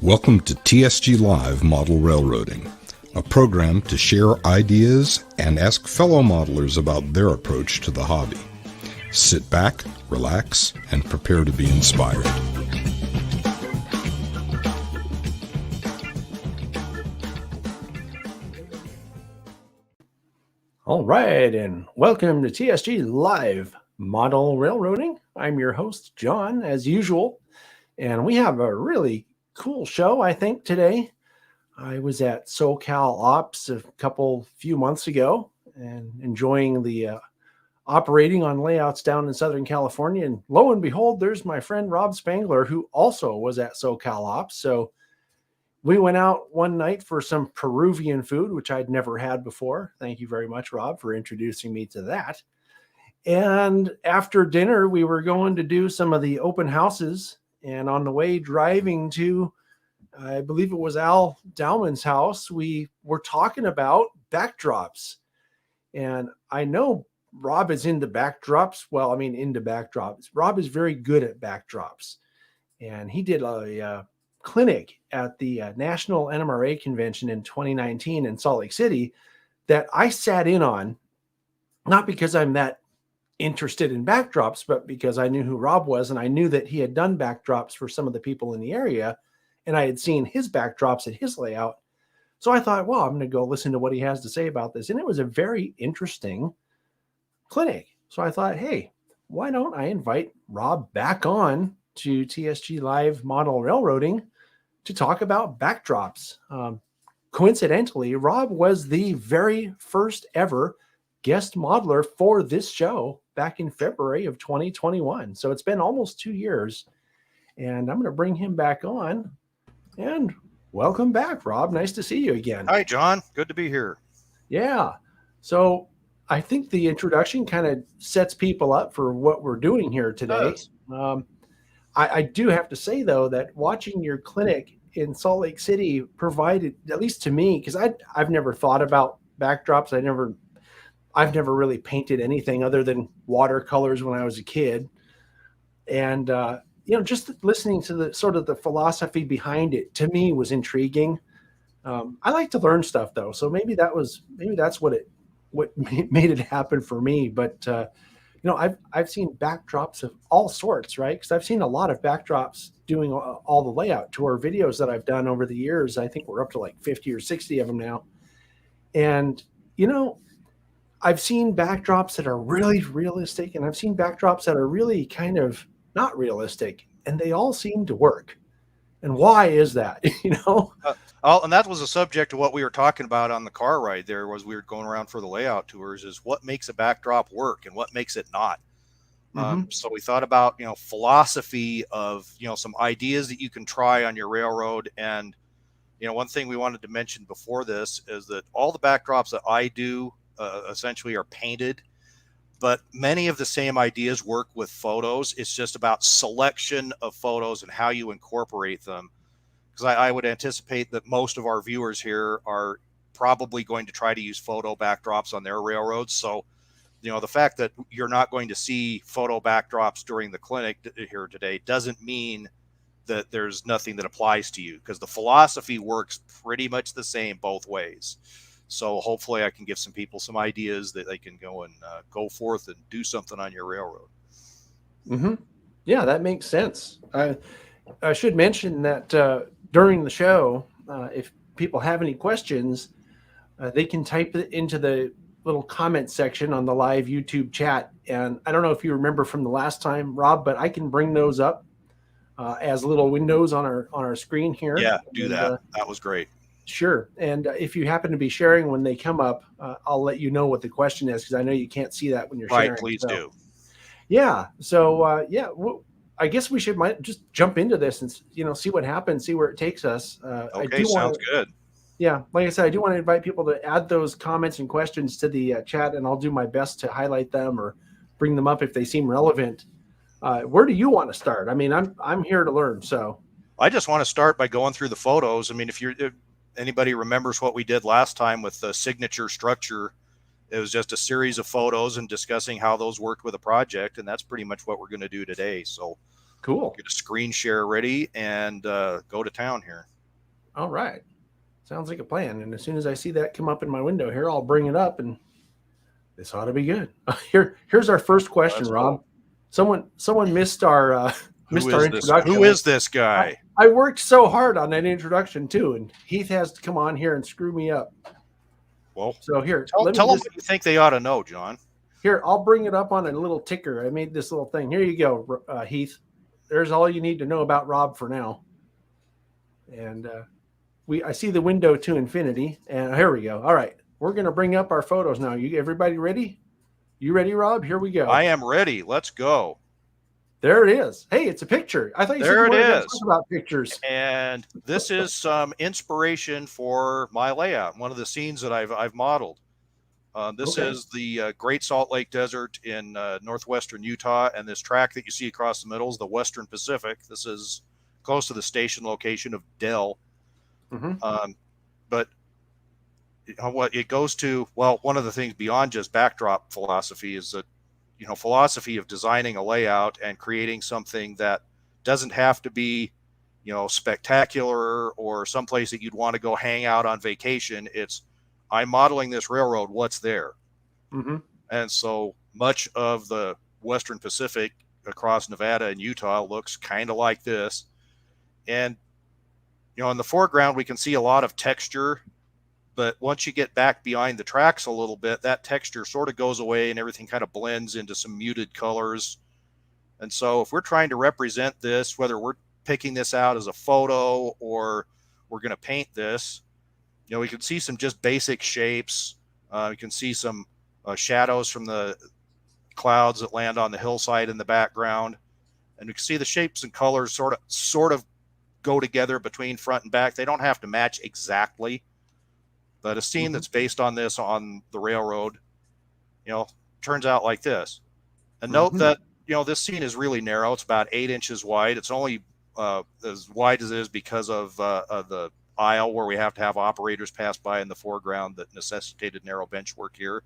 Welcome to TSG Live Model Railroading, a program to share ideas and ask fellow modelers about their approach to the hobby. Sit back, relax, and prepare to be inspired. All right, and welcome to TSG Live Model Railroading. I'm your host, John, as usual, and we have a really cool show, I think, today. I was at SoCal Ops a few months ago and enjoying the operating on layouts down in Southern California, and lo and behold, there's my friend Rob Spangler, who also was at SoCal Ops. So we went out one night for some Peruvian food, which I'd never had before. Thank you very much, Rob, for introducing me to that. And after dinner, we were going to do some of the open houses. And on the way driving to, I believe it was Al Dowman's house, we were talking about backdrops. And I know Rob is into backdrops. Well, I mean, into backdrops. Rob is very good at backdrops. And he did a clinic at the National NMRA convention in 2019 in Salt Lake City that I sat in on, not because I'm that interested in backdrops, but because I knew who Rob was, and I knew that he had done backdrops for some of the people in the area, and I had seen his backdrops at his layout. So I thought, well, I'm going to go listen to what he has to say about this. And it was a very interesting clinic. So I thought, hey, why don't I invite Rob back on to TSG Live Model Railroading to talk about backdrops. Coincidentally, Rob was the very first ever guest modeler for this show back in February of 2021. So it's been almost 2 years, and I'm going to bring him back on. And welcome back, Rob. Nice to see you again. Hi, John. Good to be here. Yeah. So I think the introduction kind of sets people up for what we're doing here today. I do have to say, though, that watching your clinic in Salt Lake City provided, at least to me, because I've never thought about backdrops. I've never really painted anything other than watercolors when I was a kid. And, just listening to the sort of the philosophy behind it, to me, was intriguing. I like to learn stuff, though. So maybe that's what made it happen for me. But, I've seen backdrops of all sorts, right? Because I've seen a lot of backdrops doing all the layout tour videos that I've done over the years. I think we're up to like 50 or 60 of them now. And, I've seen backdrops that are really realistic, and I've seen backdrops that are really kind of not realistic, and they all seem to work. And why is that? And that was a subject of what we were talking about on the car ride there. Was we were going around for the layout tours, is what makes a backdrop work and what makes it not. So we thought about, philosophy of, some ideas that you can try on your railroad. And, one thing we wanted to mention before this is that all the backdrops that I do essentially are painted, but many of the same ideas work with photos. It's just about selection of photos and how you incorporate them. Because I would anticipate that most of our viewers here are probably going to try to use photo backdrops on their railroads. So, the fact that you're not going to see photo backdrops during the clinic here today doesn't mean that there's nothing that applies to you, because the philosophy works pretty much the same both ways. So hopefully I can give some people some ideas that they can go and go forth and do something on your railroad. Yeah, that makes sense. I should mention that during the show, if people have any questions, they can type it into the little comment section on the live YouTube chat. And I don't know if you remember from the last time, Rob, but I can bring those up as little windows on our screen here. Yeah, do that. That was great. Sure. And if you happen to be sharing when they come up, I'll let you know what the question is, because I know you can't see that when you're sharing. Right, please do. Yeah. So, I guess we might just jump into this and, see what happens, see where it takes us. Okay, sounds good. Yeah. Like I said, I do want to invite people to add those comments and questions to the chat, and I'll do my best to highlight them or bring them up if they seem relevant. Where do you want to start? I mean, I'm here to learn. So I just want to start by going through the photos. I mean, if anybody remembers what we did last time with the signature structure, it was just a series of photos and discussing how those worked with a project. And that's pretty much what we're going to do today. So cool. Get a screen share ready and go to town here. All right. Sounds like a plan. And as soon as I see that come up in my window here, I'll bring it up, and this ought to be good. Here's our first question, Let's Rob. go. Someone missed our Who missed our is this? introduction. Who is this guy? I worked so hard on that introduction too, and Heath has to come on here and screw me up. Well, So here, tell them what you think they ought to know, John. Here, I'll bring it up on a little ticker. I made this little thing. Here you go, Heath. There's all you need to know about Rob for now. And I see the window to infinity, and here we go. All right, we're going to bring up our photos now. Everybody ready? You ready, Rob? Here we go. I am ready. Let's go. There it is. Hey, it's a picture. I thought you said you wanted to talk about pictures. And this is some inspiration for my layout. One of the scenes that I've modeled. This is the Great Salt Lake Desert in northwestern Utah, and this track that you see across the middle is the Western Pacific. This is close to the station location of Dell. Mm-hmm. But what it goes to, well, one of the things beyond just backdrop philosophy is that, philosophy of designing a layout and creating something that doesn't have to be, spectacular or someplace that you'd want to go hang out on vacation. It's, I'm modeling this railroad, what's there? Mm-hmm. And so much of the Western Pacific across Nevada and Utah looks kind of like this. And, in the foreground, we can see a lot of texture, but once you get back behind the tracks a little bit, that texture sort of goes away and everything kind of blends into some muted colors. And so if we're trying to represent this, whether we're picking this out as a photo or we're going to paint this, we can see some just basic shapes. We can see some shadows from the clouds that land on the hillside in the background. And we can see the shapes and colors sort of go together between front and back. They don't have to match exactly, but a scene that's based on this on the railroad, turns out like this. And note that, this scene is really narrow. It's about 8 inches wide. It's only as wide as it is because of the aisle where we have to have operators pass by in the foreground that necessitated narrow bench work here.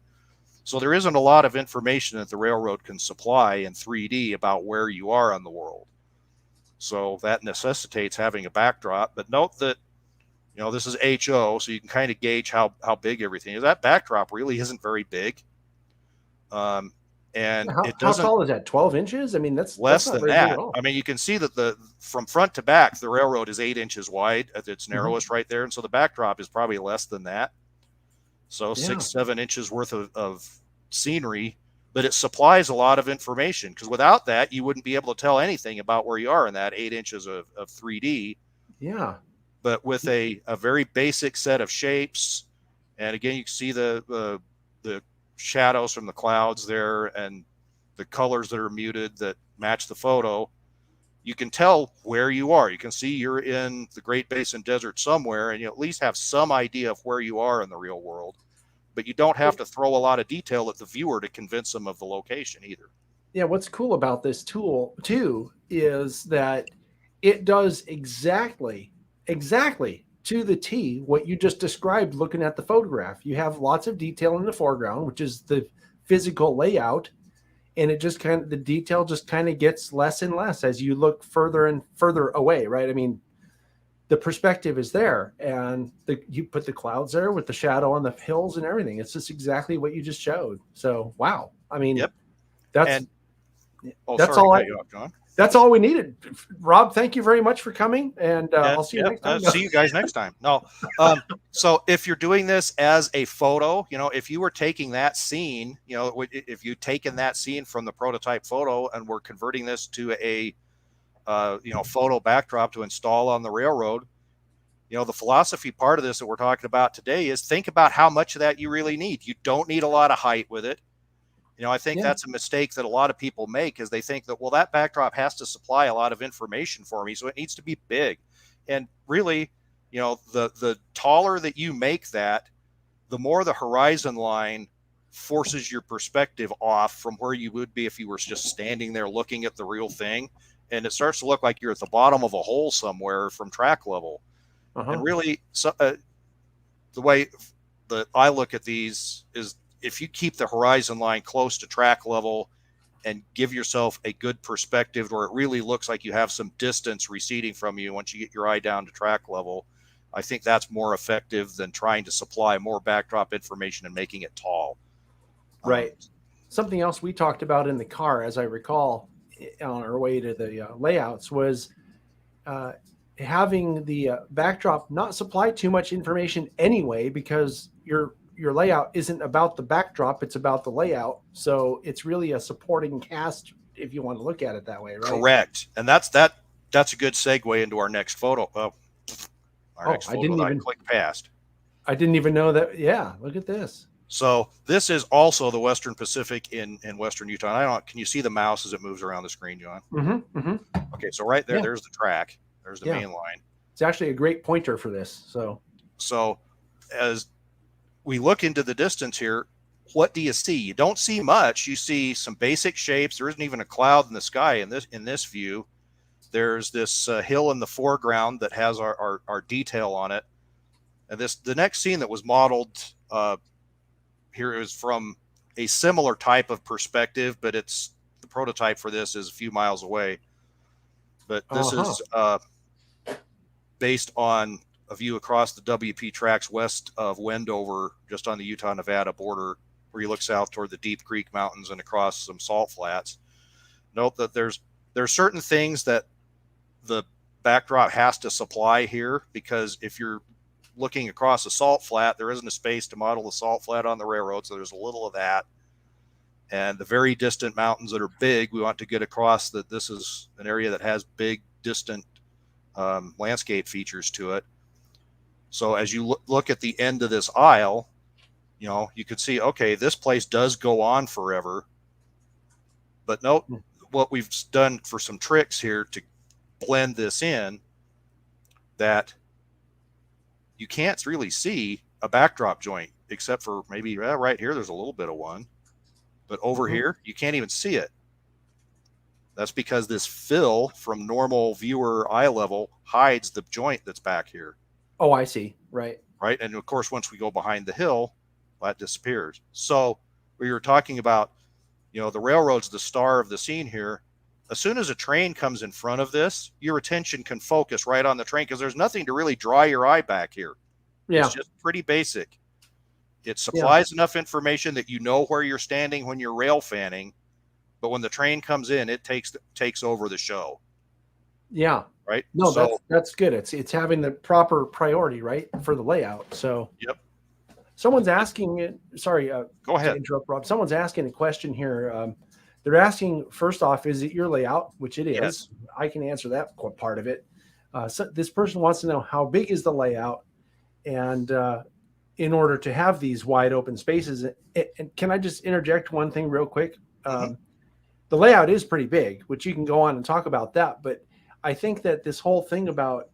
So there isn't a lot of information that the railroad can supply in 3D about where you are on the world. So that necessitates having a backdrop. But note that, this is HO, so you can kind of gauge how big everything is. That backdrop really isn't very big. And how tall is that? 12 inches? I mean, that's less not than very that. big at all. I mean, you can see that from front to back, the railroad is 8 inches wide at its narrowest right there. And so the backdrop is probably less than that. So 6-7 inches worth of scenery, but it supplies a lot of information, because without that, you wouldn't be able to tell anything about where you are in that 8 inches of 3D. Yeah. But with a very basic set of shapes, and again, you can see the shadows from the clouds there and the colors that are muted that match the photo, you can tell where you are. You can see you're in the Great Basin Desert somewhere, and you at least have some idea of where you are in the real world. But you don't have to throw a lot of detail at the viewer to convince them of the location either. Yeah, what's cool about this tool too is that it does exactly to the T what you just described looking at the photograph. You have lots of detail in the foreground, which is the physical layout, and it just the detail just kind of gets less and less as you look further and further away, right? I mean, the perspective is there, and you put the clouds there with the shadow on the hills and everything. It's just exactly what you just showed. So, wow. I mean, that's all we needed. Rob, thank you very much for coming, and I'll see you next time. See you guys next time. No, so if you're doing this as a photo, if you were taking that scene, if you'd taken that scene from the prototype photo and we're converting this to a photo backdrop to install on the railroad, the philosophy part of this that we're talking about today is think about how much of that you really need. You don't need a lot of height with it. I think that's a mistake that a lot of people make, is they think that, well, that backdrop has to supply a lot of information for me, so it needs to be big. And really, the taller that you make that, the more the horizon line forces your perspective off from where you would be if you were just standing there looking at the real thing. And it starts to look like you're at the bottom of a hole somewhere from track level. And really, the way that I look at these is, if you keep the horizon line close to track level and give yourself a good perspective where it really looks like you have some distance receding from you once you get your eye down to track level, I think that's more effective than trying to supply more backdrop information and making it tall. Right. Something else we talked about in the car, as I recall, on our way to the layouts, was having the backdrop not supply too much information anyway, because your layout isn't about the backdrop, it's about the layout. So it's really a supporting cast, if you want to look at it that way, right? Correct. And that's a good segue into our next photo. Next photo that I clicked past. I didn't even know that. Yeah, look at this. So this is also the Western Pacific in Western Utah. Can you see the mouse as it moves around the screen, John? Mm-hmm, mm-hmm. Okay, so right there, there's the track. There's the main line. It's actually a great pointer for this. So as we look into the distance here, what do you see? You don't see much. You see some basic shapes. There isn't even a cloud in the sky in this view. There's this hill in the foreground that has our detail on it. And the next scene that was modeled here is from a similar type of perspective, but the prototype for this is a few miles away. But this is based on a view across the WP tracks west of Wendover, just on the Utah-Nevada border, where you look south toward the Deep Creek Mountains and across some salt flats. Note that there's certain things that the backdrop has to supply here, because if you're looking across a salt flat, there isn't a space to model the salt flat on the railroad, so there's a little of that. And the very distant mountains that are big, we want to get across that this is an area that has big, distant landscape features to it. So as you look at the end of this aisle, you could see, okay, this place does go on forever. But note what we've done for some tricks here to blend this in, that you can't really see a backdrop joint, except for maybe right here, there's a little bit of one. But over here, you can't even see it. That's because this fill from normal viewer eye level hides the joint that's back here. Oh, I see. Right. Right. And of course, once we go behind the hill, that disappears. So we were talking about, the railroad's the star of the scene here. As soon as a train comes in front of this, your attention can focus right on the train, because there's nothing to really draw your eye back here. Yeah. It's just pretty basic. It supplies enough information that you know where you're standing when you're rail fanning, but when the train comes in, it takes over the show. Yeah. Right. No, that's good. It's having the proper priority, right, for the layout. So yep. Someone's asking. Sorry. Go ahead. To interrupt, Rob. Someone's asking a question here. They're asking, first off, is it your layout? Which it is. Yes. I can answer that part of it. So this person wants to know, how big is the layout? And in order to have these wide open spaces, and can I just interject one thing real quick? The layout is pretty big, which you can go on and talk about that. But I think that this whole thing about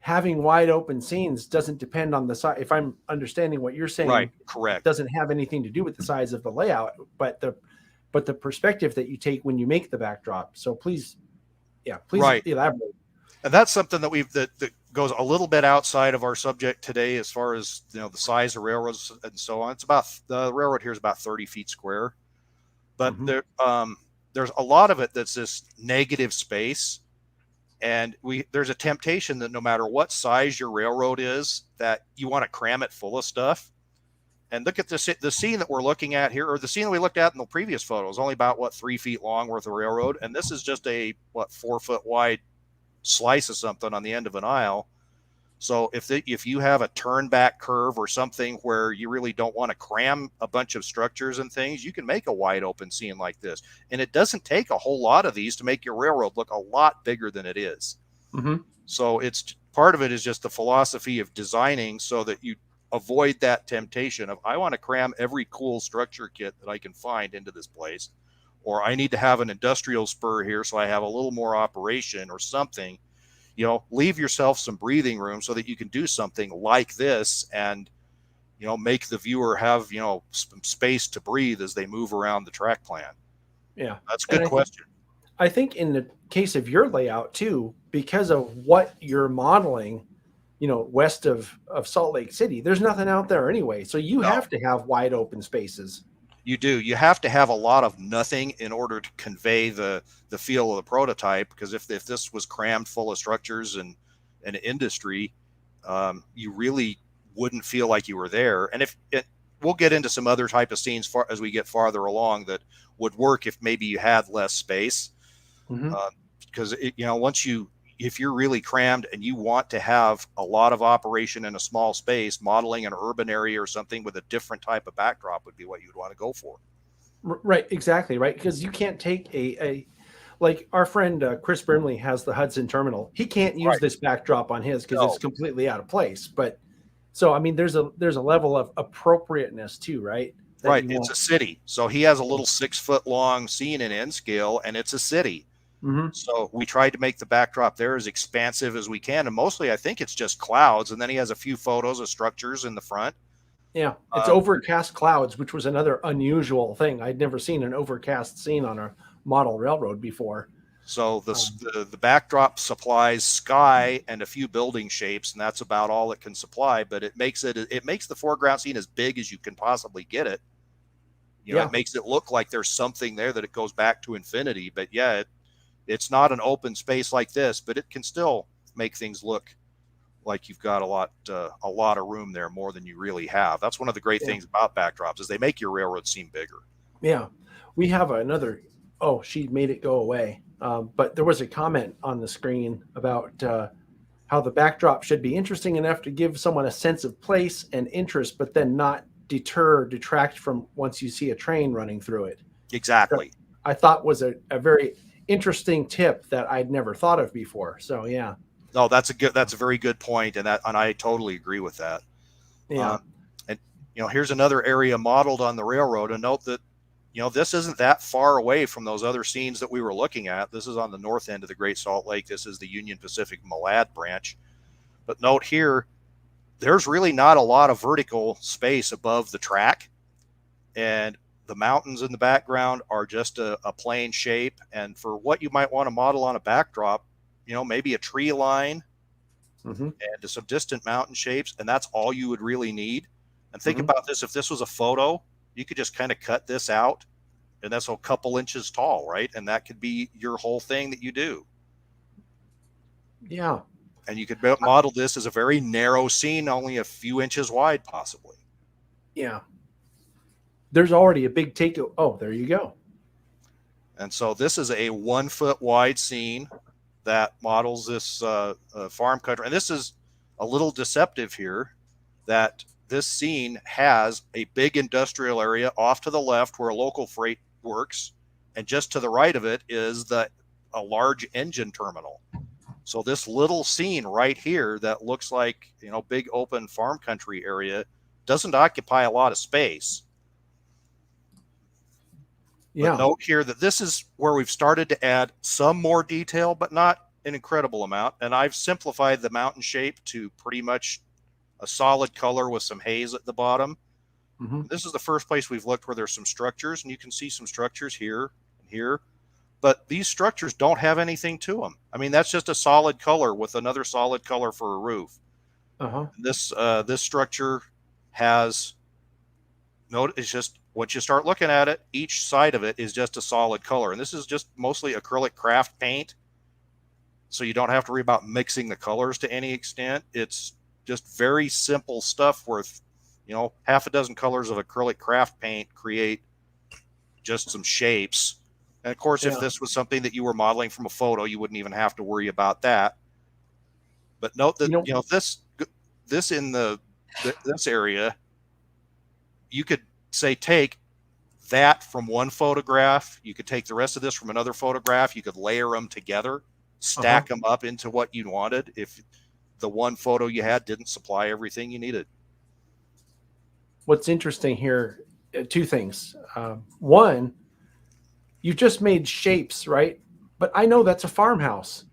having wide open scenes doesn't depend on the size. If I'm understanding what you're saying, right? Correct. It doesn't have anything to do with the size of the layout, but the perspective that you take when you make the backdrop. So please elaborate. And that's something that that goes a little bit outside of our subject today, as far as the size of railroads and so on. It's about, the railroad here is about 30 feet square, but there's a lot of it that's this negative space. And there's a temptation that no matter what size your railroad is, that you want to cram it full of stuff. And look at the scene that we're looking at here, or the scene that we looked at in the previous photo, is only about 3 feet long worth of railroad. And this is just a 4 foot wide slice of something on the end of an aisle. So if you have a turn back curve or something where you really don't want to cram a bunch of structures and things, you can make a wide open scene like this. And it doesn't take a whole lot of these to make your railroad look a lot bigger than it is. So it's part of it is just the philosophy of designing so that you avoid that temptation of, I want to cram every cool structure kit that I can find into this place, or I need to have an industrial spur here so I have a little more operation or something. Leave yourself some breathing room so that you can do something like this and, make the viewer have, some space to breathe as they move around the track plan. Yeah. That's a good question. I think in the case of your layout too, because of what you're modeling, west of Salt Lake City, there's nothing out there anyway. So you have to have wide open spaces. You do. You have to have a lot of nothing in order to convey the feel of the prototype, because if this was crammed full of structures and industry, you really wouldn't feel like you were there. And we'll get into some other type of scenes as we get farther along that would work if maybe you had less space. Because if you're really crammed and you want to have a lot of operation in a small space, modeling an urban area or something with a different type of backdrop would be what you'd want to go for. Right, exactly, right. Because you can't take like our friend Chris Brimley has the Hudson Terminal. He can't use this backdrop on his because it's completely out of place. But so I mean, there's a level of appropriateness too, right? Right, it's a city. So he has a little 6 foot long scene in N scale, and it's a city. So we tried to make the backdrop there as expansive as we can, and mostly I think it's just clouds, and then he has a few photos of structures in the front. Yeah, it's overcast clouds, which was another unusual thing. I'd never seen an overcast scene on a model railroad before. So the backdrop supplies sky and a few building shapes, and that's about all it can supply. But it makes the foreground scene as big as you can possibly get it. It makes it look like there's something there that it goes back to infinity. But yeah, it's not an open space like this, but it can still make things look like you've got a lot of room there, more than you really have. That's one of the great things about backdrops is they make your railroad seem bigger. Yeah, we have another. Oh, she made it go away. But there was a comment on the screen about how the backdrop should be interesting enough to give someone a sense of place and interest, but then not detract from once you see a train running through it. Exactly. I thought was a very interesting tip that I'd never thought of before. So yeah. No, that's a very good point, and I totally agree with that. Yeah. And here's another area modeled on the railroad, and note that this isn't that far away from those other scenes that we were looking at. This is on the north end of the Great Salt Lake. This is the Union Pacific Malad branch. But note here, there's really not a lot of vertical space above the track, and the mountains in the background are just a plain shape. And for what you might want to model on a backdrop, maybe a tree line and some distant mountain shapes, and that's all you would really need. And think about this: if this was a photo, you could just kind of cut this out, and that's a couple inches tall, right? And that could be your whole thing that you do. Yeah. And you could model this as a very narrow scene, only a few inches wide, possibly. Yeah. There's already a big take. Oh, there you go. And so this is a 1 foot wide scene that models this farm country. And this is a little deceptive here, that this scene has a big industrial area off to the left where a local freight works, and just to the right of it is a large engine terminal. So this little scene right here that looks like big open farm country area doesn't occupy a lot of space. Yeah. But note here that this is where we've started to add some more detail, but not an incredible amount. And I've simplified the mountain shape to pretty much a solid color with some haze at the bottom. This is the first place we've looked where there's some structures, and you can see some structures here and here, but these structures don't have anything to them. I mean, that's just a solid color with another solid color for a roof. This structure has it's just, once you start looking at it, each side of it is just a solid color, and this is just mostly acrylic craft paint, so you don't have to worry about mixing the colors to any extent. It's just very simple stuff where half a dozen colors of acrylic craft paint create just some shapes. And of course, if this was something that you were modeling from a photo, you wouldn't even have to worry about that. But note that this in this area, you could say take that from one photograph, you could take the rest of this from another photograph, you could layer them together, stack them up into what you wanted if the one photo you had didn't supply everything you needed. What's interesting here, two things. One, you just made shapes, right? But I know that's a farmhouse.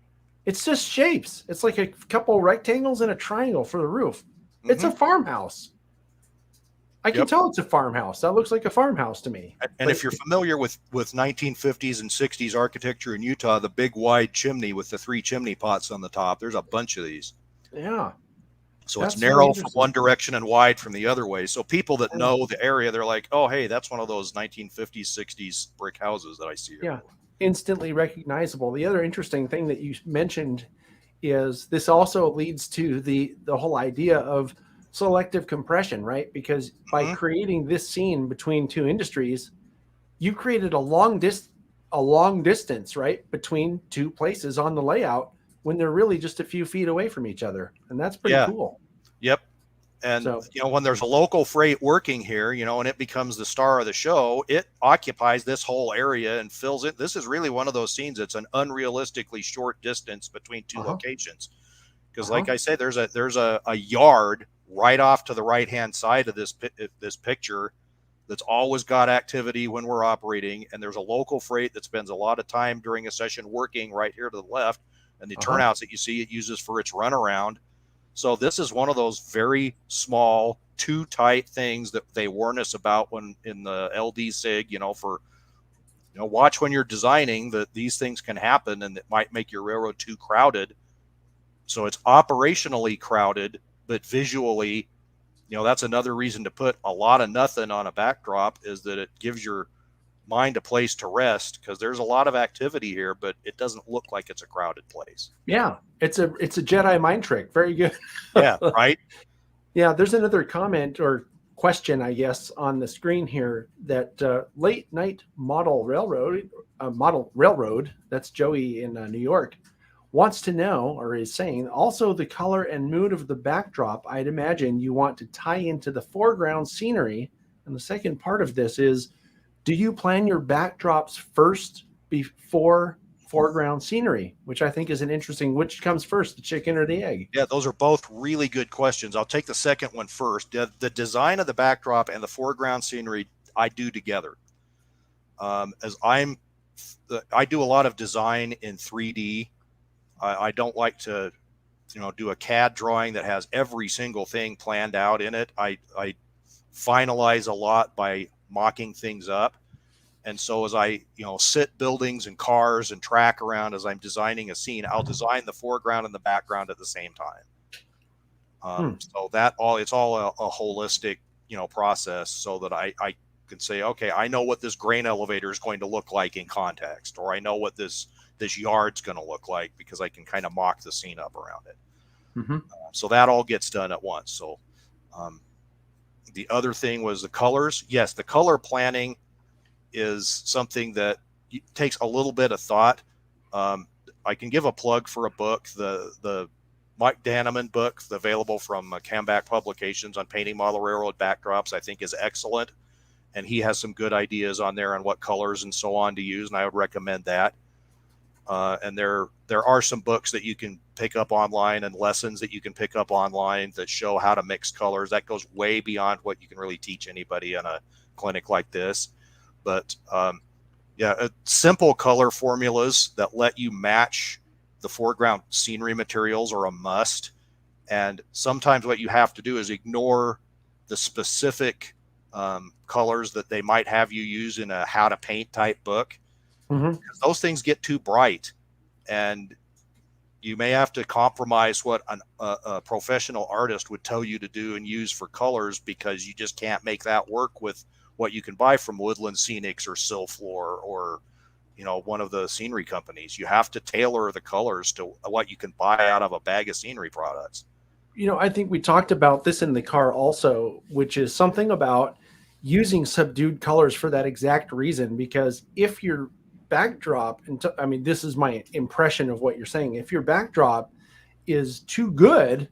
It's just shapes. It's like a couple rectangles and a triangle for the roof. It's a farmhouse. I can tell it's a farmhouse. That looks like a farmhouse to me. And if you're familiar with 1950s and 60s architecture in Utah, the big wide chimney with the 3 chimney pots on the top, there's a bunch of these. Yeah. So it's narrow from one direction and wide from the other way. So people that know the area, they're like, oh, hey, that's one of those 1950s, 60s brick houses that I see here. Yeah, instantly recognizable. The other interesting thing that you mentioned is this also leads to the whole idea of selective compression, right? Because by creating this scene between two industries, you created a long distance, right, between two places on the layout when they're really just a few feet away from each other, and that's pretty Yeah. cool. Yep. And, So, when there's a local freight working here, and it becomes the star of the show, it occupies this whole area and fills it. This is really one of those scenes. It's an unrealistically short distance between two locations. Because like I say, there's a yard right off to the right-hand side of this picture that's always got activity when we're operating. And there's a local freight that spends a lot of time during a session working right here to the left. And the turnouts that you see it uses for its runaround. So this is one of those very small, too tight things that they warn us about when in the LD SIG, watch when you're designing that these things can happen and it might make your railroad too crowded. So it's operationally crowded, but visually, that's another reason to put a lot of nothing on a backdrop, is that it gives your mind a place to rest, because there's a lot of activity here, but it doesn't look like it's a crowded place. Yeah, it's a Jedi mind trick. Very good. Yeah, right. Yeah, there's another comment or question, I guess, on the screen here that late night model railroad, that's Joey in New York, wants to know, or is saying, also the color and mood of the backdrop. I'd imagine you want to tie into the foreground scenery. And the second part of this is, do you plan your backdrops first before foreground scenery? Which I think is an interesting, which comes first, the chicken or the egg? Yeah, those are both really good questions. I'll take the second one first. The design of the backdrop and the foreground scenery I do together. As I do a lot of design in 3D. I don't like to, do a CAD drawing that has every single thing planned out in it. I finalize a lot by mocking things up. And so as I, sit buildings and cars and track around as I'm designing a scene, I'll design the foreground and the background at the same time. So it's all a holistic, process, so that I can say, okay, I know what this grain elevator is going to look like in context, or I know what this yard's going to look like, because I can kind of mock the scene up around it. So that all gets done at once. So the other thing was the colors. Yes, the color planning is something that takes a little bit of thought. I can give a plug for a book, the Mike Danneman book, available from Camback Publications, on painting model railroad backdrops, I think is excellent. And he has some good ideas on there on what colors and so on to use, and I would recommend that. And there are some books that you can pick up online, and lessons that you can pick up online that show how to mix colors. That goes way beyond what you can really teach anybody in a clinic like this. But simple color formulas that let you match the foreground scenery materials are a must. And sometimes what you have to do is ignore the specific colors that they might have you use in a how to paint type book. Because those things get too bright, and you may have to compromise what a professional artist would tell you to do and use for colors, because you just can't make that work with what you can buy from Woodland Scenics or Silflor or one of the scenery companies. You have to tailor the colors to what you can buy out of a bag of scenery products. I think we talked about this in the car also, which is something about using subdued colors for that exact reason. Because if your backdrop, and this is my impression of what you're saying, if your backdrop is too good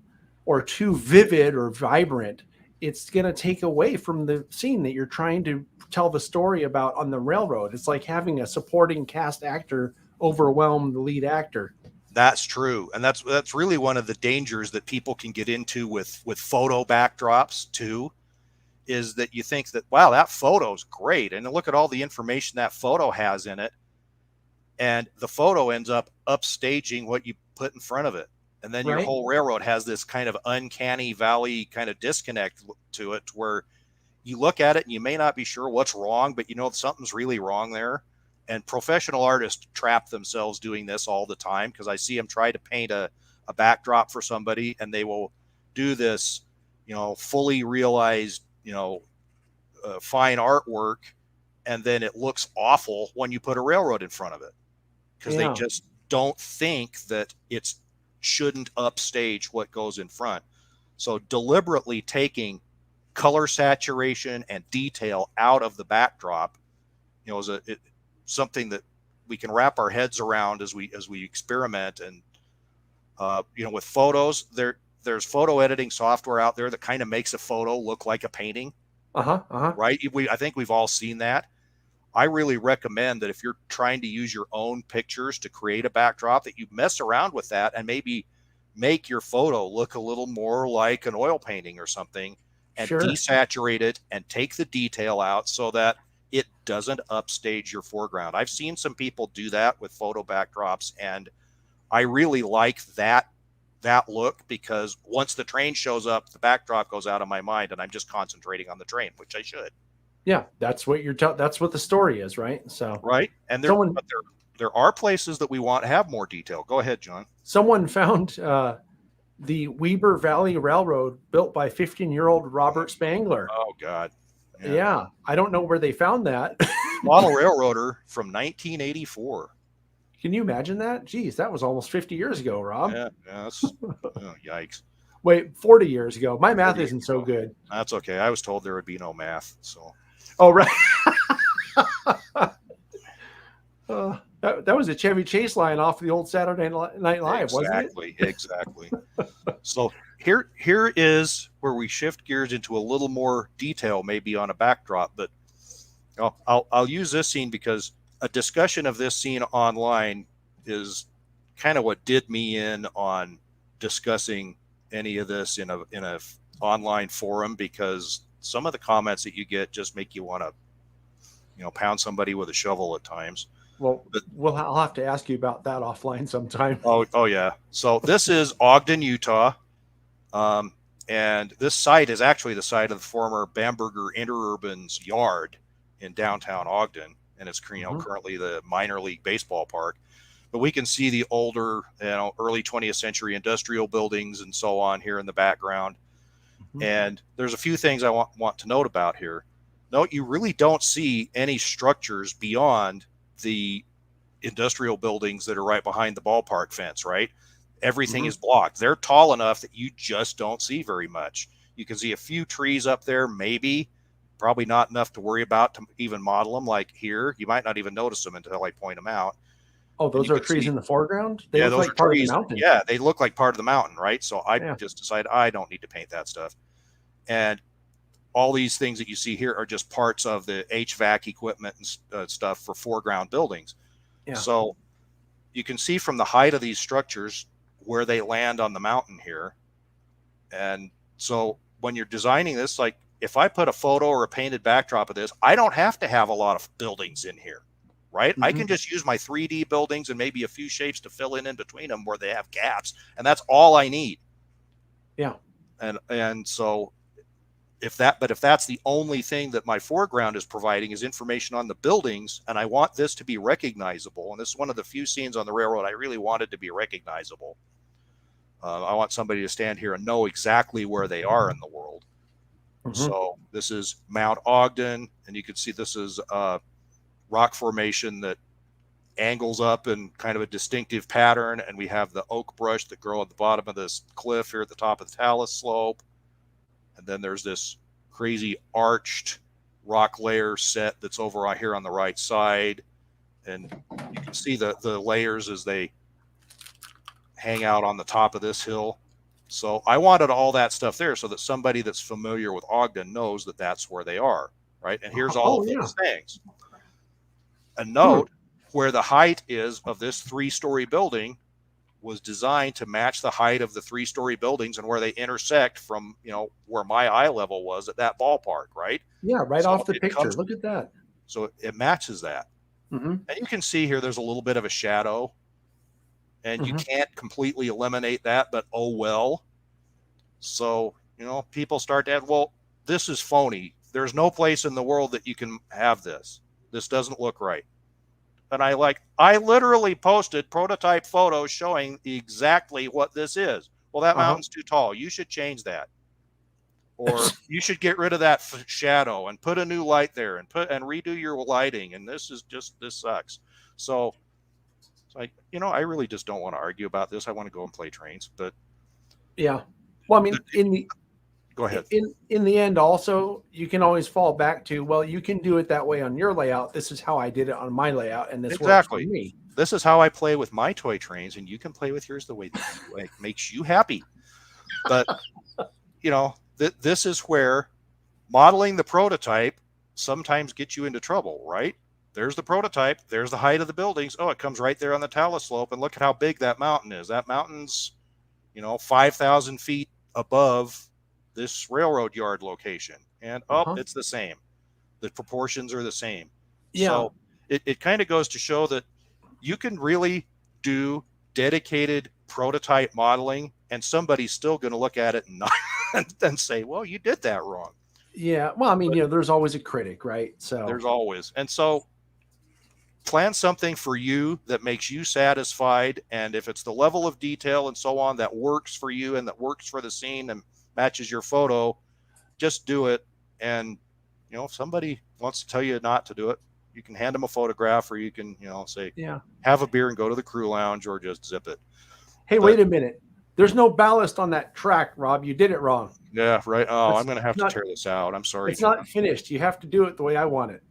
or too vivid or vibrant, it's going to take away from the scene that you're trying to tell the story about on the railroad. It's like having a supporting cast actor overwhelm the lead actor. That's true. And that's really one of the dangers that people can get into with photo backdrops too, is that you think that, wow, that photo's great, and look at all the information that photo has in it, and the photo ends up upstaging what you put in front of it. And then your whole railroad has this kind of uncanny valley kind of disconnect to it, where you look at it and you may not be sure what's wrong, but something's really wrong there. And professional artists trap themselves doing this all the time, because I see them try to paint a backdrop for somebody, and they will do this, fully realized, fine artwork, and then it looks awful when you put a railroad in front of it, because they just don't think that it's shouldn't upstage what goes in front. So deliberately taking color saturation and detail out of the backdrop, is something that we can wrap our heads around as we experiment. And with photos, there's photo editing software out there that kind of makes a photo look like a painting. Right? I think we've all seen that. I really recommend that if you're trying to use your own pictures to create a backdrop, that you mess around with that and maybe make your photo look a little more like an oil painting or something, and desaturate it and take the detail out so that it doesn't upstage your foreground. I've seen some people do that with photo backdrops, and I really like that look, because once the train shows up, the backdrop goes out of my mind and I'm just concentrating on the train, which I should. Yeah, that's what that's what the story is, right? So right, and there are places that we want to have more detail. Go ahead, John. Someone found the Weber Valley Railroad built by 15-year-old Robert Spangler. Oh God, yeah. I don't know where they found that. Model railroader from 1984. Can you imagine that? Geez, that was almost 50 years ago, Rob. Yeah, that's yikes. Wait, 40 years ago. My math isn't so good. That's okay. I was told there would be no math, so. Oh, right. That was a Chevy Chase line off the old Saturday Night Live, wasn't it? Exactly. So here is where we shift gears into a little more detail, maybe on a backdrop. But I'll use this scene because a discussion of this scene online is kind of what did me in on discussing any of this in a online forum, because some of the comments that you get just make you want to, pound somebody with a shovel at times. Well, I'll have to ask you about that offline sometime. Oh yeah. So this is Ogden, Utah. And this site is actually the site of the former Bamberger Interurban's yard in downtown Ogden. And it's, currently the minor league baseball park. But we can see the older, early 20th century industrial buildings and so on here in the background. And there's a few things I want to note about here. Note, you really don't see any structures beyond the industrial buildings that are right behind the ballpark fence, right? Everything is blocked. They're tall enough that you just don't see very much. You can see a few trees up there, maybe, probably not enough to worry about to even model them. Like here, you might not even notice them until I point them out. Oh, those are trees in the foreground? They look like part of the mountain. Yeah, they look like part of the mountain, right? So I just decided I don't need to paint that stuff. And all these things that you see here are just parts of the HVAC equipment and stuff for foreground buildings. Yeah. So you can see from the height of these structures where they land on the mountain here. And so when you're designing this, like if I put a photo or a painted backdrop of this, I don't have to have a lot of buildings in here, right? I can just use my 3D buildings and maybe a few shapes to fill in between them where they have gaps. And that's all I need. Yeah. And so if that's the only thing that my foreground is providing is information on the buildings, and I want this to be recognizable, and this is one of the few scenes on the railroad I really wanted to be recognizable. I want somebody to stand here and know exactly where they are in the world. So this is Mount Ogden, and you can see this is a rock formation that angles up in kind of a distinctive pattern, and we have the oak brush that grow at the bottom of this cliff here at the top of the talus slope. And then there's this crazy arched rock layer set that's over here on the right side. And you can see the layers as they hang out on the top of this hill. So I wanted all that stuff there so that somebody that's familiar with Ogden knows that that's where they are, right? And here's all of those things. A note where the height is of this 3-story building was designed to match the height of the 3-story buildings and where they intersect from, where my eye level was at that ballpark, right? Yeah, right off the picture. Look at that. So it matches that. And you can see here there's a little bit of a shadow, and you can't completely eliminate that, but oh well. So, people start to add, well, this is phony. There's no place in the world that you can have this. This doesn't look right. And I literally posted prototype photos showing exactly what this is. Well, that mountain's too tall. You should change that. Or you should get rid of that shadow and put a new light there and redo your lighting. And this sucks. So It's like, I really just don't want to argue about this. I want to go and play trains. But Yeah. Well, I mean, go ahead. In the end, also, you can always fall back to, well, you can do it that way on your layout. This is how I did it on my layout, and this works for me. This is how I play with my toy trains, and you can play with yours the way that makes you happy. But, this is where modeling the prototype sometimes gets you into trouble, right? There's the prototype. There's the height of the buildings. Oh, it comes right there on the talus slope, and look at how big that mountain is. That mountain's, 5,000 feet above this railroad yard location, and it's the same. The proportions are the same. Yeah. So it kind of goes to show that you can really do dedicated prototype modeling, and somebody's still going to look at it and not and say, well, you did that wrong. Yeah. Well, I mean, there's always a critic, right? So there's always. And so plan something for you that makes you satisfied. And if it's the level of detail and so on that works for you and that works for the scene and matches your photo, just do it. And, if somebody wants to tell you not to do it, you can hand them a photograph, or you can, say, have a beer and go to the crew lounge, or just zip it. Hey, wait a minute. There's no ballast on that track, Rob. You did it wrong. Yeah, right. Oh, I'm going to have to tear this out. I'm sorry. It's not finished. You have to do it the way I want it.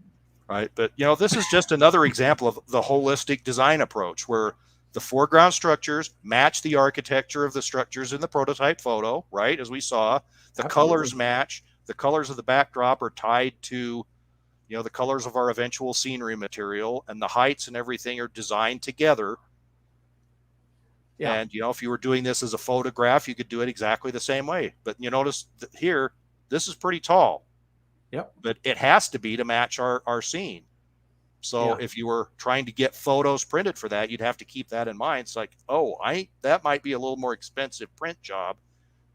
Right. But, this is just another example of the holistic design approach, where the foreground structures match the architecture of the structures in the prototype photo, right? As we saw, the colors match. The colors of the backdrop are tied to, the colors of our eventual scenery material, and the heights and everything are designed together. Yeah. And, if you were doing this as a photograph, you could do it exactly the same way. But you notice that here, this is pretty tall. Yep. But it has to be to match our scene. So if you were trying to get photos printed for that, you'd have to keep that in mind. It's like, that might be a little more expensive print job,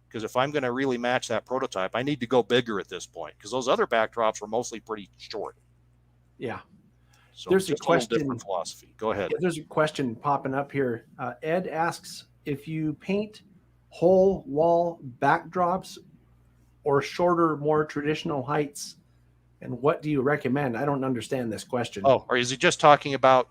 because if I'm going to really match that prototype, I need to go bigger at this point, because those other backdrops were mostly pretty short. Yeah. So there's a question. Different philosophy. Go ahead. Yeah, there's a question popping up here. Ed asks if you paint whole wall backdrops or shorter, more traditional heights, and what do you recommend? I don't understand this question. Oh, or is he just talking about,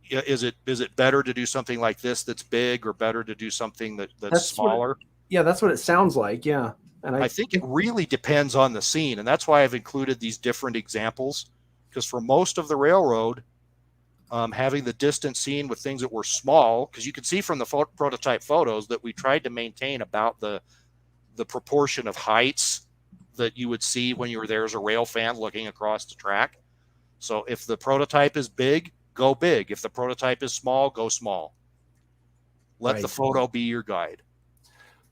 is it better to do something like this that's big, or better to do something that's smaller? That's what it sounds like. Yeah. And I think it really depends on the scene. And that's why I've included these different examples, because for most of the railroad, having the distant scene with things that were small, because you can see from the prototype photos that we tried to maintain about the proportion of heights that you would see when you were there as a rail fan looking across the track. So if the prototype is big, go big. If the prototype is small, go small. Let the photo be your guide.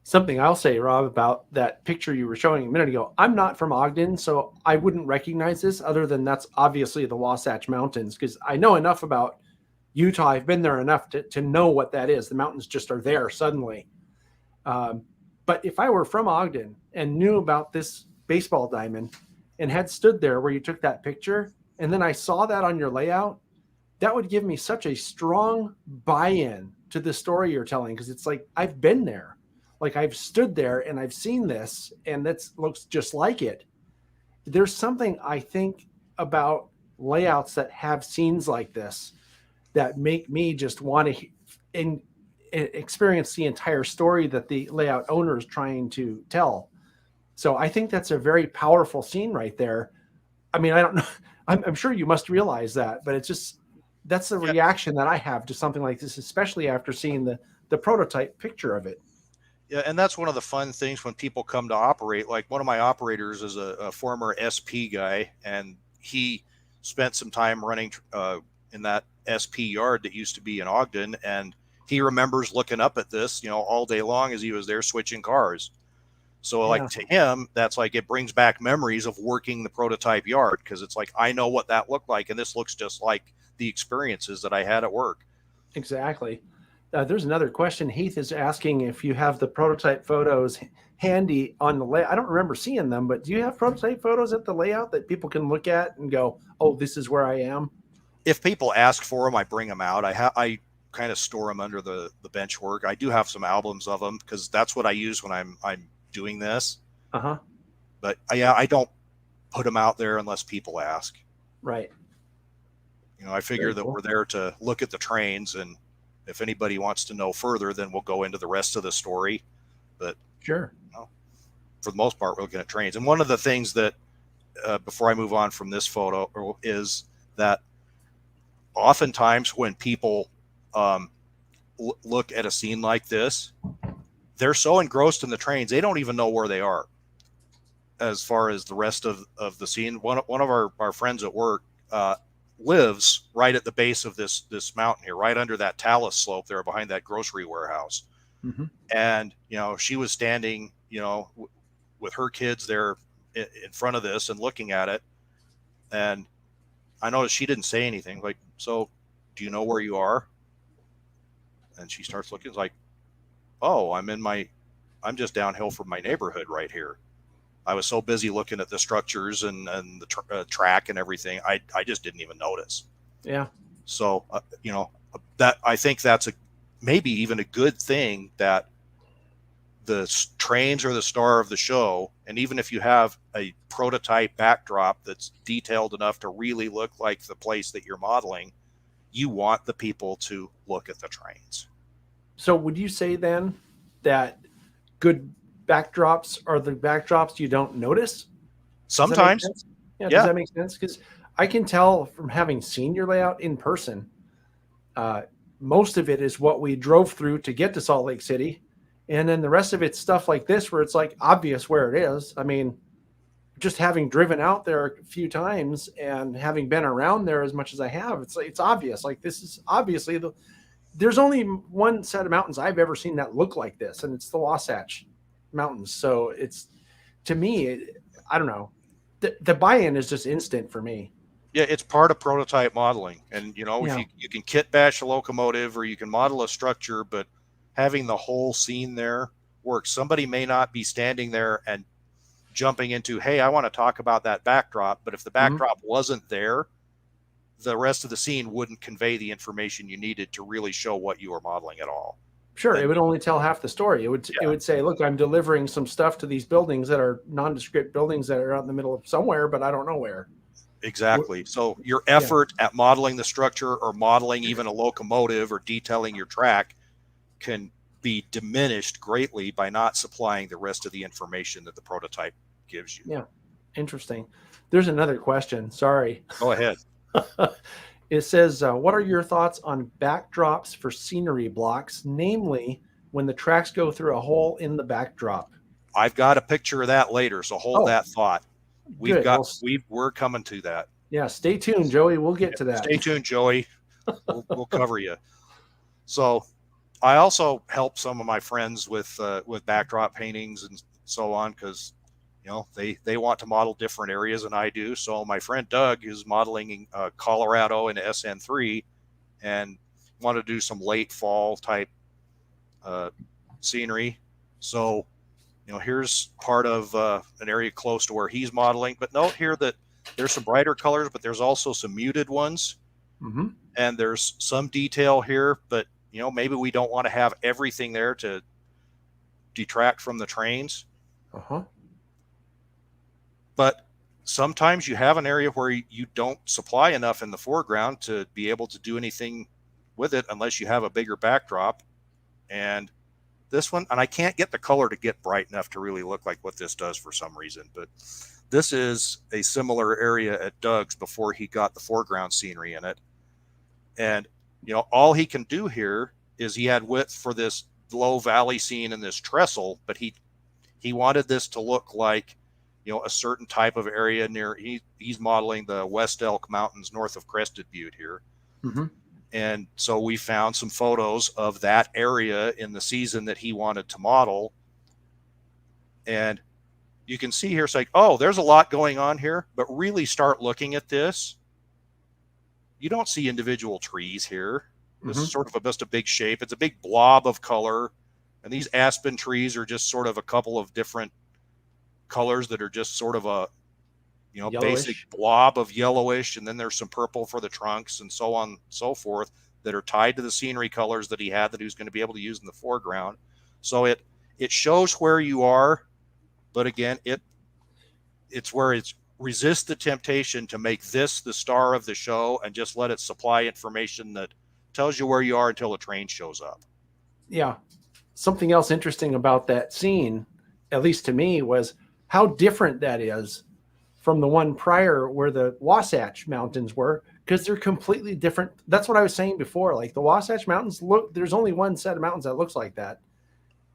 Something I'll say, Rob, about that picture you were showing a minute ago. I'm not from Ogden, so I wouldn't recognize this, other than that's obviously the Wasatch Mountains, because I know enough about Utah. I've been there enough to know what that is. The mountains just are there suddenly. But if I were from Ogden and knew about this baseball diamond and had stood there where you took that picture, and then I saw that on your layout, that would give me such a strong buy-in to the story you're telling, because it's like, I've been there. Like, I've stood there and I've seen this, and that looks just like it. There's something, I think, about layouts that have scenes like this that make me just want to experience the entire story that the layout owner is trying to tell. So I think that's a very powerful scene right there. I mean, I don't know. I'm sure you must realize that, but it's just, that's the reaction that I have to something like this, especially after seeing the prototype picture of it. Yeah, and that's one of the fun things when people come to operate. Like, one of my operators is a former SP guy, and he spent some time running in that SP yard that used to be in Ogden, and he remembers looking up at this, all day long as he was there switching cars. So like, to him, that's like, it brings back memories of working the prototype yard, because it's like, I know what that looked like, and this looks just like the experiences that I had at work. Exactly. There's another question. Heath is asking if you have the prototype photos handy on the layout. I don't remember seeing them, but do you have prototype photos at the layout that people can look at and go, oh, this is where I am? If people ask for them, I bring them out. I kind of store them under the bench work. I do have some albums of them, because that's what I use when I'm doing this. But I don't put them out there unless people ask. Right. I figure that we're there to look at the trains, and if anybody wants to know further, then we'll go into the rest of the story. But sure, for the most part, we're looking at trains. And one of the things that, before I move on from this photo, is that oftentimes when people look at a scene like this, they're so engrossed in the trains, they don't even know where they are as far as the rest of the scene. One of our friends at work lives right at the base of this mountain here, right under that talus slope there behind that grocery warehouse. Mm-hmm. And, she was standing, with her kids there in front of this and looking at it. And I noticed she didn't say anything. Like, so do you know where you are? And she starts looking, like, oh, I'm just downhill from my neighborhood right here. I was so busy looking at the structures and the track and everything, I just didn't even notice. Yeah. So, that I think that's maybe even a good thing that the trains are the star of the show. And even if you have a prototype backdrop that's detailed enough to really look like the place that you're modeling, you want the people to look at the trains. So would you say then that good backdrops are the backdrops you don't notice? Sometimes. Yeah. Does that make sense? Because I can tell from having seen your layout in person, most of it is what we drove through to get to Salt Lake City. And then the rest of it's stuff like this, where it's like obvious where it is. I mean, just having driven out there a few times and having been around there as much as I have, it's obvious. Like, this is obviously there's only one set of mountains I've ever seen that look like this, and it's the Wasatch Mountains. So it's, to me, I don't know. The buy-in is just instant for me. Yeah, it's part of prototype modeling. And, if you can kit bash a locomotive or you can model a structure, but having the whole scene there works. Somebody may not be standing there and jumping into, hey, I want to talk about that backdrop. But if the backdrop wasn't there, the rest of the scene wouldn't convey the information you needed to really show what you were modeling at all. Sure. It would only tell half the story. It would say, look, I'm delivering some stuff to these buildings that are nondescript buildings that are out in the middle of somewhere, but I don't know where. Exactly. So your effort at modeling the structure or modeling even a locomotive or detailing your track can be diminished greatly by not supplying the rest of the information that the prototype gives you. Yeah. Interesting. There's another question. Sorry. Go ahead. It says, what are your thoughts on backdrops for scenery blocks, namely when the tracks go through a hole in the backdrop? I've got a picture of that later, so hold that thought. We're coming to that. Yeah, stay tuned, Joey. We'll get to that. Stay tuned, Joey. We'll cover you. So I also help some of my friends with backdrop paintings and so on, because they want to model different areas than I do. So my friend Doug is modeling Colorado in SN3 and want to do some late fall type scenery. So, here's part of an area close to where he's modeling. But note here that there's some brighter colors, but there's also some muted ones. Mm-hmm. And there's some detail here, but, maybe we don't want to have everything there to detract from the trains. Uh-huh. But sometimes you have an area where you don't supply enough in the foreground to be able to do anything with it unless you have a bigger backdrop. And this one, and I can't get the color to get bright enough to really look like what this does for some reason, but this is a similar area at Doug's before he got the foreground scenery in it. And, all he can do here is he had width for this low valley scene in this trestle, but he wanted this to look like, a certain type of area near, he's modeling the West Elk Mountains north of Crested Butte here. Mm-hmm. And so we found some photos of that area in the season that he wanted to model. And you can see here, it's like, oh, there's a lot going on here, but really start looking at this. You don't see individual trees here. This is sort of just a big shape. It's a big blob of color. And these aspen trees are just sort of a couple of different colors that are just sort of a, Yellowish. Basic blob of yellowish. And then there's some purple for the trunks and so on and so forth that are tied to the scenery colors that he had that he was going to be able to use in the foreground. So it shows where you are, but again, it's where it's resist the temptation to make this the star of the show and just let it supply information that tells you where you are until the train shows up. Yeah. Something else interesting about that scene, at least to me, was how different that is from the one prior where the Wasatch Mountains were, because they're completely different. That's what I was saying before. Like the Wasatch Mountains, look, there's only one set of mountains that looks like that.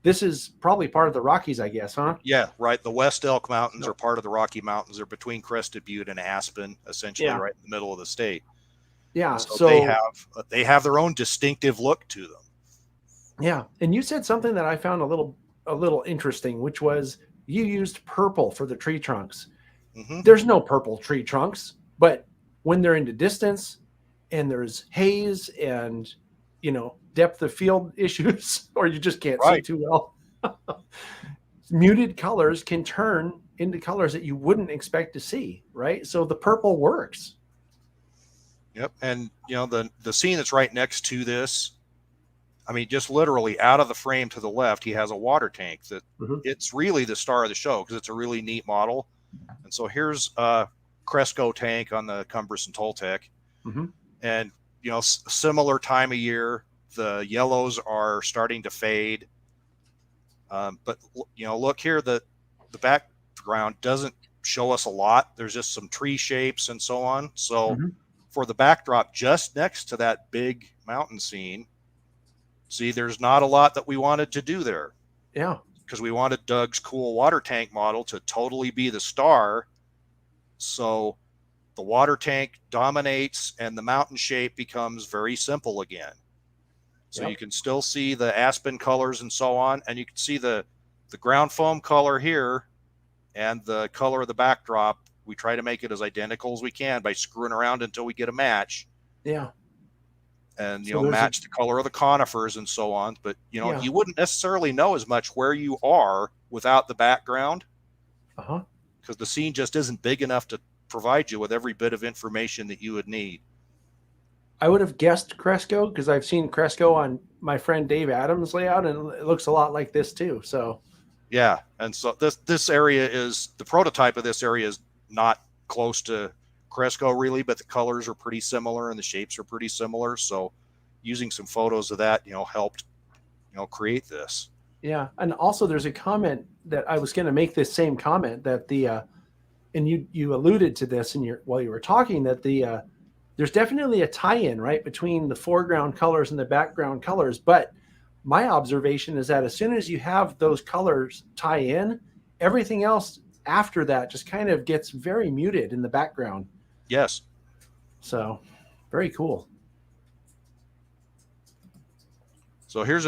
This is probably part of the Rockies, I guess, huh? Yeah, right. The West Elk Mountains are part of the Rocky Mountains. They're between Crested Butte and Aspen, essentially right in the middle of the state. Yeah. And so they have their own distinctive look to them. Yeah. And you said something that I found a little interesting, which was you used purple for the tree trunks. Mm-hmm. There's no purple tree trunks, but when they're into distance and there's haze and, depth of field issues, or you just can't see too well, muted colors can turn into colors that you wouldn't expect to see, right? So the purple works. Yep. And, the scene that's right next to this, I mean, just literally out of the frame to the left, he has a water tank that it's really the star of the show because it's a really neat model. And so here's a Cresco tank on the Cumbrous and Toltec. Mm-hmm. And, similar time of year, the yellows are starting to fade. But, look here, the background doesn't show us a lot. There's just some tree shapes and so on. So for the backdrop just next to that big mountain scene, see, there's not a lot that we wanted to do there. Yeah. Because we wanted Doug's cool water tank model to totally be the star. So the water tank dominates and the mountain shape becomes very simple again. So you can still see the aspen colors and so on. And you can see the ground foam color here and the color of the backdrop. We try to make it as identical as we can by screwing around until we get a match. Yeah. And, match the color of the conifers and so on. But, you wouldn't necessarily know as much where you are without the background. Because the scene just isn't big enough to provide you with every bit of information that you would need. I would have guessed Cresco because I've seen Cresco on my friend Dave Adams' layout, and it looks a lot like this too. So, yeah. And so this area is, the prototype of this area is not close to Cresco really, but the colors are pretty similar and the shapes are pretty similar. So using some photos of that, helped, create this. Yeah. And also there's a comment that I was going to make this same comment that and you alluded to this while you were talking, that there's definitely a tie-in, right, between the foreground colors and the background colors. But my observation is that as soon as you have those colors tie in, everything else after that just kind of gets very muted in the background. Yes. So very cool. So here's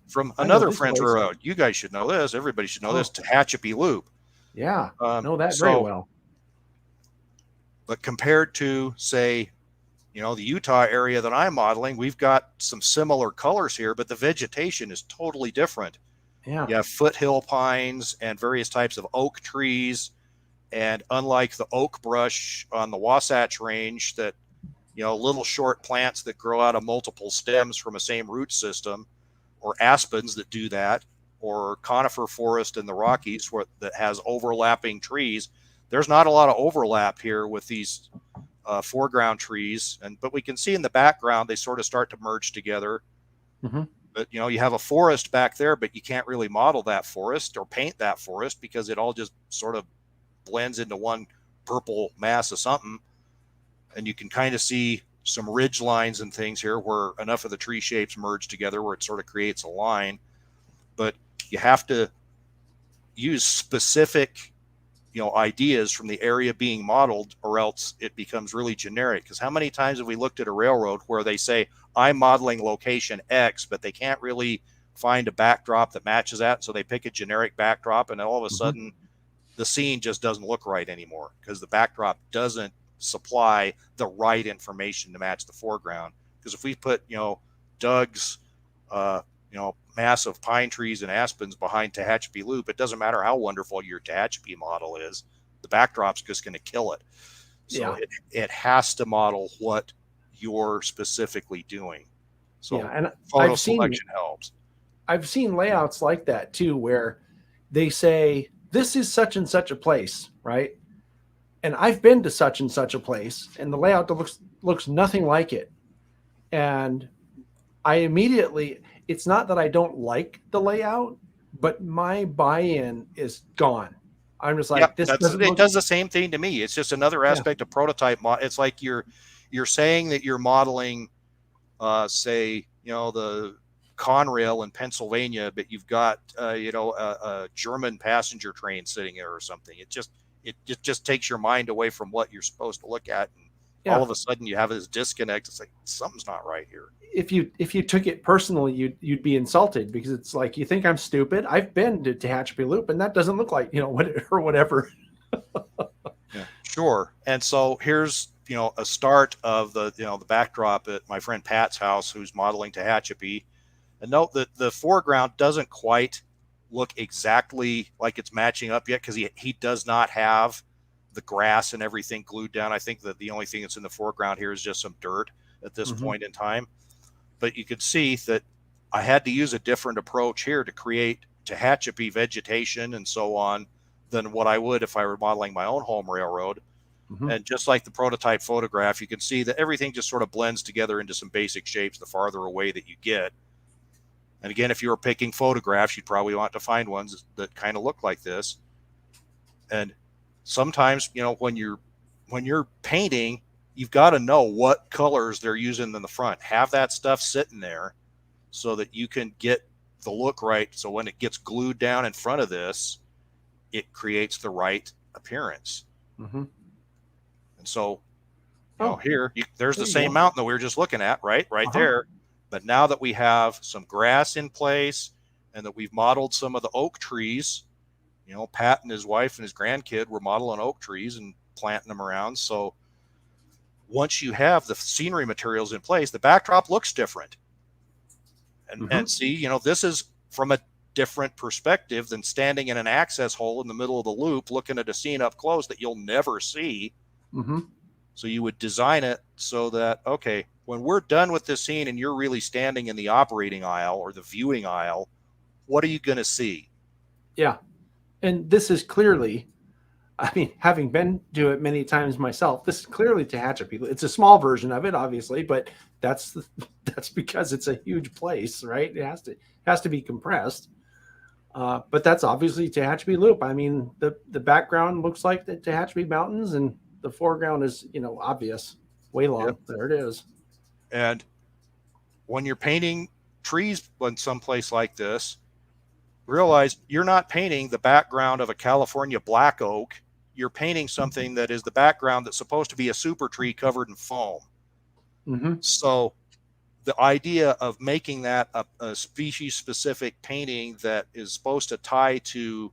from another French road. You guys should know this. Everybody should know this. Tehachapi Loop. Yeah. Know that very well. But compared to, say, the Utah area that I'm modeling, we've got some similar colors here, but the vegetation is totally different. Yeah. You have foothill pines and various types of oak trees. And unlike the oak brush on the Wasatch Range that, little short plants that grow out of multiple stems from a same root system, or aspens that do that, or conifer forest in the Rockies that has overlapping trees, there's not a lot of overlap here with these foreground trees. But we can see in the background, they sort of start to merge together. Mm-hmm. But, you have a forest back there, but you can't really model that forest or paint that forest because it all just sort of blends into one purple mass of something. And you can kind of see some ridge lines and things here where enough of the tree shapes merge together where it sort of creates a line. But you have to use specific, ideas from the area being modeled, or else it becomes really generic. Because how many times have we looked at a railroad where they say, I'm modeling location X, but they can't really find a backdrop that matches that. So they pick a generic backdrop and all of a sudden the scene just doesn't look right anymore because the backdrop doesn't supply the right information to match the foreground. Because if we put, Doug's, massive pine trees and aspens behind Tehachapi Loop, it doesn't matter how wonderful your Tehachapi model is, the backdrop's just going to kill it. So it has to model what you're specifically doing. So and photo selection helps. I've seen layouts like that too, where they say, this is such and such a place, right? And I've been to such and such a place, and the layout looks nothing like it. And I immediately, it's not that I don't like the layout, but my buy-in is gone. I'm just like, Yep, this doesn't it look. does the same thing to me. It's just another Yeah. aspect of prototype. It's like you're saying that you're modeling, say, the Conrail in Pennsylvania, but you've got a German passenger train sitting there or something. It just takes your mind away from what you're supposed to look at, and all of a sudden you have this disconnect. It's like something's not right here. If you took it personally, you'd be insulted, because it's like, you think I'm stupid. I've been to Tehachapi Loop, and that doesn't look like, or whatever. Yeah, sure. And so here's a start of the backdrop at my friend Pat's house, who's modeling Tehachapi. And note that the foreground doesn't quite look exactly like it's matching up yet, because he does not have the grass and everything glued down. I think that the only thing that's in the foreground here is just some dirt at this point in time. But you could see that I had to use a different approach here to create Tehachapi vegetation and so on than what I would if I were modeling my own home railroad. And just like the prototype photograph, you can see that everything just sort of blends together into some basic shapes the farther away that you get. And again, if you were picking photographs, you'd probably want to find ones that kind of look like this. And sometimes, when you're painting, you've got to know what colors they're using in the front. Have that stuff sitting there so that you can get the look right. So when it gets glued down in front of this, it creates the right appearance. And so, here, there's the same mountain that we were just looking at, right there. But now that we have some grass in place and that we've modeled some of the oak trees, Pat and his wife and his grandkid were modeling oak trees and planting them around. So once you have the scenery materials in place, the backdrop looks different. And see, this is from a different perspective than standing in an access hole in the middle of the loop looking at a scene up close that you'll never see. So you would design it so that, okay, when we're done with this scene and you're really standing in the operating aisle or the viewing aisle, what are you going to see? Yeah. And this is clearly, I mean, having been to it many times myself, this is clearly Tehachapi. It's a small version of it, obviously, but that's because it's a huge place, right? It has to be compressed. But that's obviously Tehachapi Loop. I mean, the background looks like the Tehachapi Mountains, and the foreground is, obvious. Way long. There it is. And when you're painting trees in some place like this, realize you're not painting the background of a California black oak. You're painting something that is the background that's supposed to be a super tree covered in foam. So the idea of making that a species specific painting that is supposed to tie to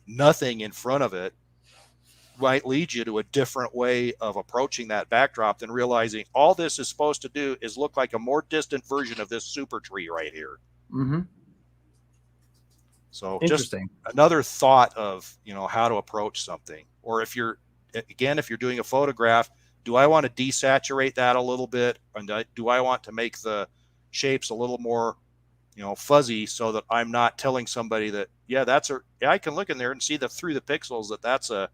nothing in front of it might lead you to a different way of approaching that backdrop than realizing all this is supposed to do is look like a more distant version of this super tree right here. So just another thought of, how to approach something. Or if you're doing a photograph, do I want to desaturate that a little bit? And do I want to make the shapes a little more, fuzzy so that I'm not telling somebody that, I can look in there and see through the pixels that's a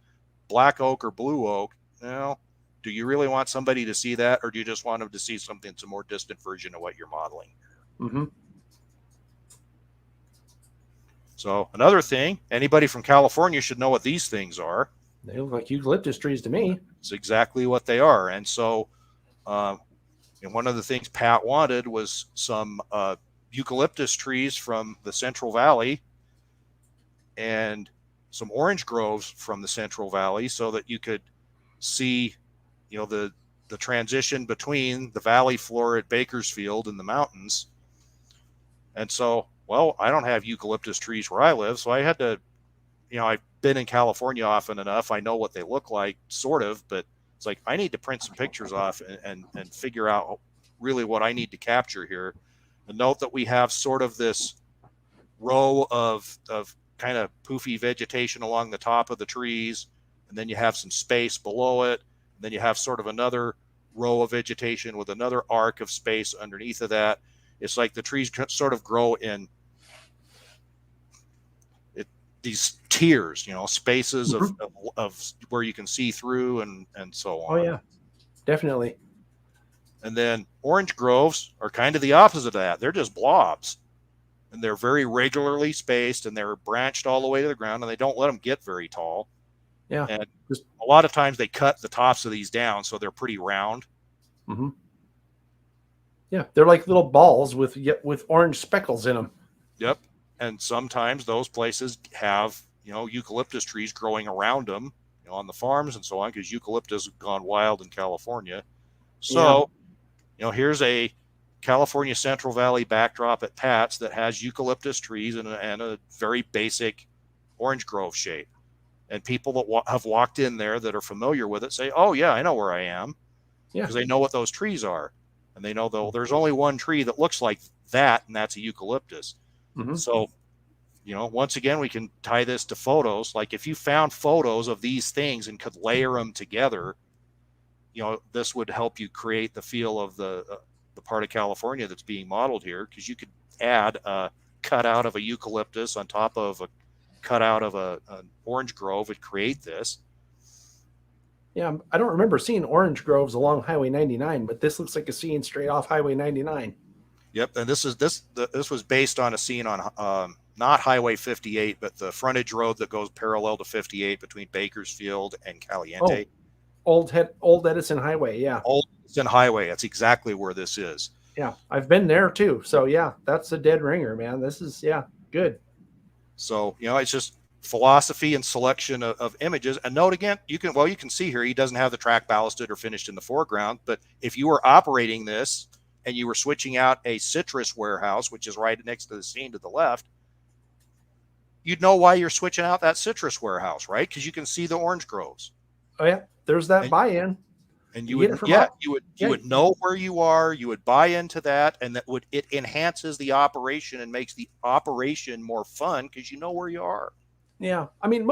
black oak or blue oak. Do you really want somebody to see that, or do you just want them to see something that's a more distant version of what you're modeling? So another thing, anybody from California should know what these things are. They look like eucalyptus trees to me. It's exactly what they are. And so one of the things Pat wanted was some eucalyptus trees from the Central Valley and some orange groves from the Central Valley so that you could see, the transition between the valley floor at Bakersfield and the mountains. And so, I don't have eucalyptus trees where I live, so I had to, I've been in California often enough. I know what they look like, sort of, but it's like I need to print some pictures off and figure out really what I need to capture here. And note that we have sort of this row of kind of poofy vegetation along the top of the trees, and then you have some space below it, and then you have sort of another row of vegetation with another arc of space underneath of that. It's like the trees sort of grow in these tiers, spaces of where you can see through and so on. Oh yeah, definitely. And then orange groves are kind of the opposite of that. They're just blobs, and they're very regularly spaced, and they're branched all the way to the ground, and they don't let them get very tall. Yeah. And just a lot of times they cut the tops of these down, so they're pretty round. Mm-hmm. Yeah, they're like little balls with orange speckles in them. Yep. And sometimes those places have, eucalyptus trees growing around them, on the farms and so on, because eucalyptus has gone wild in California. So, here's a California Central Valley backdrop at Pat's that has eucalyptus trees and a very basic orange grove shape. And people that have walked in there that are familiar with it say, oh, yeah, I know where I am. Yeah. Because they know what those trees are. And they know there's only one tree that looks like that, and that's a eucalyptus. Mm-hmm. So, once again, we can tie this to photos. Like if you found photos of these things and could layer them together, this would help you create the feel of the part of California that's being modeled here, because you could add a cutout of a eucalyptus on top of a cutout of an orange grove and create this. Yeah, I don't remember seeing orange groves along Highway 99, but this looks like a scene straight off Highway 99. Yep, and this was based on a scene on not Highway 58, but the frontage road that goes parallel to 58 between Bakersfield and Caliente. Oh, Old Edison Highway, yeah. Old Edison Highway, that's exactly where this is. Yeah, I've been there too. So yeah, that's a dead ringer, man. This is, good. So, it's just philosophy and selection of images. And note again, you can see here, he doesn't have the track ballasted or finished in the foreground, but if you were operating this and you were switching out a citrus warehouse, which is right next to the scene to the left, you'd know why you're switching out that citrus warehouse, right? Because you can see the orange groves. Oh yeah, there's that buy-in. And you would know where you are. You would buy into that, and it enhances the operation and makes the operation more fun because you know where you are. Yeah, I mean,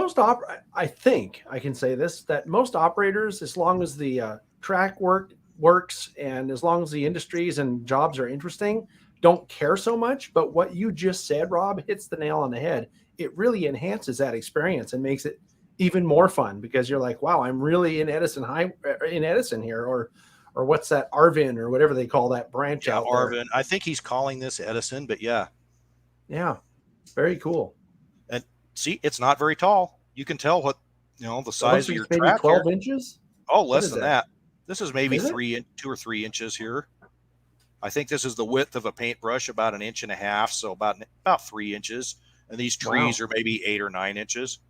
I think I can say this, that most operators, as long as the track works and as long as the industries and jobs are interesting, don't care so much. But what you just said, Rob, hits the nail on the head. It really enhances that experience and makes it even more fun, because you're like, wow, I'm really in Edison here, or what's that, Arvin, or whatever they call that branch out there. Arvin. I think he's calling this Edison, but yeah, very cool. And see, it's not very tall. You can tell what the size of your maybe track 12 here. inches. Oh, less than that. This is maybe Is 2 or 3 inches here. I think this is the width of a paintbrush, about 1.5 inches, so about 3 inches. And these trees are maybe 8 or 9 inches.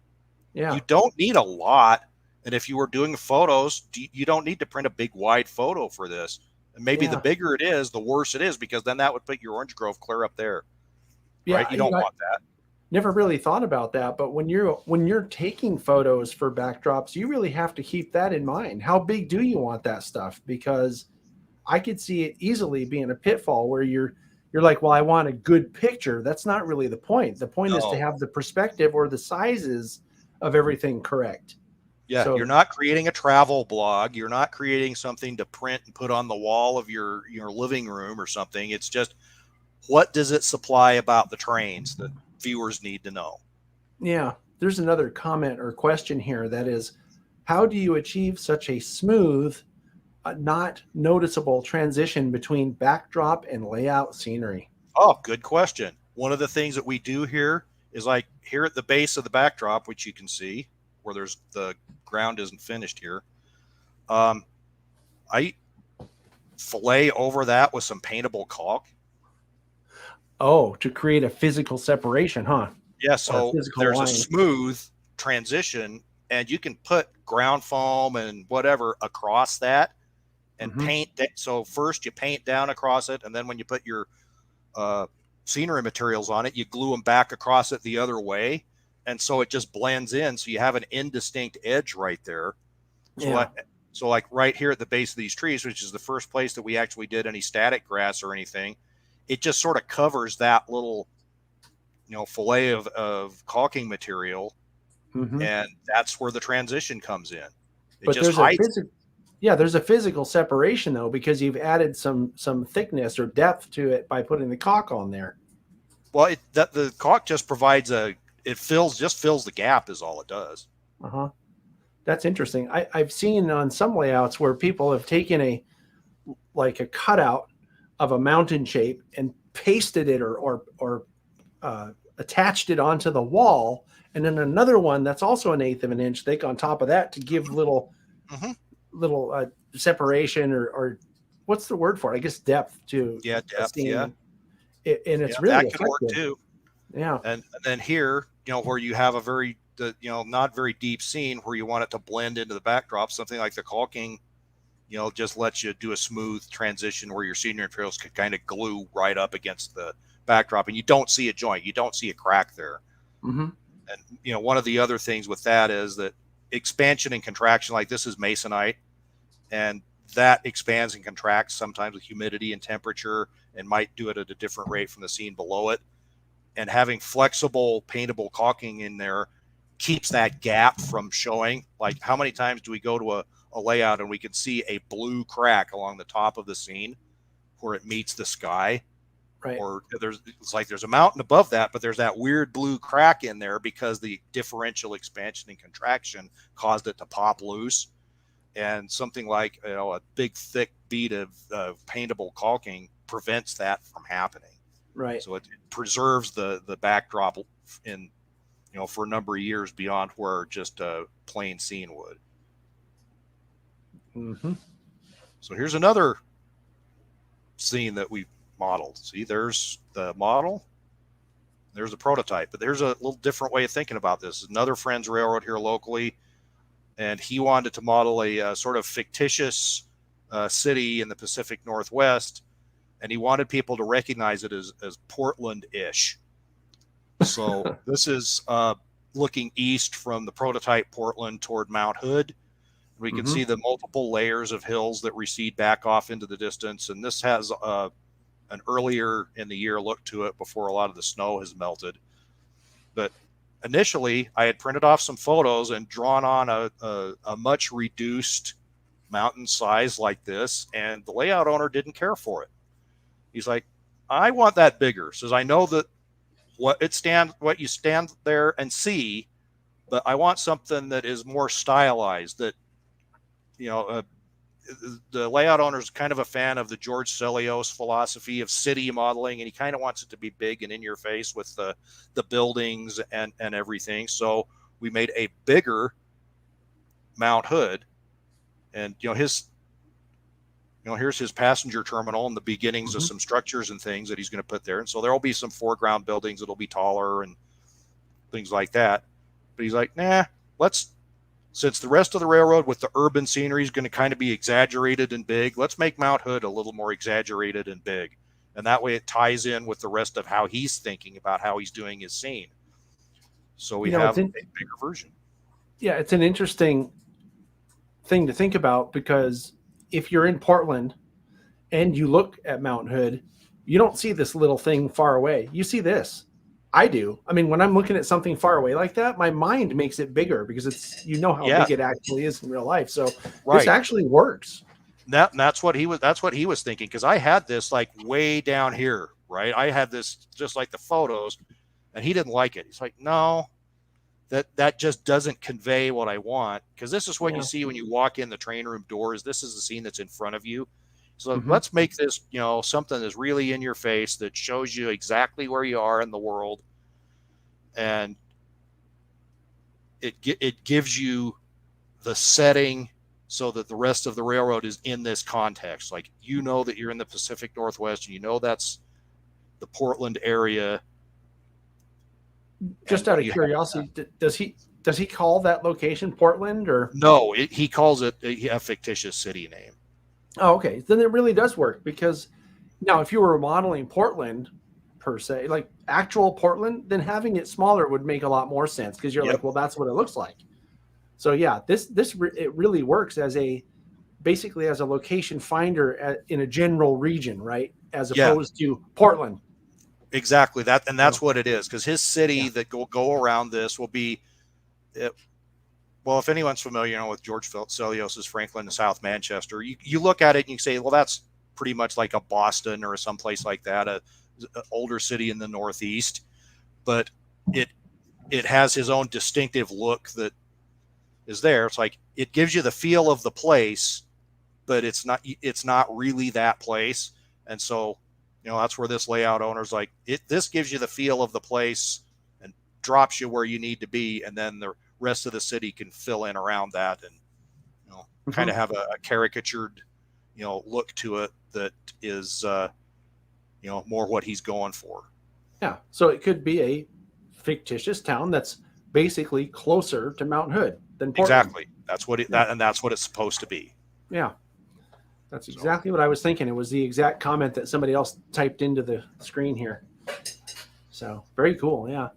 Yeah. You don't need a lot. And if you were doing photos, you don't need to print a big wide photo for this. And maybe the bigger it is, the worse it is, because then that would put your orange grove clear up there. Yeah, right? You don't want that. Never really thought about that, but when you're taking photos for backdrops, you really have to keep that in mind. How big do you want that stuff? Because I could see it easily being a pitfall where you're like, well, I want a good picture. That's not really the point. The point is to have the perspective or the sizes of everything correct. Yeah, so, you're not creating a travel blog. You're not creating something to print and put on the wall of your living room or something. It's just, what does it supply about the trains that viewers need to know? Yeah, there's another comment or question here that is, how do you achieve such a smooth, not noticeable transition between backdrop and layout scenery? Oh, good question. One of the things that we do here is, like here at the base of the backdrop, which you can see where there's the ground isn't finished here. I fillet over that with some paintable caulk. Oh, to create a physical separation, huh? Yeah, so there's a smooth transition, and you can put ground foam and whatever across that and paint that. So first you paint down across it, and then when you put your scenery materials on it, you glue them back across it the other way, and so it just blends in, so you have an indistinct edge right there. So like right here at the base of these trees, which is the first place that we actually did any static grass or anything, it just sort of covers that little fillet of caulking material, and that's where the transition comes in. There's a physical separation though, because you've added some thickness or depth to it by putting the caulk on there. Well, the caulk just provides fills the gap is all it does. That's interesting. I've seen on some layouts where people have taken a like a cutout of a mountain shape and pasted it or attached it onto the wall, and then another one that's also 1/8 of an inch thick on top of that to give little separation or what's the word for it? I guess depth to depth. Yeah, and it's really that effective. can work too. Yeah, and then here, where you have a very not very deep scene where you want it to blend into the backdrop, something like the caulking, just lets you do a smooth transition where your scenery materials can kind of glue right up against the backdrop, and you don't see a joint, you don't see a crack there. Mm-hmm. And one of the other things with that is that expansion and contraction, like this is masonite, and that expands and contracts sometimes with humidity and temperature, and might do it at a different rate from the scene below it. And having flexible paintable caulking in there keeps that gap from showing. Like, how many times do we go to a layout and we can see a blue crack along the top of the scene where it meets the sky? Right. Or there's a mountain above that, but there's that weird blue crack in there because the differential expansion and contraction caused it to pop loose. And something like a big thick bead of paintable caulking prevents that from happening. Right. So it preserves the backdrop in for a number of years beyond where just a plain scene would. Mm-hmm. So here's another scene that we modeled. See, there's the model, there's a prototype, but there's a little different way of thinking about this. Another friend's railroad here locally, and he wanted to model a sort of fictitious city in the Pacific Northwest, and he wanted people to recognize it as Portland-ish. So this is looking east from the prototype Portland toward Mount Hood. We can see the multiple layers of hills that recede back off into the distance, and this has an earlier in the year look to it before a lot of the snow has melted. But initially, I had printed off some photos and drawn on a much reduced mountain size like this, and the layout owner didn't care for it. He's like, I want that bigger. Says, I know that what you stand there and see, but I want something that is more stylized, that the layout owner is kind of a fan of the George Celios philosophy of city modeling, and he kind of wants it to be big and in your face with the buildings and everything. So we made a bigger Mount Hood, and here's his passenger terminal and the beginnings of some structures and things that he's going to put there. And so there'll be some foreground buildings that'll be taller and things like that. But he's like, since the rest of the railroad with the urban scenery is going to kind of be exaggerated and big, let's make Mount Hood a little more exaggerated and big. And that way it ties in with the rest of how he's thinking about how he's doing his scene. So we have a bigger version. Yeah, it's an interesting thing to think about, because if you're in Portland and you look at Mount Hood, you don't see this little thing far away. You see this. I do. I mean, when I'm looking at something far away like that, my mind makes it bigger because it's how big it actually is in real life. So this actually works. That's what he was thinking, because I had this like way down here, right? I had this just like the photos, and he didn't like it. He's like, no, that just doesn't convey what I want, because this is what you see when you walk in the train room doors. This is the scene that's in front of you. So let's make this, something that's really in your face, that shows you exactly where you are in the world. And it gives you the setting so that the rest of the railroad is in this context. Like, that you're in the Pacific Northwest, and that's the Portland area. Just out of curiosity, does he call that location Portland, or? No, he calls it a fictitious city name. Oh, okay. Then it really does work, because now if you were modeling Portland per se, like actual Portland, then having it smaller would make a lot more sense, because you're like, well, that's what it looks like. So yeah, it really works basically as a location finder in a general region, right? As opposed to Portland. Exactly that, and that's what it is. Because his city that will go around this will be, well, if anyone's familiar with George Celios' Franklin and South Manchester, you look at it and you say, well, that's pretty much like a Boston or someplace like that, an older city in the Northeast. But it has his own distinctive look that is there. It's like it gives you the feel of the place, but it's not really that place. And so, that's where this layout owner's like, this gives you the feel of the place and drops you where you need to be. And then the rest of the city can fill in around that and, kind of have a caricatured, look to it that is, more what he's going for. Yeah. So it could be a fictitious town that's basically closer to Mount Hood than Portland. Exactly. That's what that's what it's supposed to be. Yeah. That's exactly what I was thinking. It was the exact comment that somebody else typed into the screen here. So very cool. Yeah.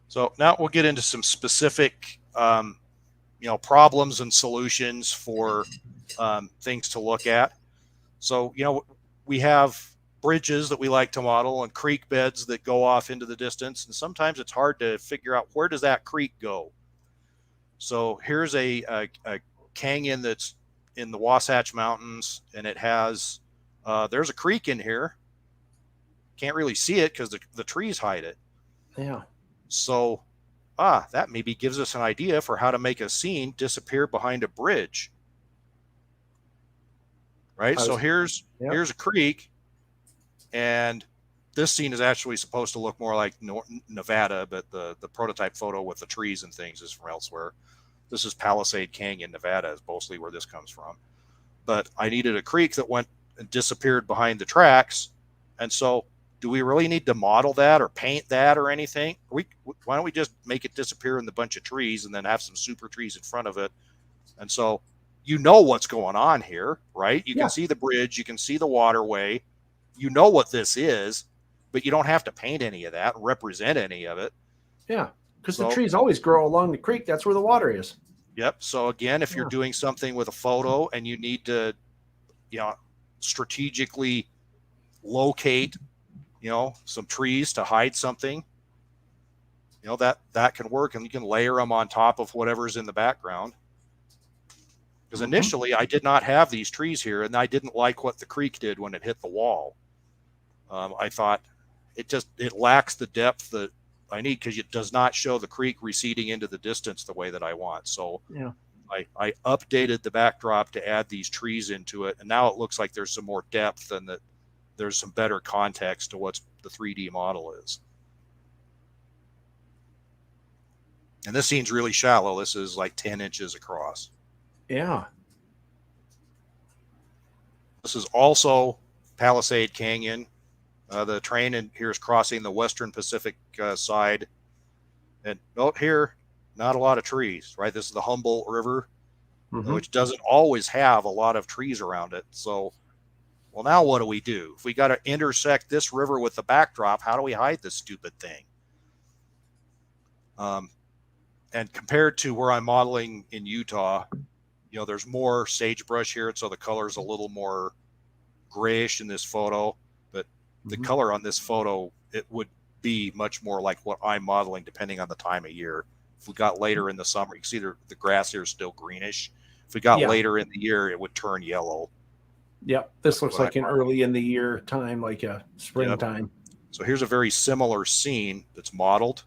So now we'll get into some specific, problems and solutions for things to look at. So, we have bridges that we like to model and creek beds that go off into the distance. And sometimes it's hard to figure out where does that creek go. So here's a canyon that's in the Wasatch Mountains, and it has, there's a creek in here. Can't really see it because the trees hide it. Yeah. So, that maybe gives us an idea for how to make a scene disappear behind a bridge. Right. So here's a creek, and this scene is actually supposed to look more like Nevada, but the prototype photo with the trees and things is from elsewhere. This is Palisade Canyon, Nevada, is mostly where this comes from. But I needed a creek that went and disappeared behind the tracks. And so do we really need to model that or paint that or anything? Why don't we just make it disappear in the bunch of trees and then have some super trees in front of it? And so what's going on here, right? You can see the bridge, you can see the waterway, what this is, but you don't have to paint any of that, represent any of it. Yeah, because the trees always grow along the creek. That's where the water is. Yep. So again, if you're doing something with a photo and you need to, strategically locate, some trees to hide something, that can work, and you can layer them on top of whatever's in the background. Because initially I did not have these trees here, and I didn't like what the creek did when it hit the wall. I thought it lacks the depth that I need, because it does not show the creek receding into the distance the way that I want. So I updated the backdrop to add these trees into it, and now it looks like there's some more depth and that there's some better context to what the 3D model is. And this scene's really shallow. This is like 10 inches across. Yeah. This is also Palisade Canyon. The train in here is crossing the Western Pacific side. And note here, not a lot of trees, right? This is the Humboldt River, which doesn't always have a lot of trees around it. So, well, now what do we do? If we got to intersect this river with the backdrop, how do we hide this stupid thing? And compared to where I'm modeling in Utah, there's more sagebrush here, so the color's a little more grayish in this photo, but the color on this photo, it would be much more like what I'm modeling depending on the time of year. If we got later in the summer, you can see the grass here is still greenish. If we got later in the year, it would turn yellow. Yep. This looks like an early in the year time, like a springtime. So here's a very similar scene that's modeled.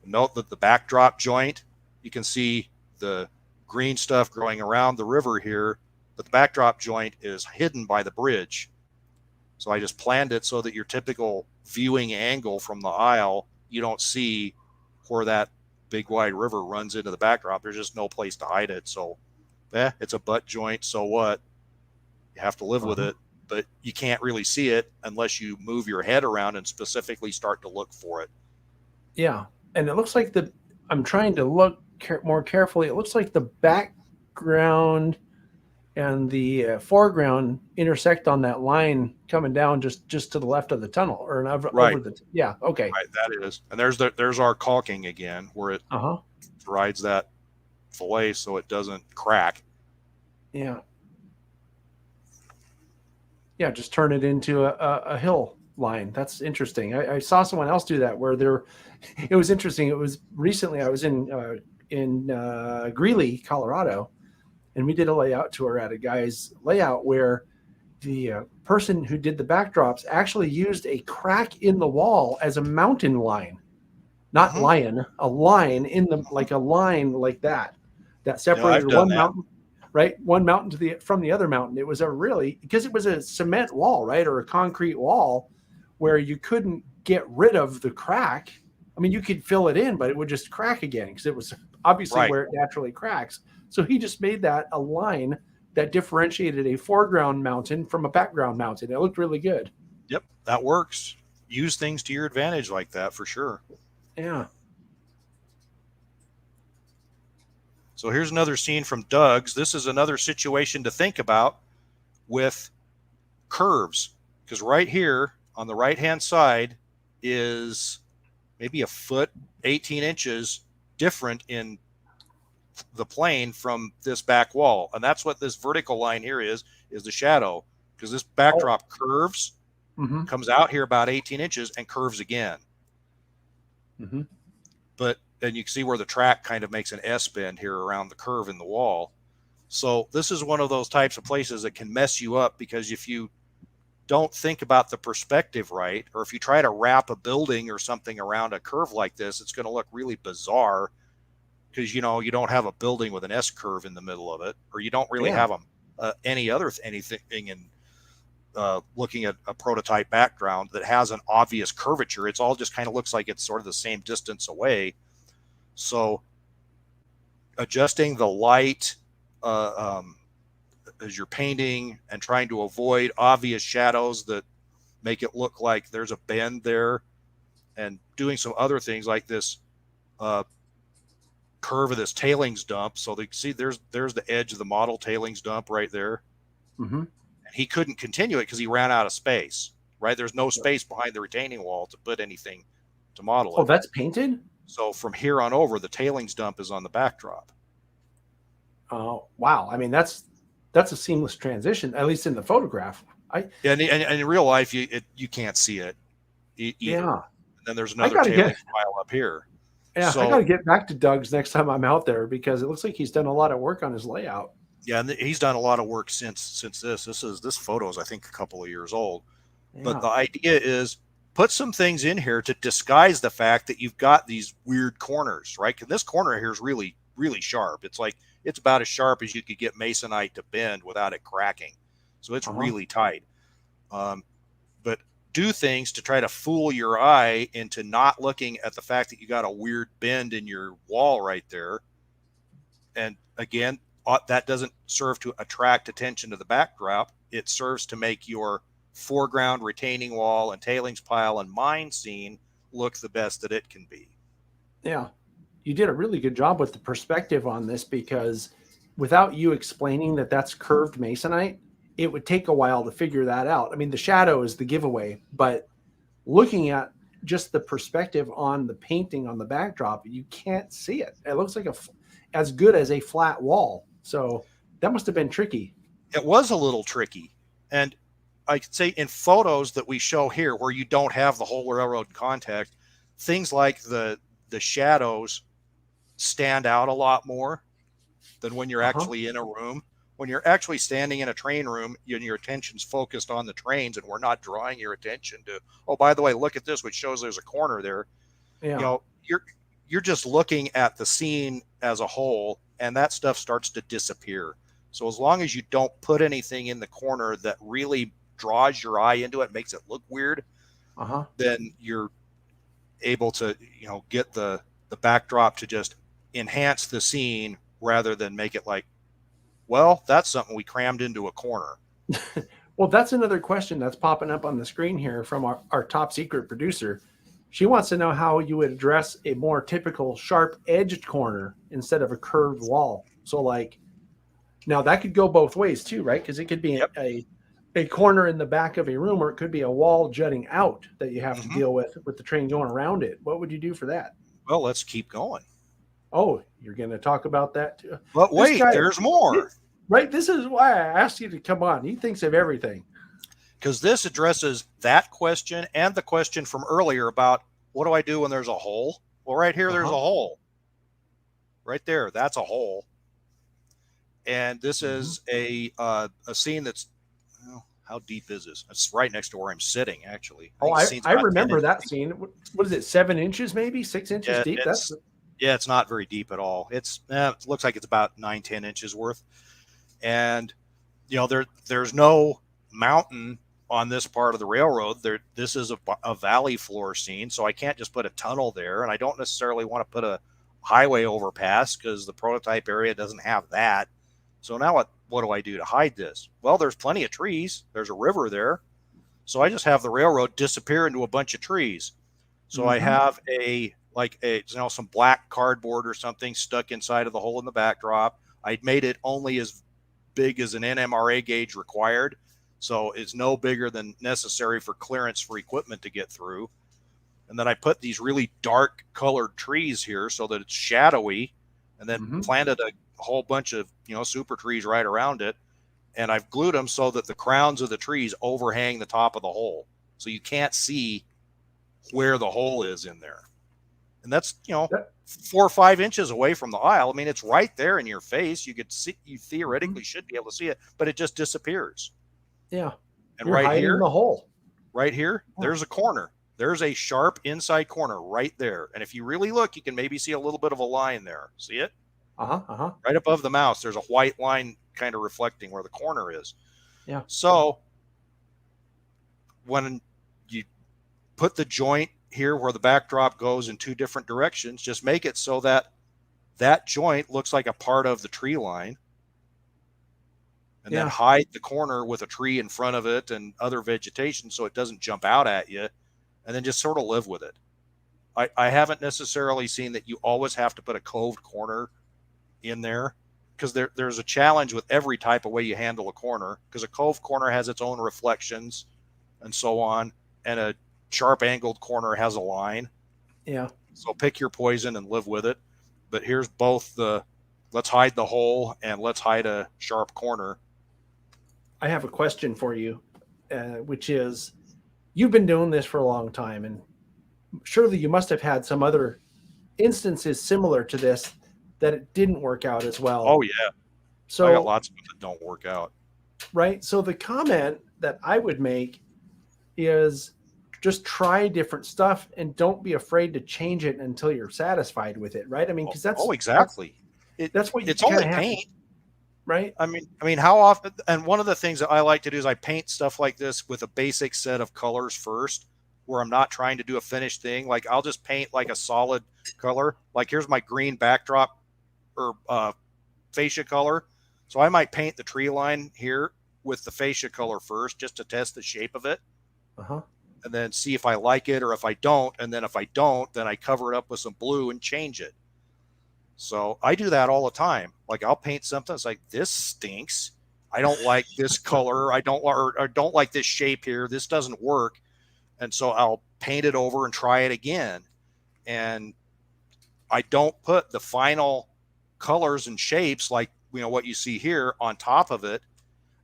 Note that the backdrop joint, you can see the green stuff growing around the river here, but the backdrop joint is hidden by the bridge. So I just planned it so that your typical viewing angle from the aisle, you don't see where that big wide river runs into the backdrop. There's just no place to hide it. So it's a butt joint. So what? You have to live with it, but you can't really see it unless you move your head around and specifically start to look for it. Yeah. And it looks like I'm trying to look more carefully. It looks like the background and the foreground intersect on that line coming down just to the left of the tunnel, or over the. Yeah. Okay. Right. That is. And there's our caulking again, where it rides that fillet so it doesn't crack. Yeah. Yeah. Just turn it into a hill line. That's interesting. I saw someone else do that where it was interesting. It was recently, I was in Greeley, Colorado, and we did a layout tour at a guy's layout where the person who did the backdrops actually used a crack in the wall as a mountain line, not lion, a line in the, like a line like that separated one mountain. right? One mountain from the other mountain. It was because it was a cement wall, right? Or a concrete wall where you couldn't get rid of the crack. I mean, you could fill it in, but it would just crack again because it was obviously Right. where it naturally cracks. So he just made that a line that differentiated a foreground mountain from a background mountain. It looked really good. Yep, that works. Use things to your advantage like that for sure. Yeah. So here's another scene from Doug's. This is another situation to think about with curves, because right here on the right-hand side is maybe a foot, 18 inches different in the plane from this back wall. And that's what this vertical line here is the shadow, because this backdrop curves, comes out here about 18 inches and curves again. But then you can see where the track kind of makes an S bend here around the curve in the wall. So this is one of those types of places that can mess you up, because if you don't think about the perspective right, or if you try to wrap a building or something around a curve like this, it's going to look really bizarre, because you don't have a building with an S curve in the middle of it, or you don't really have anything in looking at a prototype background that has an obvious curvature. It's all just kind of looks like it's sort of the same distance away. So adjusting the light as you're painting and trying to avoid obvious shadows that make it look like there's a bend there, and doing some other things like this curve of this tailings dump. So they see there's the edge of the model tailings dump right there. And he couldn't continue it because he ran out of space, right? There's no space behind the retaining wall to put anything to model it. Oh, that's painted? So from here on over, the tailings dump is on the backdrop. Oh, wow. I mean, that's a seamless transition, at least in the photograph. And in real life, you can't see it. Yeah. And then there's another tailings pile up here. Yeah, so I got to get back to Doug's next time I'm out there, because it looks like he's done a lot of work on his layout. Yeah, and he's done a lot of work since this photo is, I think, a couple of years old. Yeah. But the idea is put some things in here to disguise the fact that you've got these weird corners, right? Because this corner here is really, really sharp. It's about as sharp as you could get masonite to bend without it cracking. So it's really tight. But do things to try to fool your eye into not looking at the fact that you got a weird bend in your wall right there. And again, that doesn't serve to attract attention to the backdrop. It serves to make your foreground retaining wall and tailings pile and mine scene look the best that it can be. Yeah. You did a really good job with the perspective on this, because without you explaining that that's curved masonite, it would take a while to figure that out. I mean, the shadow is the giveaway, but looking at just the perspective on the painting on the backdrop, you can't see it. It looks like as good as a flat wall. So that must have been tricky. It was a little tricky. And I could say in photos that we show here where you don't have the whole railroad contact, things like the shadows stand out a lot more than when you're actually in a room. When you're actually standing in a train room and your attention's focused on the trains, and we're not drawing your attention to, oh, by the way, look at this, which shows there's a corner there. Yeah. You're just looking at the scene as a whole, and that stuff starts to disappear. So as long as you don't put anything in the corner that really draws your eye into it, makes it look weird, then you're able to, get the backdrop to just enhance the scene rather than make it like, well, that's something we crammed into a corner. Well, that's another question that's popping up on the screen here from our top secret producer. She wants to know how you would address a more typical sharp edged corner instead of a curved wall. So now that could go both ways too, right? Because it could be a corner in the back of a room, or it could be a wall jutting out that you have to deal with the train going around it. What would you do for that? Well, let's keep going. Oh, you're going to talk about that too? But wait, there's more. Right? This is why I asked you to come on. He thinks of everything. Because this addresses that question and the question from earlier about what do I do when there's a hole? Well, right here, there's a hole. Right there, that's a hole. And this is a scene that's, how deep is this? It's right next to where I'm sitting, actually. I remember that scene. What is it, 7 inches maybe? 6 inches deep? It's not very deep at all. It looks like it's about 9-10 inches worth. And, there's no mountain on this part of the railroad. This is a valley floor scene, so I can't just put a tunnel there, and I don't necessarily want to put a highway overpass because the prototype area doesn't have that. So now what do I do to hide this? Well, there's plenty of trees. There's a river there. So I just have the railroad disappear into a bunch of trees. So I have some black cardboard or something stuck inside of the hole in the backdrop. I made it only as big as an NMRA gauge required. So it's no bigger than necessary for clearance for equipment to get through. And then I put these really dark colored trees here so that it's shadowy, and then planted a whole bunch of, super trees right around it. And I've glued them so that the crowns of the trees overhang the top of the hole. So you can't see where the hole is in there. And that's, 4 or 5 inches away from the aisle. I mean, it's right there in your face. You could see, you theoretically should be able to see it, but it just disappears. Yeah. And right here, the hole. Right here, there's a corner. There's a sharp inside corner right there. And if you really look, you can maybe see a little bit of a line there. See it? Right above the mouse, there's a white line kind of reflecting where the corner is. Yeah. So when you put the joint here where the backdrop goes in 2 different directions, just make it so that that joint looks like a part of the tree line. And then hide the corner with a tree in front of it and other vegetation so it doesn't jump out at you, and then just sort of live with it. I haven't necessarily seen that you always have to put a coved corner in there, because there's a challenge with every type of way you handle a corner, because a coved corner has its own reflections and so on, and a sharp angled corner has a line. Yeah. So pick your poison and live with it. But here's both the let's hide the hole and let's hide a sharp corner. I have a question for you, which is, you've been doing this for a long time, and surely you must have had some other instances similar to this that it didn't work out as well. Oh, yeah. So I got lots of them that don't work out. Right. So the comment that I would make is just try different stuff and don't be afraid to change it until you're satisfied with it. Right. I mean, because that's exactly. That's what it's only paint. Right. I mean, how often? And one of the things that I like to do is I paint stuff like this with a basic set of colors first, where I'm not trying to do a finished thing. Like I'll just paint like a solid color. Like here's my green backdrop or fascia color. So I might paint the tree line here with the fascia color first, just to test the shape of it. And then see if I like it or if I don't. And then if I don't, then I cover it up with some blue and change it. So I do that all the time. Like I'll paint something. It's like, this stinks. I don't like this color. I don't like this shape here. This doesn't work. And so I'll paint it over and try it again. And I don't put the final colors and shapes like, what you see here on top of it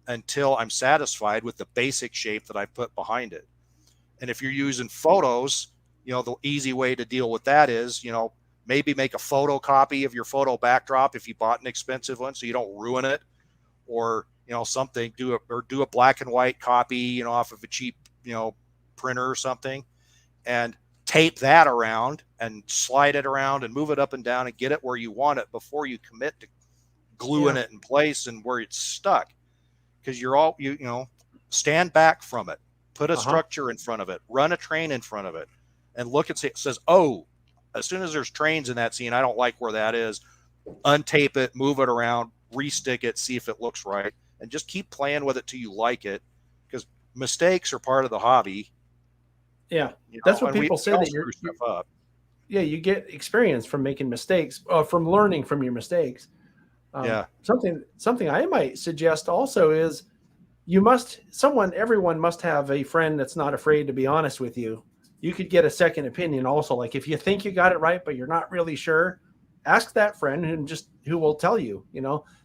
until I'm satisfied with the basic shape that I put behind it. And if you're using photos, the easy way to deal with that is, maybe make a photocopy of your photo backdrop if you bought an expensive one so you don't ruin it, or something, do a black and white copy off of a cheap printer or something, and tape that around and slide it around and move it up and down and get it where you want it before you commit to gluing it in place and where it's stuck. Because you're all stand back from it, put a structure in front of it, run a train in front of it, and look and see. It says, oh, as soon as there's trains in that scene, I don't like where that is. Untape it, move it around, restick it, see if it looks right, and just keep playing with it till you like it, because mistakes are part of the hobby. Yeah, that's what people say, that you're stuff up. Yeah, you get experience from making mistakes, from learning from your mistakes. Something I might suggest also is everyone must have a friend that's not afraid to be honest with you. You could get a second opinion also. Like if you think you got it right, but you're not really sure, ask that friend who will tell you.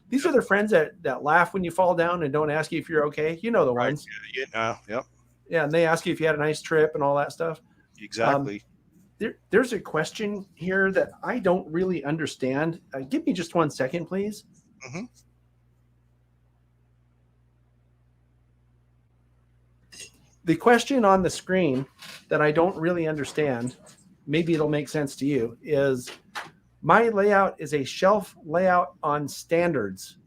These are the friends that laugh when you fall down and don't ask you if you're okay. The ones. Yep. Yeah, and they ask you if you had a nice trip and all that stuff. Exactly. There's a question here that I don't really understand. Give me just 1 second, please. The question on the screen that I don't really understand, maybe it'll make sense to you, is my layout is a shelf layout on standards.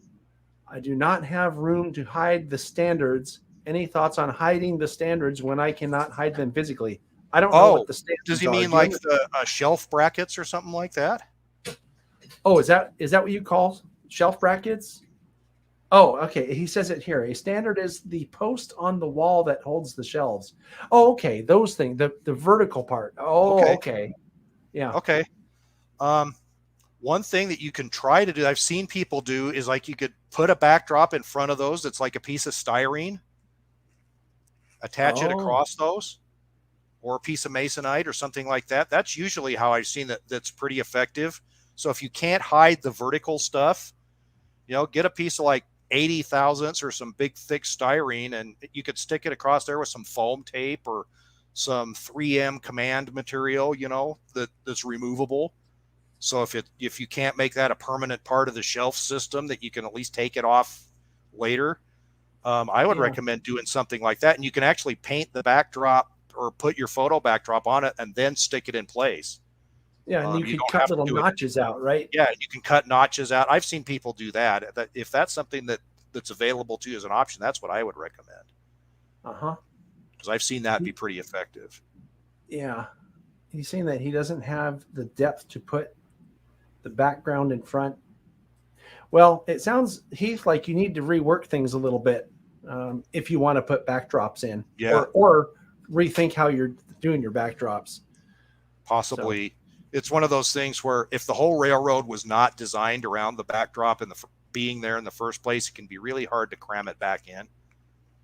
I do not have room to hide the standards. Any thoughts on hiding the standards when I cannot hide them physically? I don't know what the standards does he are. mean like the shelf brackets or something like that? Oh, is that what you call shelf brackets? Oh, okay. He says it here. A standard is the post on the wall that holds the shelves. Oh, okay. Those things, the vertical part. Oh, okay. Yeah. Okay. One thing that you can try to do, I've seen people do, is like you could put a backdrop in front of those that's like a piece of styrene, attach it across those, or a piece of masonite or something like that. That's usually how I've seen that's pretty effective. So if you can't hide the vertical stuff, get a piece of like 80 thousandths or some big thick styrene, and you could stick it across there with some foam tape or some 3M command material, that's removable. So if you can't make that a permanent part of the shelf system, that you can at least take it off later, I would recommend doing something like that. And you can actually paint the backdrop or put your photo backdrop on it and then stick it in place. Yeah, and you could cut little notches out, right? Yeah, you can cut notches out. I've seen people do that. If that's something that's available to you as an option, that's what I would recommend. Because I've seen that be pretty effective. Yeah. He's saying that he doesn't have the depth to put the background in front. Well, it sounds, Heath, like you need to rework things a little bit if you want to put backdrops in. Yeah. Or rethink how you're doing your backdrops. Possibly. So. It's one of those things where if the whole railroad was not designed around the backdrop and being there in the first place, it can be really hard to cram it back in.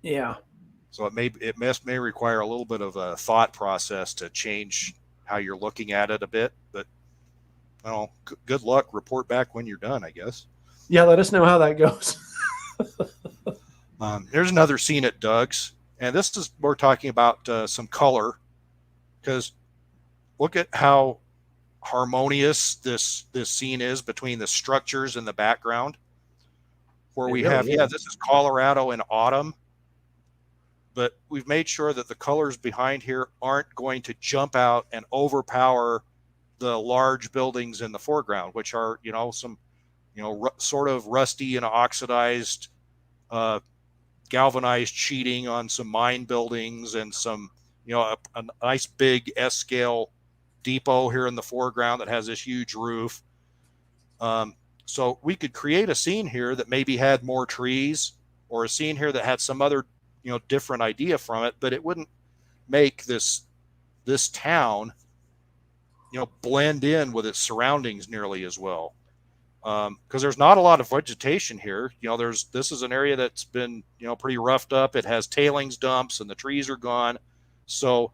Yeah. So it may require a little bit of a thought process to change how you're looking at it a bit, but good luck. Report back when you're done, I guess. Yeah, let us know how that goes. There's another scene at Doug's, and this is we're talking about some color, because look at how harmonious this scene is between the structures in the background, where we have this is Colorado in autumn, but we've made sure that the colors behind here aren't going to jump out and overpower the large buildings in the foreground, which are some sort of rusty and oxidized galvanized sheeting on some mine buildings, and some a nice big S-scale depot here in the foreground that has this huge roof. So we could create a scene here that maybe had more trees, or a scene here that had some other different idea from it, but it wouldn't make this town blend in with its surroundings nearly as well, because there's not a lot of vegetation here. This is an area that's been pretty roughed up. It has tailings dumps and the trees are gone, so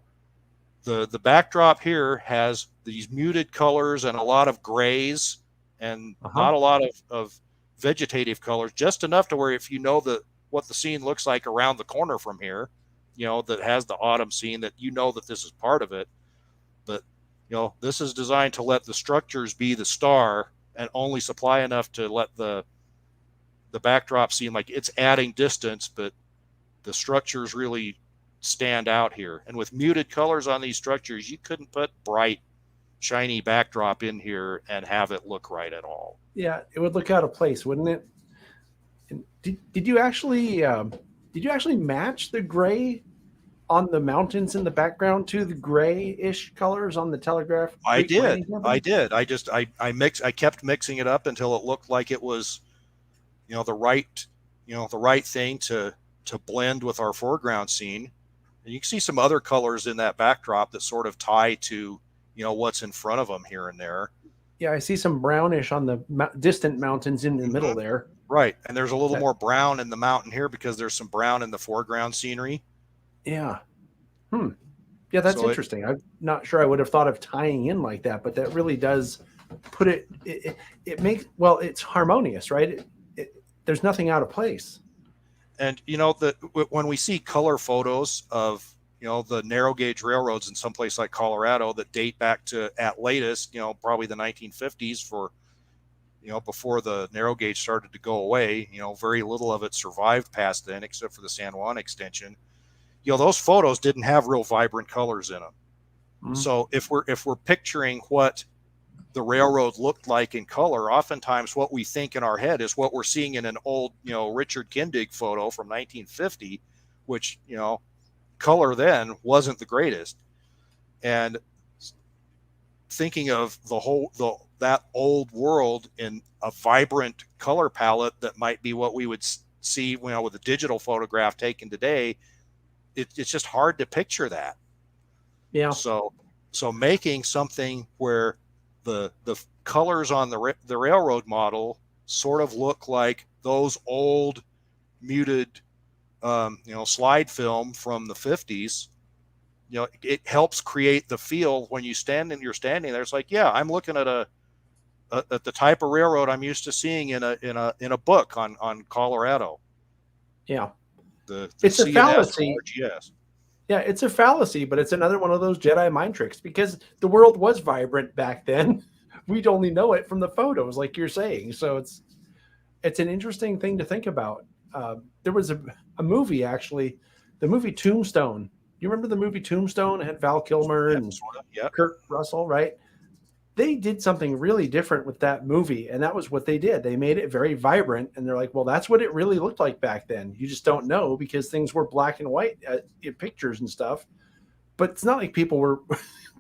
the backdrop here has these muted colors and a lot of grays, and not a lot of vegetative colors, just enough to where if what the scene looks like around the corner from here, that has the autumn scene, that that this is part of it. But this is designed to let the structures be the star and only supply enough to let the backdrop seem like it's adding distance, but the structures really stand out here. And with muted colors on these structures, you couldn't put bright, shiny backdrop in here and have it look right at all. Yeah, it would look out of place, wouldn't it? Did you actually match the gray on the mountains in the background to the grayish colors on the telegraph? I did. I kept mixing it up until it looked like it was, the right thing to blend with our foreground scene. And you can see some other colors in that backdrop that sort of tie to, what's in front of them here and there. Yeah, I see some brownish on the distant mountains in the middle there. Right, and there's a little more brown in the mountain here because there's some brown in the foreground scenery. Yeah. Yeah, that's interesting. I'm not sure I would have thought of tying in like that, but that really does put it makes, it's harmonious, right? There's nothing out of place. And, when we see color photos of, the narrow gauge railroads in some place like Colorado that date back to, at latest, probably the 1950s for, before the narrow gauge started to go away, very little of it survived past then, except for the San Juan extension. Those photos didn't have real vibrant colors in them. So if we're picturing what the railroad looked like in color. Oftentimes what we think in our head is what we're seeing in an old, Richard Kindig photo from 1950, which, color then wasn't the greatest. And thinking of that old world in a vibrant color palette that might be what we would see, with a digital photograph taken today, it's just hard to picture that. Yeah. So making something where the colors on the railroad model sort of look like those old muted, slide film from the 50s. It helps create the feel when you're standing there. It's like, yeah, I'm looking at at the type of railroad I'm used to seeing in a book on Colorado. Yeah. The it's a CNS fallacy. RGS. Yeah, it's a fallacy, but it's another one of those Jedi mind tricks because the world was vibrant back then. We'd only know it from the photos, like you're saying. So it's an interesting thing to think about. There was a movie, actually, the movie Tombstone. You remember the movie Tombstone? It had Val Kilmer and Kurt Russell, right? They did something really different with that movie, and that was what they did. They made it very vibrant, and they're like, well, that's what it really looked like back then. You just don't know because things were black and white in pictures and stuff. But it's not like people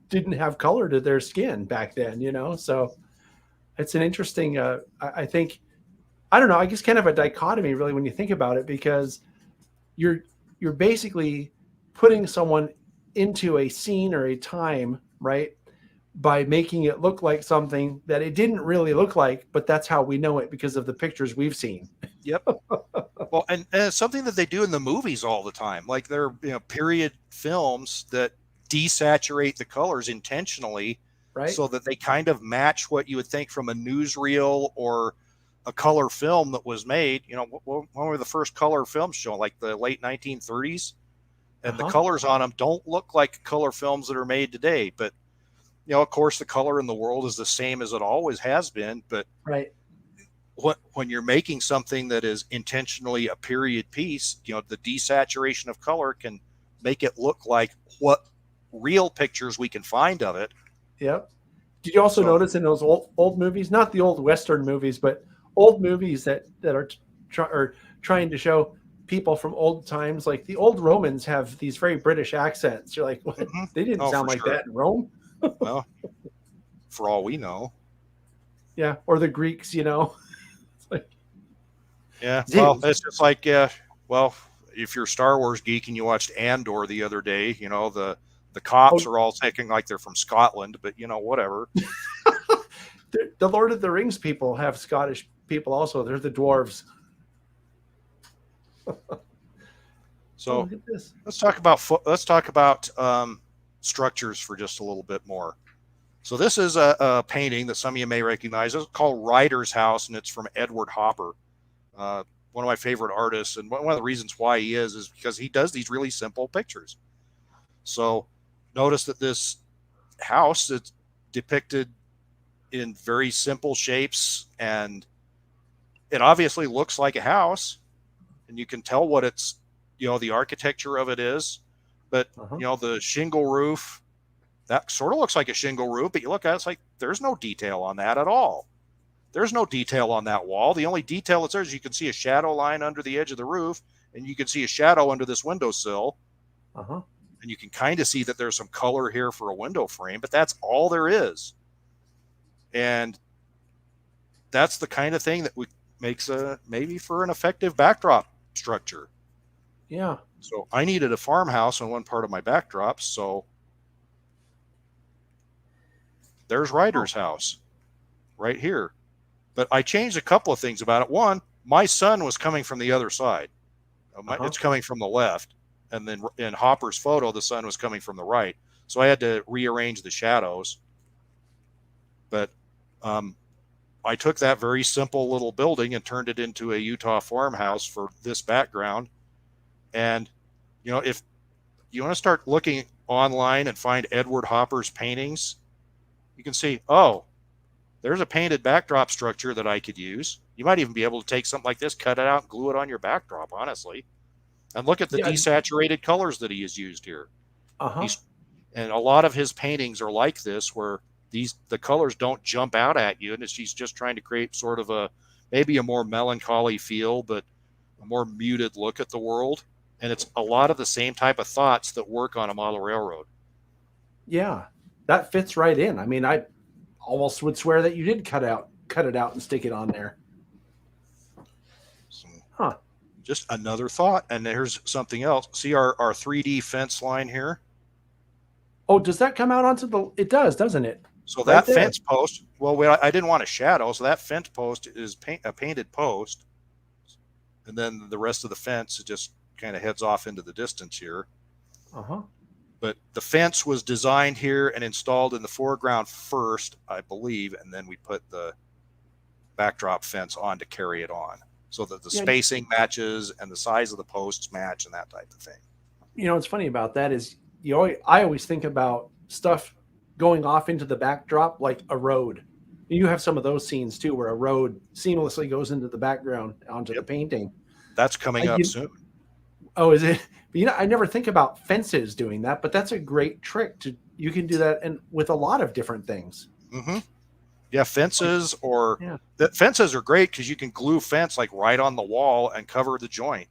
didn't have color to their skin back then, So it's an interesting, I think, I don't know, I guess kind of a dichotomy really when you think about it, because you're basically putting someone into a scene or a time, right, by making it look like something that it didn't really look like, but that's how we know it because of the pictures we've seen. Yep. Well, and it's something that they do in the movies all the time. Like they're, period films that desaturate the colors intentionally, right? So that they kind of match what you would think from a newsreel or a color film that was made. When were the first color films shown? Like the late 1930s, and the colors on them don't look like color films that are made today. But of course, the color in the world is the same as it always has been. But right, when you're making something that is intentionally a period piece, the desaturation of color can make it look like what real pictures we can find of it. Yep. Did you also notice in those old movies, not the old Western movies, but old movies that are trying to show people from old times, like the old Romans have these very British accents. You're like, what? Mm-hmm. They didn't sound like that in Rome. Well, for all we know. Yeah, or the Greeks, It's like, yeah, well, it's just like, well, if you're a Star Wars geek and you watched Andor the other day, the cops are all taking like they're from Scotland, but whatever. The Lord of the Rings people have Scottish people also. They're the dwarves. So look at this. Let's talk about structures for just a little bit more. So this is a painting that some of you may recognize. It's called Ryder's House, and it's from Edward Hopper, one of my favorite artists. And one of the reasons why he is because he does these really simple pictures. So notice that this house is depicted in very simple shapes, and it obviously looks like a house, and you can tell what it's, the architecture of it is. But, the shingle roof, that sort of looks like a shingle roof, but you look at it, it's like there's no detail on that at all. There's no detail on that wall. The only detail that's there is you can see a shadow line under the edge of the roof, and you can see a shadow under this windowsill. And you can kind of see that there's some color here for a window frame, but that's all there is. And that's the kind of thing that makes maybe for an effective backdrop structure. Yeah. So I needed a farmhouse on one part of my backdrop, so there's Ryder's house right here. But I changed a couple of things about it. One, my sun was coming from the other side. It's coming from the left. And then in Hopper's photo, the sun was coming from the right. So I had to rearrange the shadows. But I took that very simple little building and turned it into a Utah farmhouse for this background. And, if you want to start looking online and find Edward Hopper's paintings, you can see, there's a painted backdrop structure that I could use. You might even be able to take something like this, cut it out, and glue it on your backdrop, honestly. And look at the desaturated colors that he has used here. And a lot of his paintings are like this, where the colors don't jump out at you, and she's just trying to create sort of maybe a more melancholy feel, but a more muted look at the world. And it's a lot of the same type of thoughts that work on a model railroad. Yeah, that fits right in. I mean, I almost would swear that you did cut it out and stick it on there. So, huh. Just another thought. And here's something else. See our 3D fence line here? Oh, does that come out onto the... It does, doesn't it? So that fence post, well, I didn't want a shadow, so that fence post is a painted post. And then the rest of the fence just kind of heads off into the distance here. Uh-huh. But the fence was designed here and installed in the foreground first, I believe, and then we put the backdrop fence on to carry it on, so that the spacing matches and the size of the posts match and that type of thing. You know, what's funny about that is I always think about stuff going off into the backdrop like a road. You have some of those scenes too, where a road seamlessly goes into the background onto the painting. That's coming up soon. Oh, is it? But, I never think about fences doing that, but that's a great trick. You can do that with a lot of different things. Mm-hmm. Yeah, fences fences are great because you can glue fence like right on the wall and cover the joint,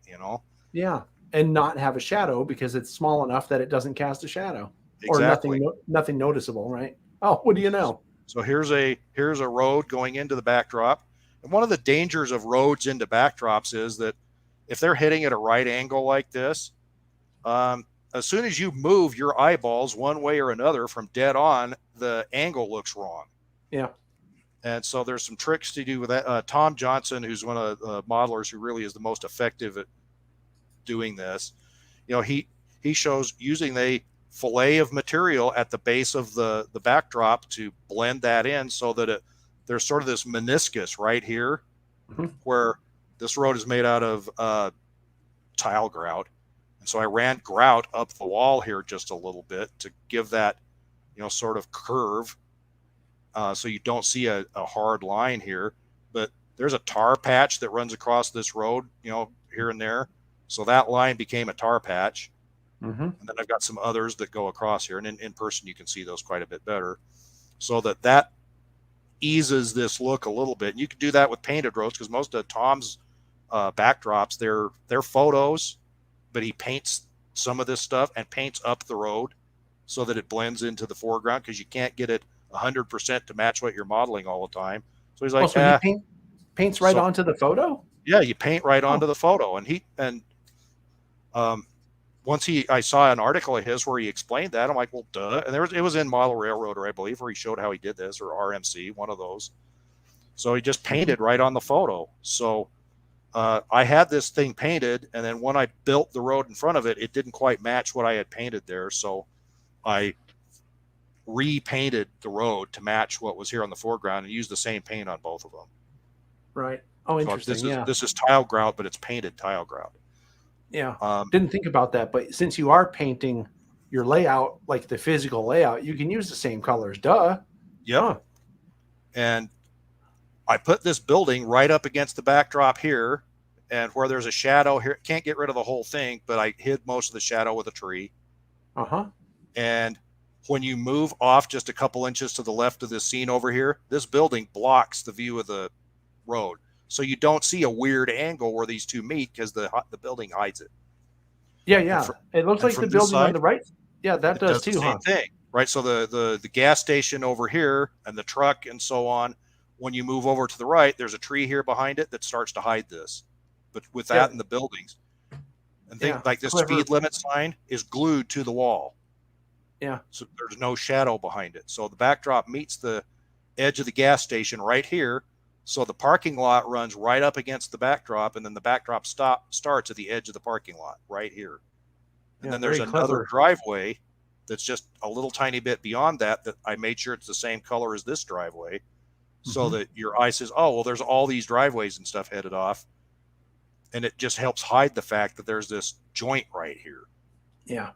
Yeah, and not have a shadow because it's small enough that it doesn't cast a shadow. Exactly. Or nothing noticeable, right? Oh, what do you know? So here's a road going into the backdrop. And one of the dangers of roads into backdrops is that if they're hitting at a right angle like this, as soon as you move your eyeballs one way or another from dead on, the angle looks wrong. Yeah. And so there's some tricks to do with that. Tom Johnson, who's one of the modelers who really is the most effective at doing this, he shows using a fillet of material at the base of the backdrop to blend that in so that there's sort of this meniscus right here, where this road is made out of tile grout. And so I ran grout up the wall here just a little bit to give that, sort of curve. So you don't see a hard line here, but there's a tar patch that runs across this road, here and there. So that line became a tar patch. Mm-hmm. And then I've got some others that go across here. And in person, you can see those quite a bit better. So that eases this look a little bit. And you can do that with painted roads because most of Tom's backdrops, they're photos, but he paints some of this stuff and paints up the road so that it blends into the foreground because you can't get it 100% to match what you're modeling all the time. So he's like, he paints right onto the photo? Yeah, you paint right onto the photo. And once I saw an article of his where he explained that, I'm like, well, duh. And it was in Model Railroader, I believe, where he showed how he did this, or RMC, one of those. So he just painted right on the photo. So I had this thing painted, and then when I built the road in front of it, it didn't quite match what I had painted there. So I repainted the road to match what was here on the foreground and used the same paint on both of them. Right. Oh, interesting. So this is tile grout, but it's painted tile grout. Yeah. Didn't think about that, but since you are painting your layout, like the physical layout, you can use the same colors. Duh. Yeah. Huh. And I put this building right up against the backdrop here, and where there's a shadow here, can't get rid of the whole thing, but I hid most of the shadow with a tree. Uh-huh. And when you move off just a couple inches to the left of this scene over here, this building blocks the view of the road. So you don't see a weird angle where these two meet because the building hides it. Yeah. It looks like the building on the right. Yeah, that does too, Same thing, right? So the gas station over here and the truck and so on, when you move over to the right, there's a tree here behind it that starts to hide this. But with that and the buildings, and things like this speed limit sign is glued to the wall. Yeah. So there's no shadow behind it. So the backdrop meets the edge of the gas station right here. So the parking lot runs right up against the backdrop, and then the backdrop starts at the edge of the parking lot right here. And then there's another driveway that's just a little tiny bit beyond that I made sure it's the same color as this driveway, so that your eye says, oh, well, there's all these driveways and stuff headed off. And it just helps hide the fact that there's this joint right here. Yeah.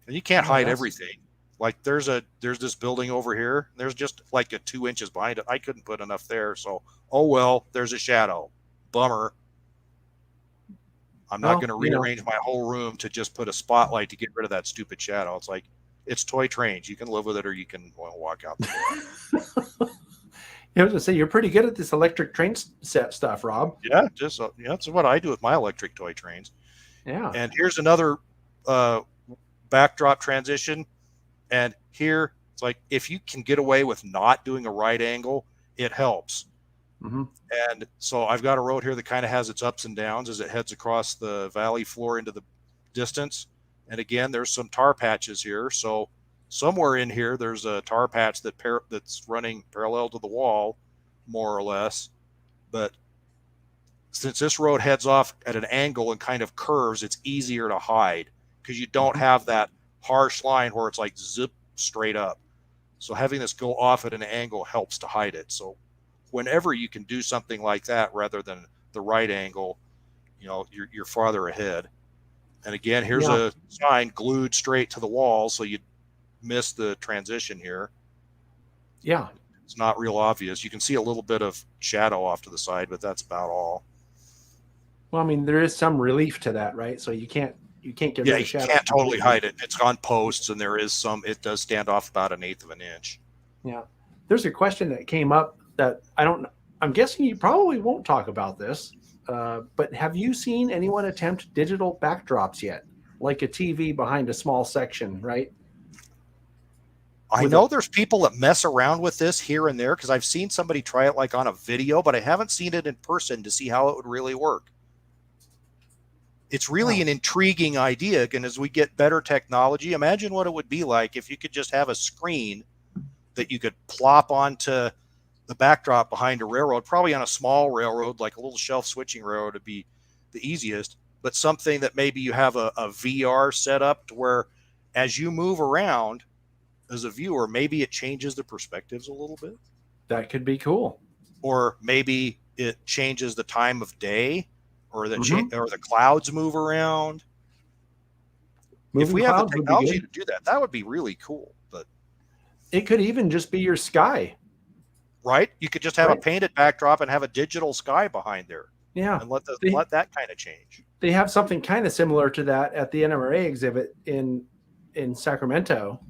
And you can't hide everything. Like there's this building over here. There's just like a 2 inches behind it. I couldn't put enough there. So, oh, well, there's a shadow. Bummer. I'm not going to rearrange my whole room to just put a spotlight to get rid of that stupid shadow. It's like, It's toy trains. You can live with it, or you can walk out the door. I was gonna say, you're pretty good at this electric train set stuff, Rob. Yeah, that's what I do with my electric toy trains. Yeah. And here's another backdrop transition. And here it's like, if you can get away with not doing a right angle, it helps. Mm-hmm. And so I've got a road here that kind of has its ups and downs as it heads across the valley floor into the distance. And again, there's some tar patches here. So somewhere in here, there's a tar patch that's running parallel to the wall, more or less. But since this road heads off at an angle and kind of curves, it's easier to hide because you don't have that harsh line where it's like zip straight up. So having this go off at an angle helps to hide it. So whenever you can do something like that rather than the right angle, you're farther ahead. And again, here's a sign glued straight to the wall, so you miss the transition here. Yeah. It's not real obvious. You can see a little bit of shadow off to the side, but that's about all. Well, I mean, there is some relief to that, right? So you can't get rid of shadow. You can't totally hide it. It's on posts, and it does stand off about 1/8 of an inch. Yeah. There's a question that came up that I'm guessing you probably won't talk about this, but have you seen anyone attempt digital backdrops yet? Like a TV behind a small section, right? I know there's people that mess around with this here and there because I've seen somebody try it like on a video, but I haven't seen it in person to see how it would really work. It's really an intriguing idea. And as we get better technology, imagine what it would be like if you could just have a screen that you could plop onto the backdrop behind a railroad, probably on a small railroad, like a little shelf switching railroad would be the easiest, but something that maybe you have a VR set up to where as you move around as a viewer, maybe it changes the perspectives a little bit. That could be cool. Or maybe it changes the time of day, or or the clouds move around. If we have the technology to do that, that would be really cool. But it could even just be your sky. Right? You could just have a painted backdrop and have a digital sky behind there. Yeah. And let that kind of change. They have something kind of similar to that at the NMRA exhibit in Sacramento.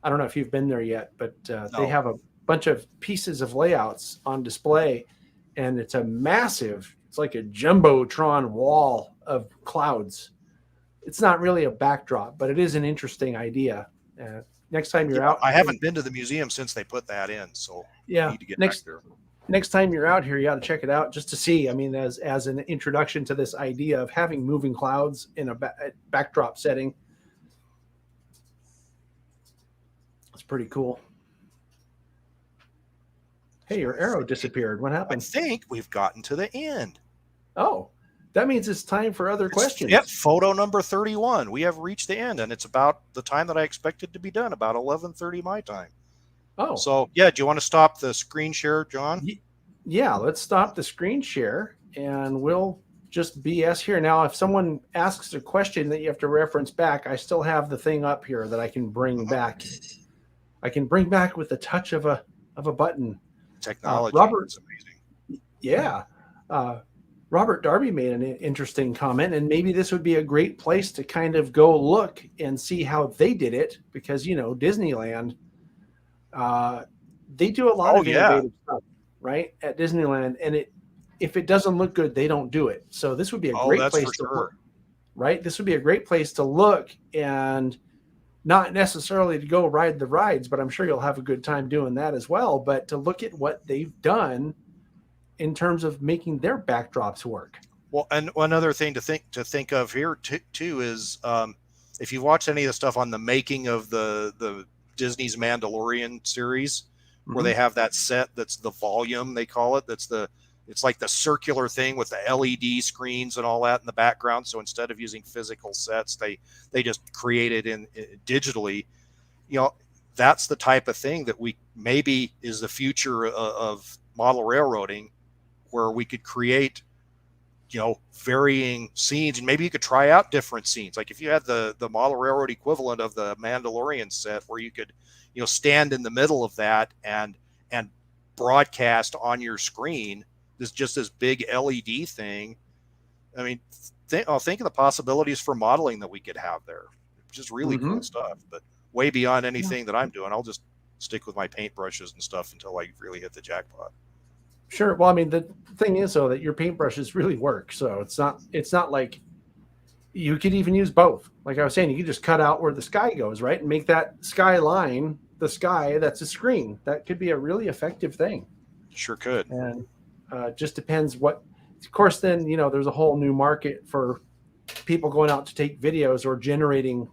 I don't know if you've been there yet, but they have a bunch of pieces of layouts on display, and it's like a jumbotron wall of clouds. It's not really a backdrop, but it is an interesting idea. Next time you're out, I haven't been to the museum since they put that in, so I need to get back there. Next time you're out here, you got to check it out just to see. I mean, as an introduction to this idea of having moving clouds in a backdrop setting. It's pretty cool. Hey, your arrow disappeared. What happened? I think we've gotten to the end. Oh, that means it's time for other questions. Yep, photo number 31. We have reached the end, and it's about the time that I expected to be done, about 11:30 my time. Oh. So, do you want to stop the screen share, John? Yeah, let's stop the screen share, and we'll just BS here. Now, if someone asks a question that you have to reference back, I still have the thing up here that I can bring back. I can bring back with the touch of a button. Technology. Robert, is amazing. Yeah. Robert Darby made an interesting comment, and maybe this would be a great place to kind of go look and see how they did it, because, Disneyland, they do a lot of innovative stuff, right, at Disneyland, and if it doesn't look good, they don't do it. So this would be a great place to look, right? This would be a great place to look, and not necessarily to go ride the rides, but I'm sure you'll have a good time doing that as well, but to look at what they've done in terms of making their backdrops work. Well, and one other thing to think of here too is if you've watched any of the stuff on the making of the Disney's Mandalorian series, where they have that set that's the volume, they call it, it's like the circular thing with the LED screens and all that in the background. So instead of using physical sets, they just create it in digitally. That's the type of thing that we maybe is the future of model railroading, where we could create, varying scenes, and maybe you could try out different scenes. Like if you had the model railroad equivalent of the Mandalorian set, where you could, stand in the middle of that and broadcast on your screen this big LED thing. I mean, think of the possibilities for modeling that we could have there. Just really cool stuff. But way beyond anything that I'm doing. I'll just stick with my paintbrushes and stuff until I really hit the jackpot. Sure. Well, I mean, the thing is, though, that your paintbrushes really work. So it's not like you could even use both. Like I was saying, you could just cut out where the sky goes, right? And make that sky line the sky that's a screen. That could be a really effective thing. Sure could. And just depends what, of course, then, you know, there's a whole new market for people going out to take videos or generating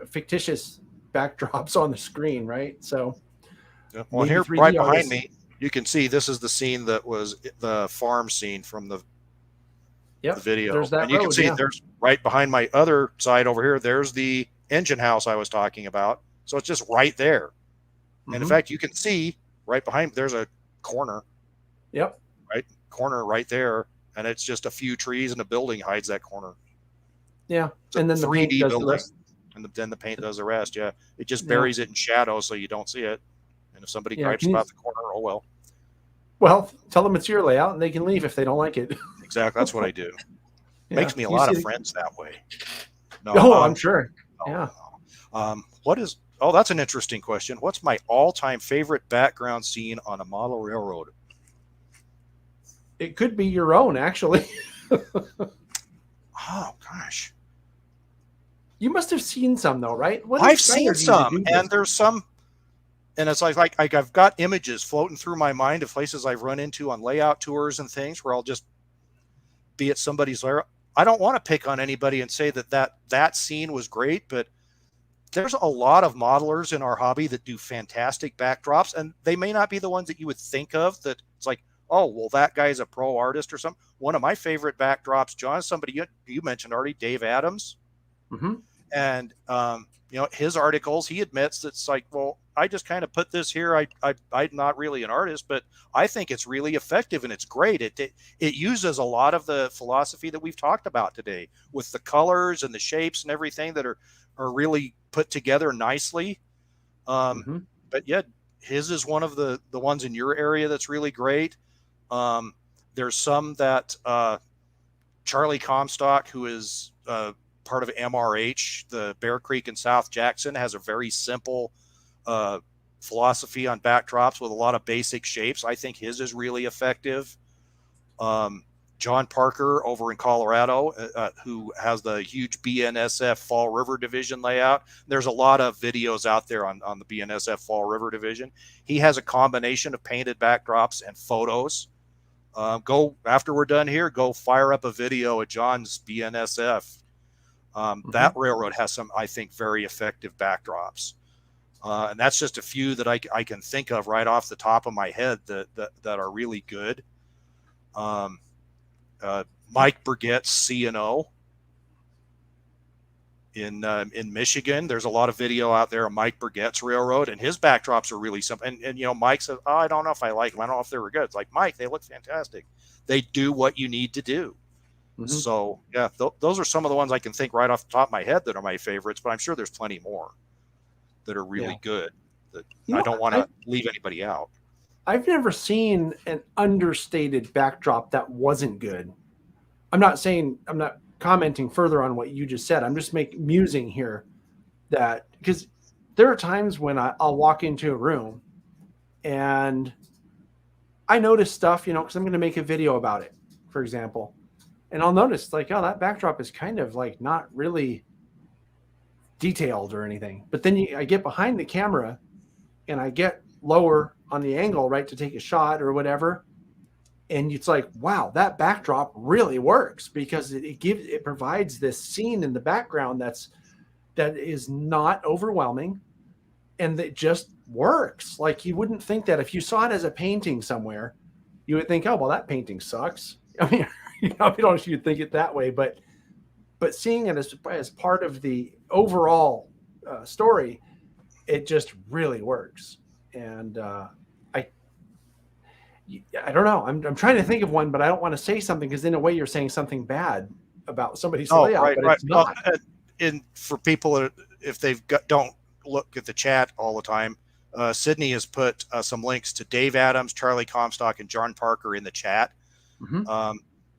fictitious backdrops on the screen, right? So, yeah. Well, here right behind me, you can see this is the scene that was the farm scene from the video. There's that and you road, can see there's right behind my other side over here, there's the engine house I was talking about. So it's just right there. And in fact, you can see right behind, there's a corner. Yep. Right corner right there. And it's just a few trees and a building hides that corner. Yeah. And then the 3D paint building. does And then the paint does the rest. Yeah. It just buries it in shadow so you don't see it. And if somebody gripes about the corner, oh well. Well, tell them it's your layout and they can leave if they don't like it. Exactly. That's what I do. Makes me a lot of friends that way. No, I'm sure. Yeah. What is, that's an interesting question. What's my all-time favorite background scene on a model railroad? It could be your own, actually. Oh, gosh. You must have seen some, though, right? I've seen some, and there's some, and it's like I've got images floating through my mind of places I've run into on layout tours and things where I'll just be at somebody's layout. I don't want to pick on anybody and say that scene was great, but there's a lot of modelers in our hobby that do fantastic backdrops, and they may not be the ones that you would think of that it's like, oh, well, that guy's a pro artist or something. One of my favorite backdrops, John, is somebody you mentioned already, Dave Adams. And, you know, his articles, he admits that it's like, well, I just kind of put this here. I'm not really an artist, but I think it's really effective and it's great. It uses a lot of the philosophy that we've talked about today with the colors and the shapes and everything that are really put together nicely. But yeah, his is one of the ones in your area that's really great. There's some that Charlie Comstock, who is part of MRH, the Bear Creek in South Jackson, has a very simple philosophy on backdrops with a lot of basic shapes. I think his is really effective. John Parker over in Colorado, who has the huge BNSF Fall River Division layout. There's a lot of videos out there on the BNSF Fall River Division. He has a combination of painted backdrops and photos. Go after we're done here, go fire up a video of John's BNSF. That railroad has some, I think, very effective backdrops. And that's just a few that I can think of right off the top of my head that are really good. Mike Burgett's C&O in Michigan. There's a lot of video out there of Mike Burgett's railroad, and his backdrops are really simple. And you know, Mike says, oh, I don't know if I like them. I don't know if they were good. It's like, Mike, they look fantastic. They do what you need to do. So yeah, those are some of the ones I can think right off the top of my head that are my favorites, but I'm sure there's plenty more that are really good that I don't want to leave anybody out. I've never seen an understated backdrop that wasn't good. I'm not commenting further on what you just said. I'm just musing here that because there are times when I'll walk into a room and I notice stuff, you know, because I'm going to make a video about it, for example. And I'll notice like, oh, that backdrop is kind of like not really detailed or anything. But then I get behind the camera and I get lower on the angle, right, to take a shot or whatever. And it's like, wow, that backdrop really works because it provides this scene in the background that is not overwhelming and that just works. Like you wouldn't think that if you saw it as a painting somewhere, you would think, oh, well, that painting sucks. I mean, you know, I don't know if you'd think it that way, but seeing it as part of the overall story, it just really works. And I don't know. I'm trying to think of one, but I don't want to say something because in a way you're saying something bad about somebody's layout, but it's not. And for people, if don't look at the chat all the time, Sydney has put some links to Dave Adams, Charlie Comstock, and John Parker in the chat.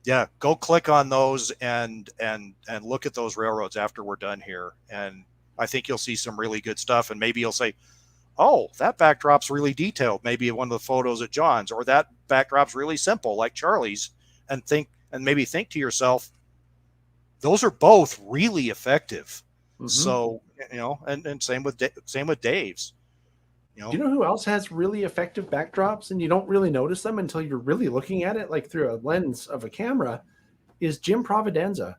Yeah, go click on those and look at those railroads after we're done here. And I think you'll see some really good stuff, and maybe you'll say, oh, that backdrop's really detailed, maybe one of the photos at John's, or that backdrop's really simple like Charlie's, and maybe think to yourself, those are both really effective. So, and same with Dave's. Do you know who else has really effective backdrops and you don't really notice them until you're really looking at it like through a lens of a camera? Is Jim Providenza.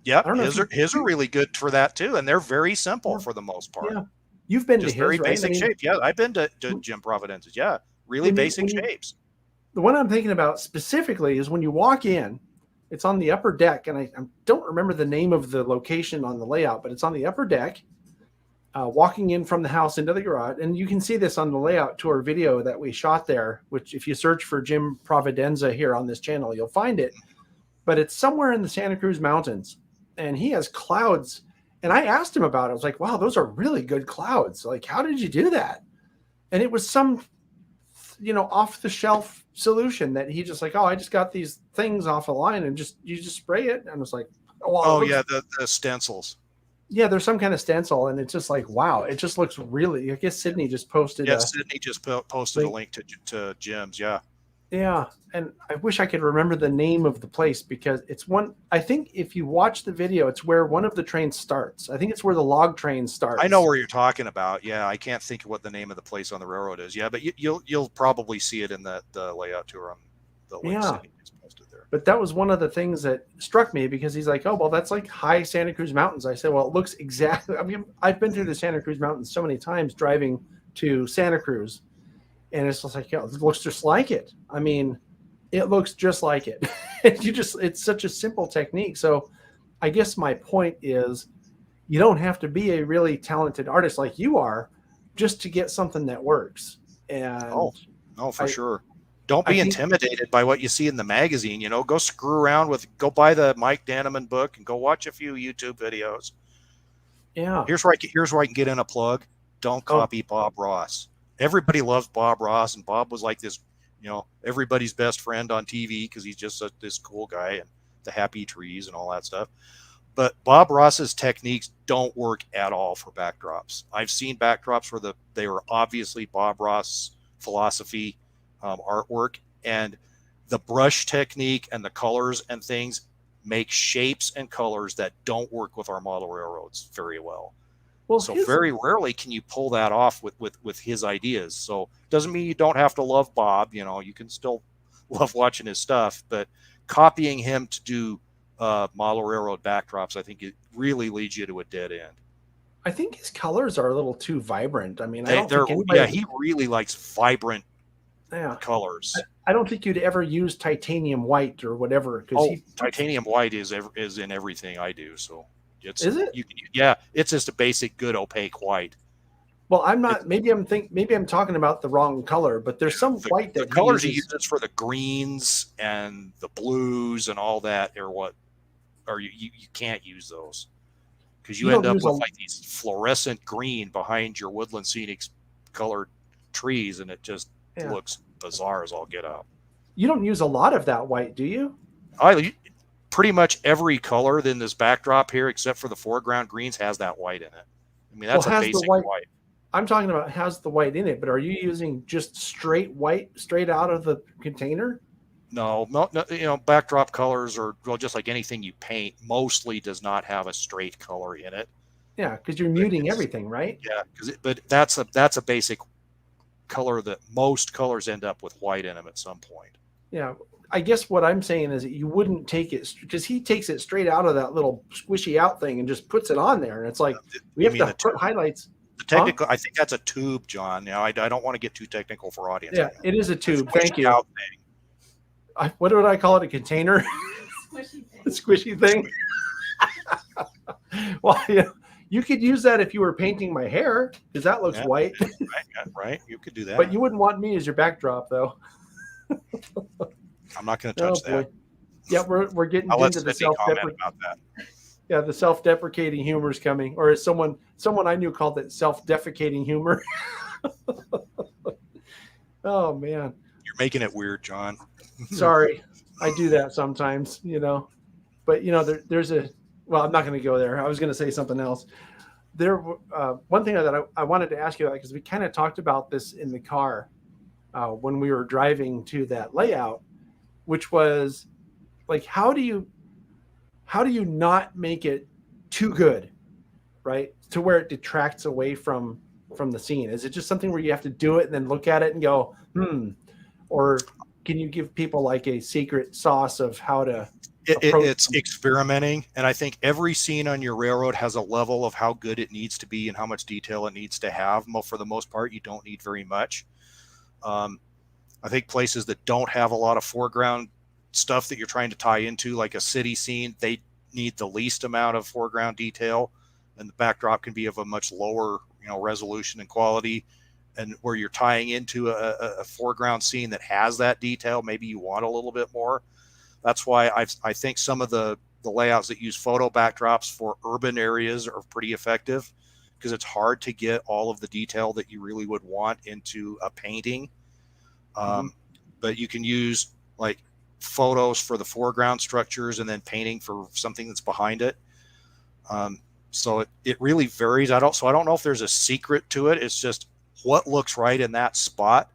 Yep, his are really good for that too, and they're very simple for the most part. Yeah, you've been just to very his, basic right? shape. Yeah, I've been to Jim Providenza's. Yeah, really basic shapes. The one I'm thinking about specifically is when you walk in, it's on the upper deck, and I don't remember the name of the location on the layout, but it's on the upper deck. Walking in from the house into the garage, and you can see this on the layout tour video that we shot there, which if you search for Jim Providenza here on this channel, you'll find it. But it's somewhere in the Santa Cruz Mountains, and he has clouds. And I asked him about it. I was like, wow, those are really good clouds. Like, how did you do that? And it was some, off the shelf solution that he just like, oh, I just got these things off a line and you just spray it. And I was like, the stencils. Yeah, there's some kind of stencil, and it's just like, wow, it just looks really. I guess Sydney just posted. Yeah, Sydney just posted a link to Jim's. Yeah. Yeah, and I wish I could remember the name of the place because it's one. I think if you watch the video, it's where one of the trains starts. I think it's where the log train starts. I know where you're talking about. Yeah, I can't think of what the name of the place on the railroad is. Yeah, but you'll probably see it in the layout tour on the link Sydney just posted there. But that was one of the things that struck me because he's like, oh, well, that's like high Santa Cruz Mountains. I said, well, it looks exactly. I mean, I've been through the Santa Cruz Mountains so many times driving to Santa Cruz. And it's just like, it looks just like it. I mean, it looks just like it. It's such a simple technique. So I guess my point is you don't have to be a really talented artist like you are just to get something that works. And for sure. Don't be intimidated by what you see in the magazine. Go screw around go buy the Mike Danneman book and go watch a few YouTube videos. Yeah. Here's where I can get in a plug. Don't copy Bob Ross. Everybody loves Bob Ross, and Bob was like this, everybody's best friend on TV because he's just this cool guy and the happy trees and all that stuff. But Bob Ross's techniques don't work at all for backdrops. I've seen backdrops where they were obviously Bob Ross philosophy artwork, and the brush technique and the colors and things make shapes and colors that don't work with our model railroads very well. So very rarely can you pull that off with his ideas. So doesn't mean you don't have to love Bob. You can still love watching his stuff, but copying him to do model railroad backdrops, I think it really leads you to a dead end. I think his colors are a little too vibrant. I mean, he really likes vibrant colors. I don't think you'd ever use titanium white or whatever. Titanium white is in everything I do. So. Is it? It's just a basic good opaque white. Well, I'm not. Maybe I'm talking about the wrong color, but there's some white that the colors he uses for the greens and the blues and all that you can't use those because you end up with like these fluorescent green behind your woodland scenic colored trees, and it just looks bizarre as all get out. You don't use a lot of that white, do you? Pretty much every color in this backdrop here, except for the foreground greens, has that white in it. I mean, that's a basic white. I'm talking about has the white in it, but are you using just straight white straight out of the container? No. Backdrop colors are just like anything you paint, mostly does not have a straight color in it. Yeah, because you're muting everything, right? Yeah, but that's a basic color that most colors end up with white in them at some point. Yeah. I guess what I'm saying is that you wouldn't take it because he takes it straight out of that little squishy out thing and just puts it on there. And it's like, we have to put highlights. The technical, I think that's a tube, John. I don't want to get too technical for audience. Yeah, it is a tube. Thank you. What would I call it? A container? Squishy thing. A squishy thing. Well, you could use that if you were painting my hair because that looks white. Right. You could do that. But you wouldn't want me as your backdrop, though. I'm not going to touch that. Yeah, we're getting into the self-deprecating about that. Yeah, the self-deprecating humor is coming, or as someone I knew called it self-defecating humor. Oh man, you're making it weird, John. Sorry, I do that sometimes, But there's I'm not going to go there. I was going to say something else. one thing that I wanted to ask you about, because we kind of talked about this in the car when we were driving to that layout, which was like, how do you not make it too good, right? To where it detracts away from the scene. Is it just something where you have to do it and then look at it and go, or can you give people like a secret sauce of how to it's experimenting, and I think every scene on your railroad has a level of how good it needs to be and how much detail it needs to have. For the most part, you don't need very much. I think places that don't have a lot of foreground stuff that you're trying to tie into, like a city scene, they need the least amount of foreground detail, and the backdrop can be of a much lower, resolution and quality. And where you're tying into a foreground scene that has that detail, maybe you want a little bit more. That's why I think some of the layouts that use photo backdrops for urban areas are pretty effective, because it's hard to get all of the detail that you really would want into a painting. But you can use like photos for the foreground structures and then painting for something that's behind it. So it really varies. I don't know if there's a secret to it. It's just what looks right in that spot.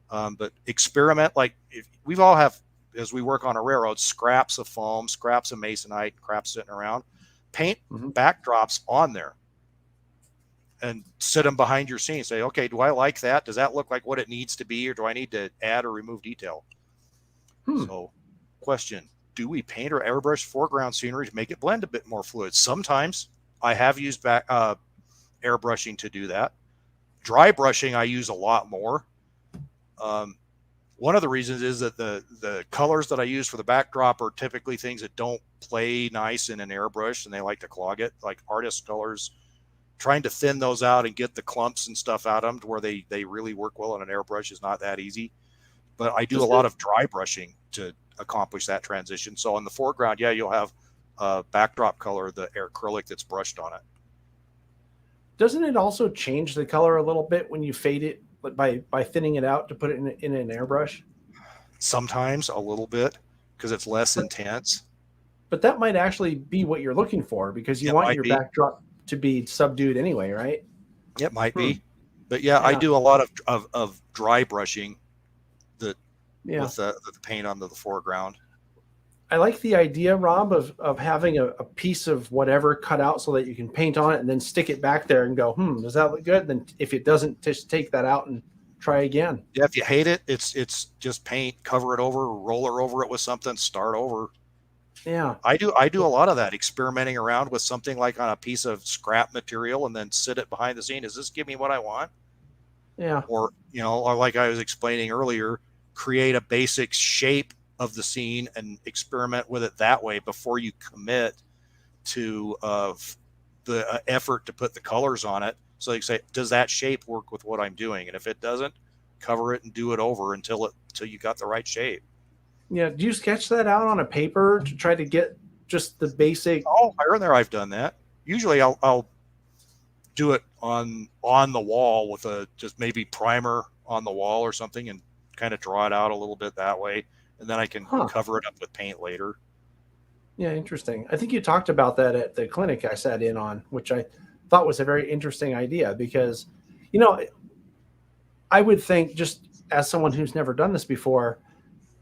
But experiment, like we've all have, as we work on a railroad, scraps of foam, scraps of masonite, scraps sitting around. Paint backdrops on there and sit them behind your scene. Say, okay, do I like that? Does that look like what it needs to be, or do I need to add or remove detail? So, question: do we paint or airbrush foreground scenery to make it blend a bit more fluid? Sometimes I have used airbrushing to do that. Dry brushing I use a lot more. One of the reasons is that the colors that I use for the backdrop are typically things that don't play nice in an airbrush, and they like to clog it, like artist colors. Trying to thin those out and get the clumps and stuff out of them to where they really work well on an airbrush is not that easy. But I do a lot of dry brushing to accomplish that transition. So on the foreground, yeah, you'll have a backdrop color, the acrylic that's brushed on it. Doesn't it also change the color a little bit when you fade it by thinning it out to put it in an airbrush? Sometimes a little bit, because it's less intense. But that might actually be what you're looking for, because you want your backdrop to be subdued anyway, right? It might be. But yeah, I do a lot of dry brushing with the paint on the foreground. I like the idea, Rob, of having a piece of whatever cut out so that you can paint on it and then stick it back there and go, does that look good? Then if it doesn't, just take that out and try again. Yeah, if you hate it, it's just paint, cover it over, roller over it with something, start over. Yeah. I do a lot of that, experimenting around with something like on a piece of scrap material and then sit it behind the scene. Does this give me what I want? Yeah. Or, or like I was explaining earlier, create a basic shape of the scene and experiment with it that way before you commit to the effort to put the colors on it. So you say, does that shape work with what I'm doing? And if it doesn't, cover it and do it over until you got the right shape. Yeah. Do you sketch that out on a paper to try to get just the basic? Oh, here and there I've done that. Usually I'll do it on the wall with just maybe primer on the wall or something, and kind of draw it out a little bit that way. And then I can cover it up with paint later. Yeah, interesting. I think you talked about that at the clinic I sat in on, which I thought was a very interesting idea, because, I would think, just as someone who's never done this before,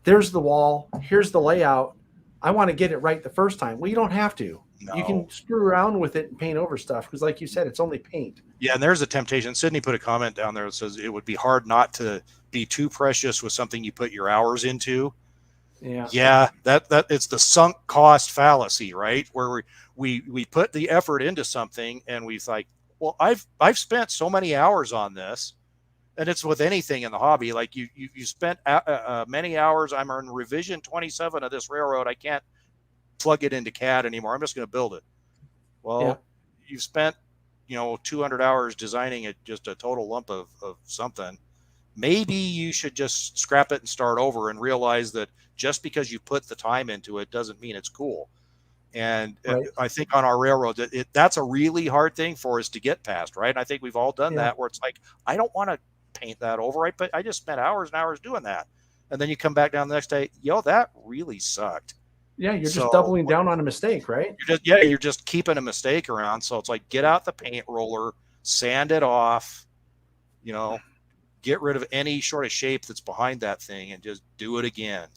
there's the wall, here's the layout, I want to get it right the first time. Well, you don't have to. No. You can screw around with it and paint over stuff, because like you said, it's only paint. Yeah, and there's a temptation. Sydney put a comment down there that says it would be hard not to be too precious with something you put your hours into. Yeah, that it's the sunk cost fallacy, right? Where we put the effort into something and we've like, well, I've spent so many hours on this, and it's with anything in the hobby. Like you spent many hours. I'm on revision 27 of this railroad. I can't plug it into CAD anymore. I'm just going to build it. Well, you've spent 200 hours designing it, just a total lump of something. Maybe you should just scrap it and start over, and realize that just because you put the time into it doesn't mean it's cool. And I think on our railroad, that's a really hard thing for us to get past, right? And I think we've all done that, where it's like, I don't want to paint that over, right? But I just spent hours and hours doing that. And then you come back down the next day, that really sucked. Yeah, you're just So doubling down on a mistake, right? you're just keeping a mistake around. So it's like, get out the paint roller, sand it off, you know, get rid of any sort of shape that's behind that thing and just do it again.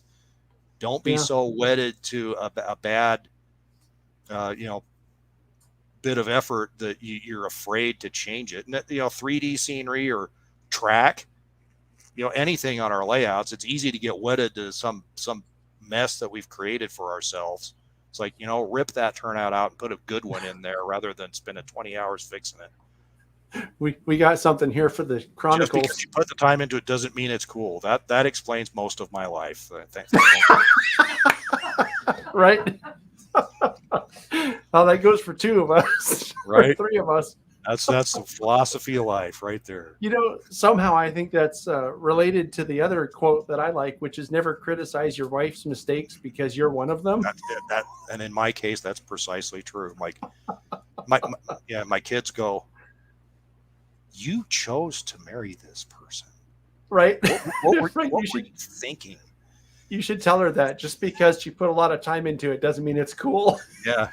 Don't be so wedded to a bad, you know, bit of effort that you're afraid to change it. And, you know, 3D scenery or track, you know, anything on our layouts, it's easy to get wedded to some mess that we've created for ourselves. It's like, you know, rip that turnout out and put a good one in there rather than spending 20 hours fixing it. We got something here for the Chronicles. Just because you put the time into it doesn't mean it's cool. That explains most of my life. Right? Well, that goes for two of us, right? Three of us. That's the philosophy of life right there. You know, somehow I think that's related to the other quote that I like, which is never criticize your wife's mistakes because you're one of them. And in my case, that's precisely true. Like my kids go, you chose to marry this person. Right. What were you thinking? You should tell her that just because she put a lot of time into it doesn't mean it's cool. Yeah.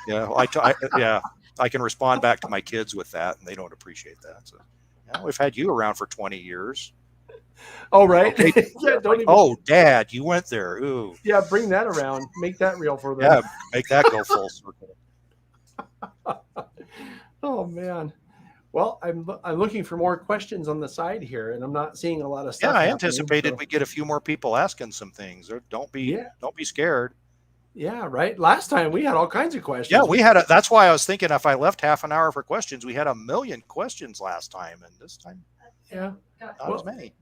I can respond back to my kids with that, and they don't appreciate that. So, yeah, we've had you around for 20 years. Oh, right. Okay. Dad, you went there. Ooh. Yeah, bring that around. Make that real for them. Yeah, make that go full circle. Oh, man. Well, I'm looking for more questions on the side here, and I'm not seeing a lot of stuff. Yeah, I anticipated we'd get a few more people asking some things. Don't be scared. Yeah, right. Last time we had all kinds of questions. Yeah, that's why I was thinking if I left half an hour for questions, we had 1 million questions last time, and this time, not as many.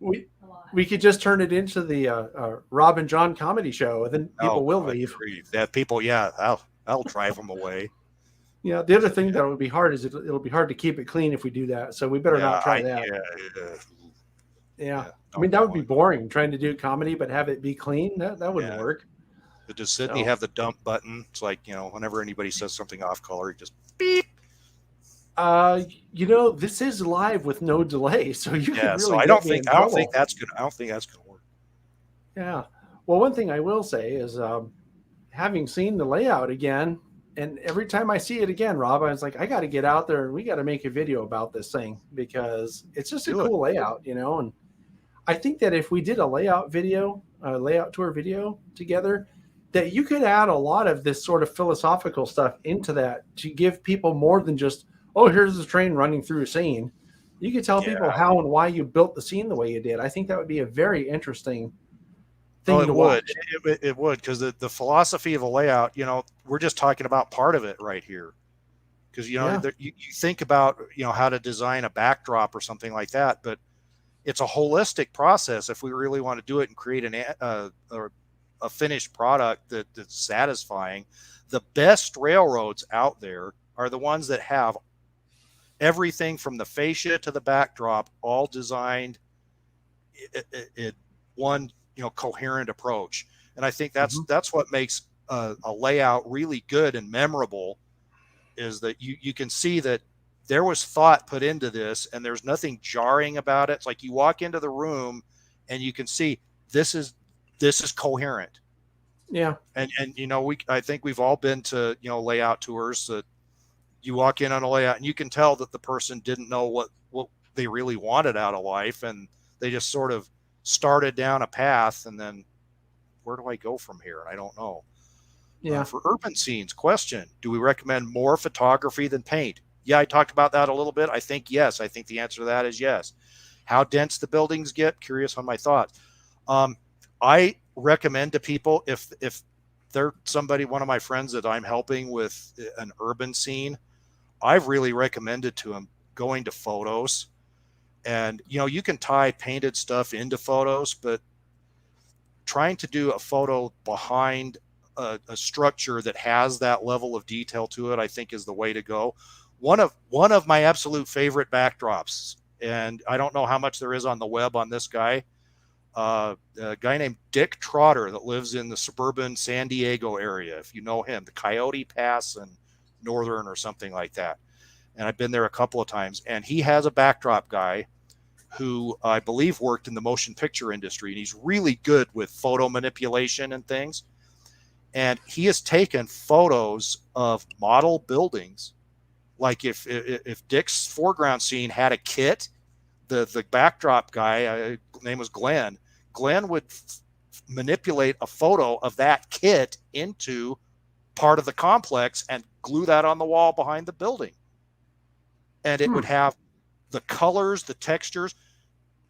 We could just turn it into the Rob and John comedy show, and then people will leave. That people, that'll drive them away. Yeah, the other thing that would be hard is it'll be hard to keep it clean if we do that. So we better not try that. Yeah. I mean, that would be boring trying to do comedy, but have it be clean. That wouldn't work. But does Sydney have the dump button? It's like, you know, whenever anybody says something off color, just beep. You know, this is live with no delay, so you can really. So I don't think that's gonna work. Yeah. Well, one thing I will say is, having seen the layout again, and every time I see it again, Rob, I was like, I got to get out there and we got to make a video about this thing because it's just a cool layout, you know. And I think that if we did a layout tour video together, that you could add a lot of this sort of philosophical stuff into that to give people more than just, oh, here's the train running through a scene. You could tell people how and why you built the scene the way you did. I think that would be a very interesting thing to watch. It would, because the philosophy of a layout, you know, we're just talking about part of it right here. Because, you know, you think about, you know, how to design a backdrop or something like that, but it's a holistic process if we really want to do it and create a finished product that's satisfying. The best railroads out there are the ones that have everything from the fascia to the backdrop all designed in one, you know, coherent approach. And I think that's what makes a layout really good and memorable, is that you can see that there was thought put into this and there's nothing jarring about it. It's like you walk into the room and you can see this is coherent. Yeah. And you know, I think we've all been to, you know, layout tours that you walk in on a layout and you can tell that the person didn't know what they really wanted out of life, and they just sort of started down a path, and then where do I go from here? I don't know. Yeah. For urban scenes, question, do we recommend more photography than paint? Yeah, I talked about that a little bit. I think yes. I think the answer to that is yes. How dense the buildings get? Curious on my thoughts. I recommend to people, if they're one of my friends that I'm helping with an urban scene, I've really recommended to them going to photos. And, you know, you can tie painted stuff into photos, but trying to do a photo behind a structure that has that level of detail to it, I think is the way to go. One of my absolute favorite backdrops, and I don't know how much there is on the web on this guy, a guy named Dick Trotter that lives in the suburban San Diego area. If you know him, the Coyote Pass and Northern or something like that. And I've been there a couple of times, and he has a backdrop guy who I believe worked in the motion picture industry, and he's really good with photo manipulation and things. And he has taken photos of model buildings. Like if Dick's foreground scene had a kit, the backdrop guy, name was Glenn. Glenn would manipulate a photo of that kit into part of the complex and glue that on the wall behind the building. And it would have the colors, the textures.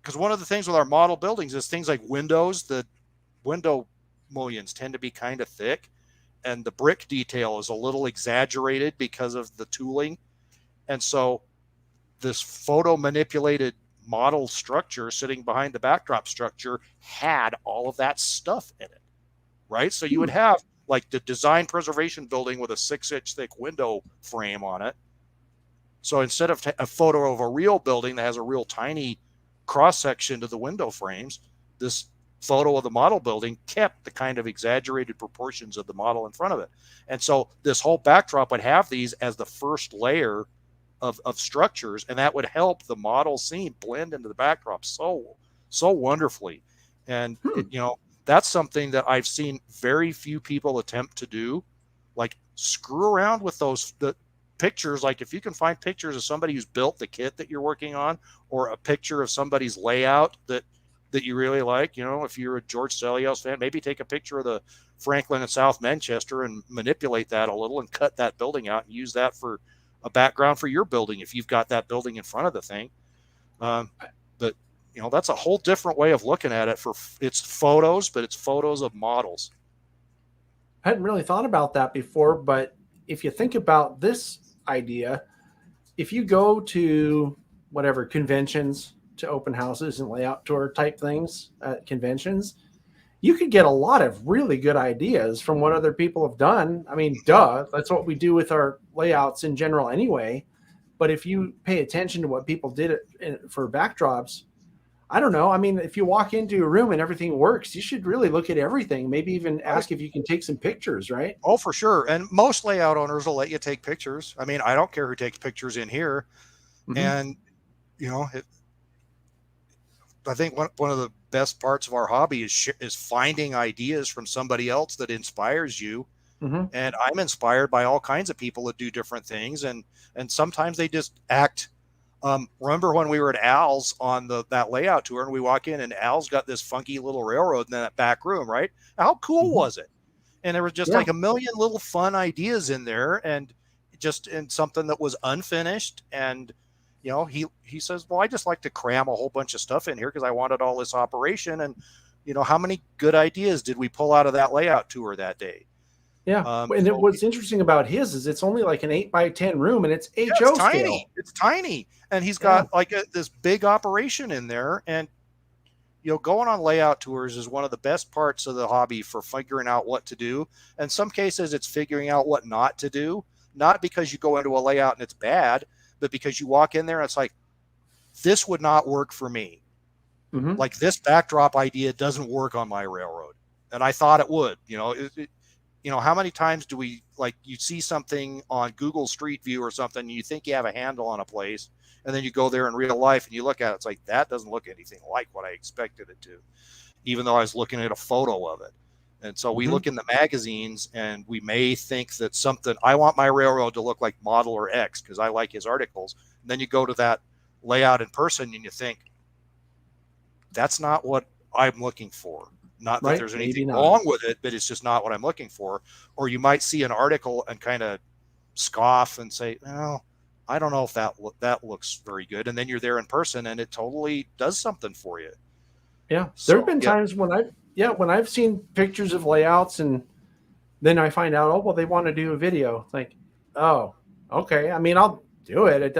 Because one of the things with our model buildings is things like windows. The window mullions tend to be kind of thick, and the brick detail is a little exaggerated because of the tooling. And so this photo manipulated model structure sitting behind the backdrop structure had all of that stuff in it, right? So you would have like the design preservation building with a 6-inch thick window frame on it. So instead of a photo of a real building that has a real tiny cross section to the window frames, this photo of the model building kept the kind of exaggerated proportions of the model in front of it. And so this whole backdrop would have these as the first layer of structures, and that would help the model scene blend into the backdrop so wonderfully. And that's something that I've seen very few people attempt to do. Like, screw around with the pictures. Like, if you can find pictures of somebody who's built the kit that you're working on, or a picture of somebody's layout that you really like, if you're a George Stelios fan, maybe take a picture of the Franklin and South Manchester and manipulate that a little and cut that building out and use that for a background for your building if you've got that building in front of the thing. But that's a whole different way of looking at it. It's photos, but it's photos of models. I hadn't really thought about that before, but if you think about this idea, if you go to whatever conventions, to open houses and layout tour type things at conventions, you could get a lot of really good ideas from what other people have done. I mean, that's what we do with our layouts in general anyway. But if you pay attention to what people did for backdrops, I don't know. I mean, if you walk into a room and everything works, you should really look at everything. Maybe even ask if you can take some pictures, right? Oh, for sure. And most layout owners will let you take pictures. I mean, I don't care who takes pictures in here. Mm-hmm. And, I think one of the best parts of our hobby is finding ideas from somebody else that inspires you. Mm-hmm. And I'm inspired by all kinds of people that do different things. And sometimes they just act. Remember when we were at Al's on that layout tour, and we walk in and Al's got this funky little railroad in that back room, right? How cool was it? And there was just like a million little fun ideas in there, and just in something that was unfinished. And he says, well, I just like to cram a whole bunch of stuff in here because I wanted all this operation. And, how many good ideas did we pull out of that layout tour that day? Yeah. What's interesting about his is it's only like an 8x10 room, and it's HO scale. It's tiny. And he's got this big operation in there. And, going on layout tours is one of the best parts of the hobby for figuring out what to do. In some cases, it's figuring out what not to do, not because you go into a layout and it's bad, but because you walk in there and it's like, this would not work for me. Mm-hmm. Like, this backdrop idea doesn't work on my railroad. And I thought it would. How many times do we, like, you see something on Google Street View or something, and you think you have a handle on a place, and then you go there in real life and you look at it, it's like, that doesn't look anything like what I expected it to, even though I was looking at a photo of it. And so we look in the magazines and we may think that I want my railroad to look like Model or X because I like his articles. And then you go to that layout in person and you think, that's not what I'm looking for. Not that there's anything wrong with it, but it's just not what I'm looking for. Or you might see an article and kind of scoff and say, well, I don't know if that looks very good. And then you're there in person and it totally does something for you. Yeah. There have been times when I've seen pictures of layouts and then I find out, they want to do a video. It's like, oh, okay. I mean, I'll do it.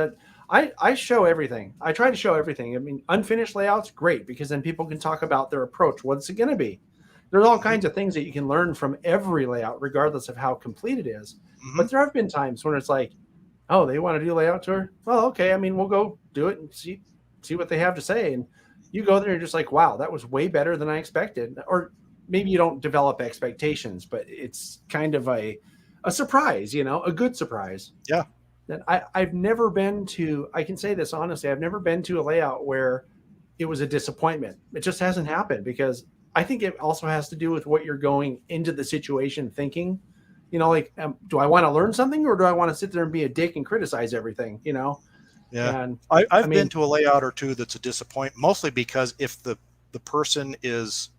I show everything. I try to show everything. I mean, unfinished layouts, great, because then people can talk about their approach. What's it going to be? There's all kinds of things that you can learn from every layout, regardless of how complete it is. Mm-hmm. But there have been times when it's like, oh, they want to do a layout tour? Well, okay. I mean, we'll go do it and see what they have to say. And you go there and you're just like, wow, that was way better than I expected. Or maybe you don't develop expectations, but it's kind of a surprise, a good surprise. Yeah. That I've never been to, I can say this honestly, I've never been to a layout where it was a disappointment. It just hasn't happened because I think it also has to do with what you're going into the situation thinking. You know, like, do I want to learn something, or do I want to sit there and be a dick and criticize everything? You know? Yeah. And I've been to a layout or two that's a disappointment, mostly because if the person is,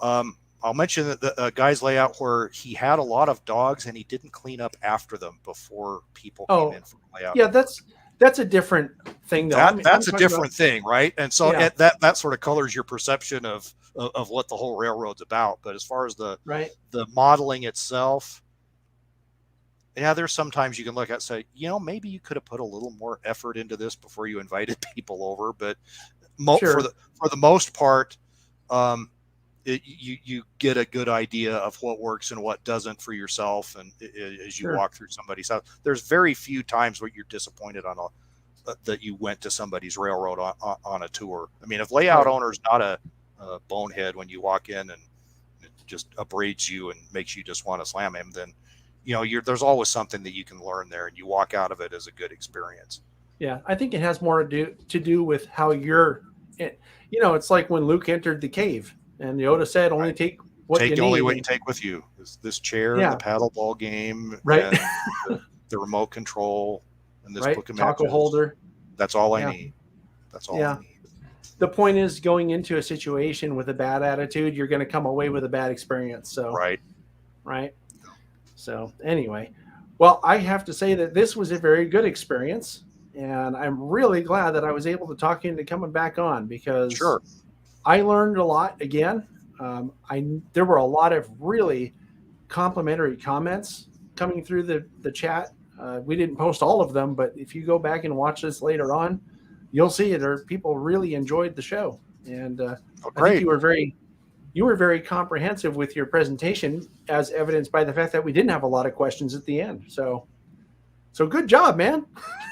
I'll mention that the guy's layout where he had a lot of dogs and he didn't clean up after them before people came in for the layout. Yeah, that's a different thing, though. That's a different thing, right? And so Yeah. that sort of colors your perception of what the whole railroad's about. But as far as the modeling itself, yeah, there's sometimes you can look at and say, you know, maybe you could have put a little more effort into this before you invited people over. But for the most part, you get a good idea of what works and what doesn't for yourself, and as you walk through somebody's house. There's very few times where you're disappointed on that you went to somebody's railroad on a tour. I mean, if layout owner's not a bonehead when you walk in and it just upbraids you and makes you just want to slam him, then you know there's always something that you can learn there, and you walk out of it as a good experience. Yeah, I think it has more to do with how you're. You know, it's like when Luke entered the cave. And Yoda said, "Only take what you need." Take only what you take with you. This chair, the paddle ball game, right? And the remote control, and this book of taco holder. That's all I need. That's all I need. The point is, going into a situation with a bad attitude, you're going to come away with a bad experience. So right. So anyway, well, I have to say that this was a very good experience, and I'm really glad that I was able to talk you into coming back on because I learned a lot again. There were a lot of really complimentary comments coming through the chat. We didn't post all of them, but if you go back and watch this later on, you'll see people really enjoyed the show. And I think you were very comprehensive with your presentation, as evidenced by the fact that we didn't have a lot of questions at the end. So good job, man.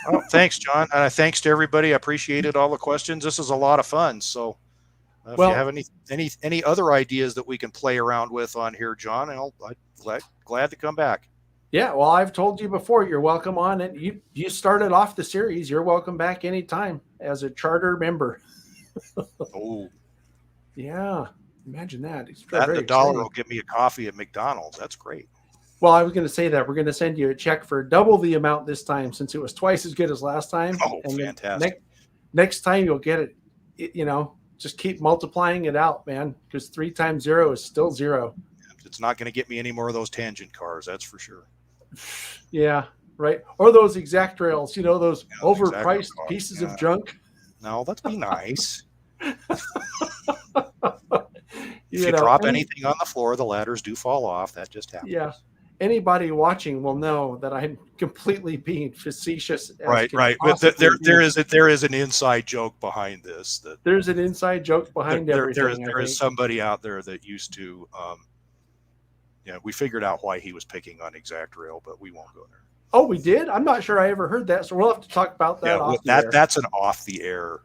Oh, thanks, John. Thanks to everybody. I appreciated all the questions. This is a lot of fun. So. If you have any other ideas that we can play around with on here, John, I'm glad to come back. Yeah, well, I've told you before, you're welcome on it. You started off the series. You're welcome back anytime as a charter member. Oh, yeah, imagine that. That and $1 will get me a coffee at McDonald's. That's great. Well, I was going to say that we're going to send you a check for double the amount this time, since it was twice as good as last time. Oh, and fantastic! Next time you'll get it. You know. Just keep multiplying it out, man, because 3 times 0 is still 0. It's not going to get me any more of those tangent cars, that's for sure. Yeah, right. Or those exact rails, you know, those overpriced pieces of junk. No, let's be nice. If you drop anything on the floor, the ladders do fall off. That just happens. Yeah. Anybody watching will know that I'm completely being facetious. Right. But there is an inside joke behind this. There's an inside joke behind everything. There is somebody out there that used to. We figured out why he was picking on exact rail, but we won't go there. Oh, we did? I'm not sure I ever heard that, so we'll have to talk about that. That's an off the air.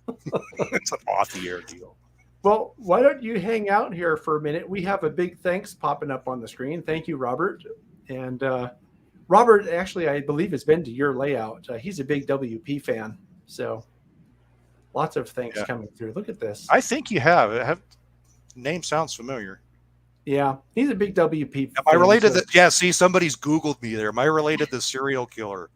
It's an off the air deal. Well, why don't you hang out here for a minute? We have a big thanks popping up on the screen. Thank you, Robert. And Robert, actually, I believe has been to your layout. He's a big WP fan. So lots of thanks coming through. Look at this. I think you have. Name sounds familiar. Yeah, he's a big WP fan. Am I related to yeah, see, somebody's Googled me there. Am I related to the serial killer?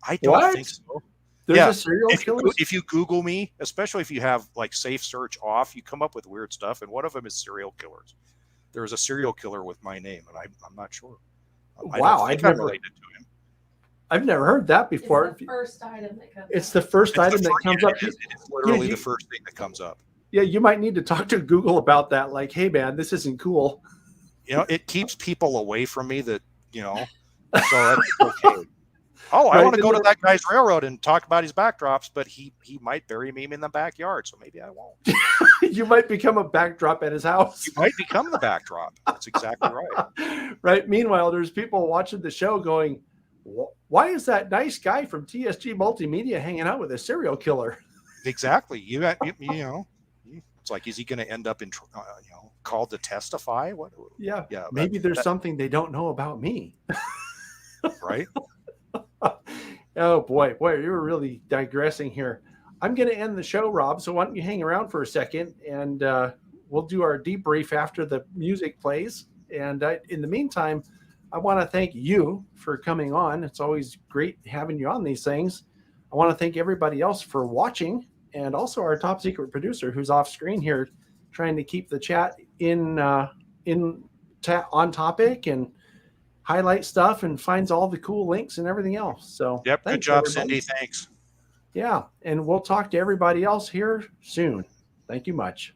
I don't think so. There's a serial killer? If you Google me, especially if you have like safe search off, you come up with weird stuff, and one of them is serial killers. There's a serial killer with my name, and I'm not sure. Wow, I'm related to him. I've never heard that before. It's the first item that comes up. It's the first item that comes up. It's literally the first thing that comes up. Yeah, you might need to talk to Google about that. Like, hey, man, this isn't cool. You know, it keeps people away from me that, so that's okay. Oh, I want to go to that guy's railroad and talk about his backdrops, but he might bury me in the backyard, so maybe I won't. You might become a backdrop at his house. You might become the backdrop. That's exactly right. Right. Meanwhile, there's people watching the show going, why is that nice guy from TSG Multimedia hanging out with a serial killer? Exactly. You know, it's like, is he going to end up in, called to testify? What? Yeah. Maybe there's something they don't know about me. Right. Oh boy, you were really digressing here. I'm going to end the show, Rob. So why don't you hang around for a second, and we'll do our debrief after the music plays. And in the meantime, I want to thank you for coming on. It's always great having you on these things. I want to thank everybody else for watching, and also our top secret producer who's off screen here, trying to keep the chat on topic and highlight stuff and finds all the cool links and everything else. So yep, good job, everybody. Cindy. Thanks. Yeah, and we'll talk to everybody else here soon. Thank you much.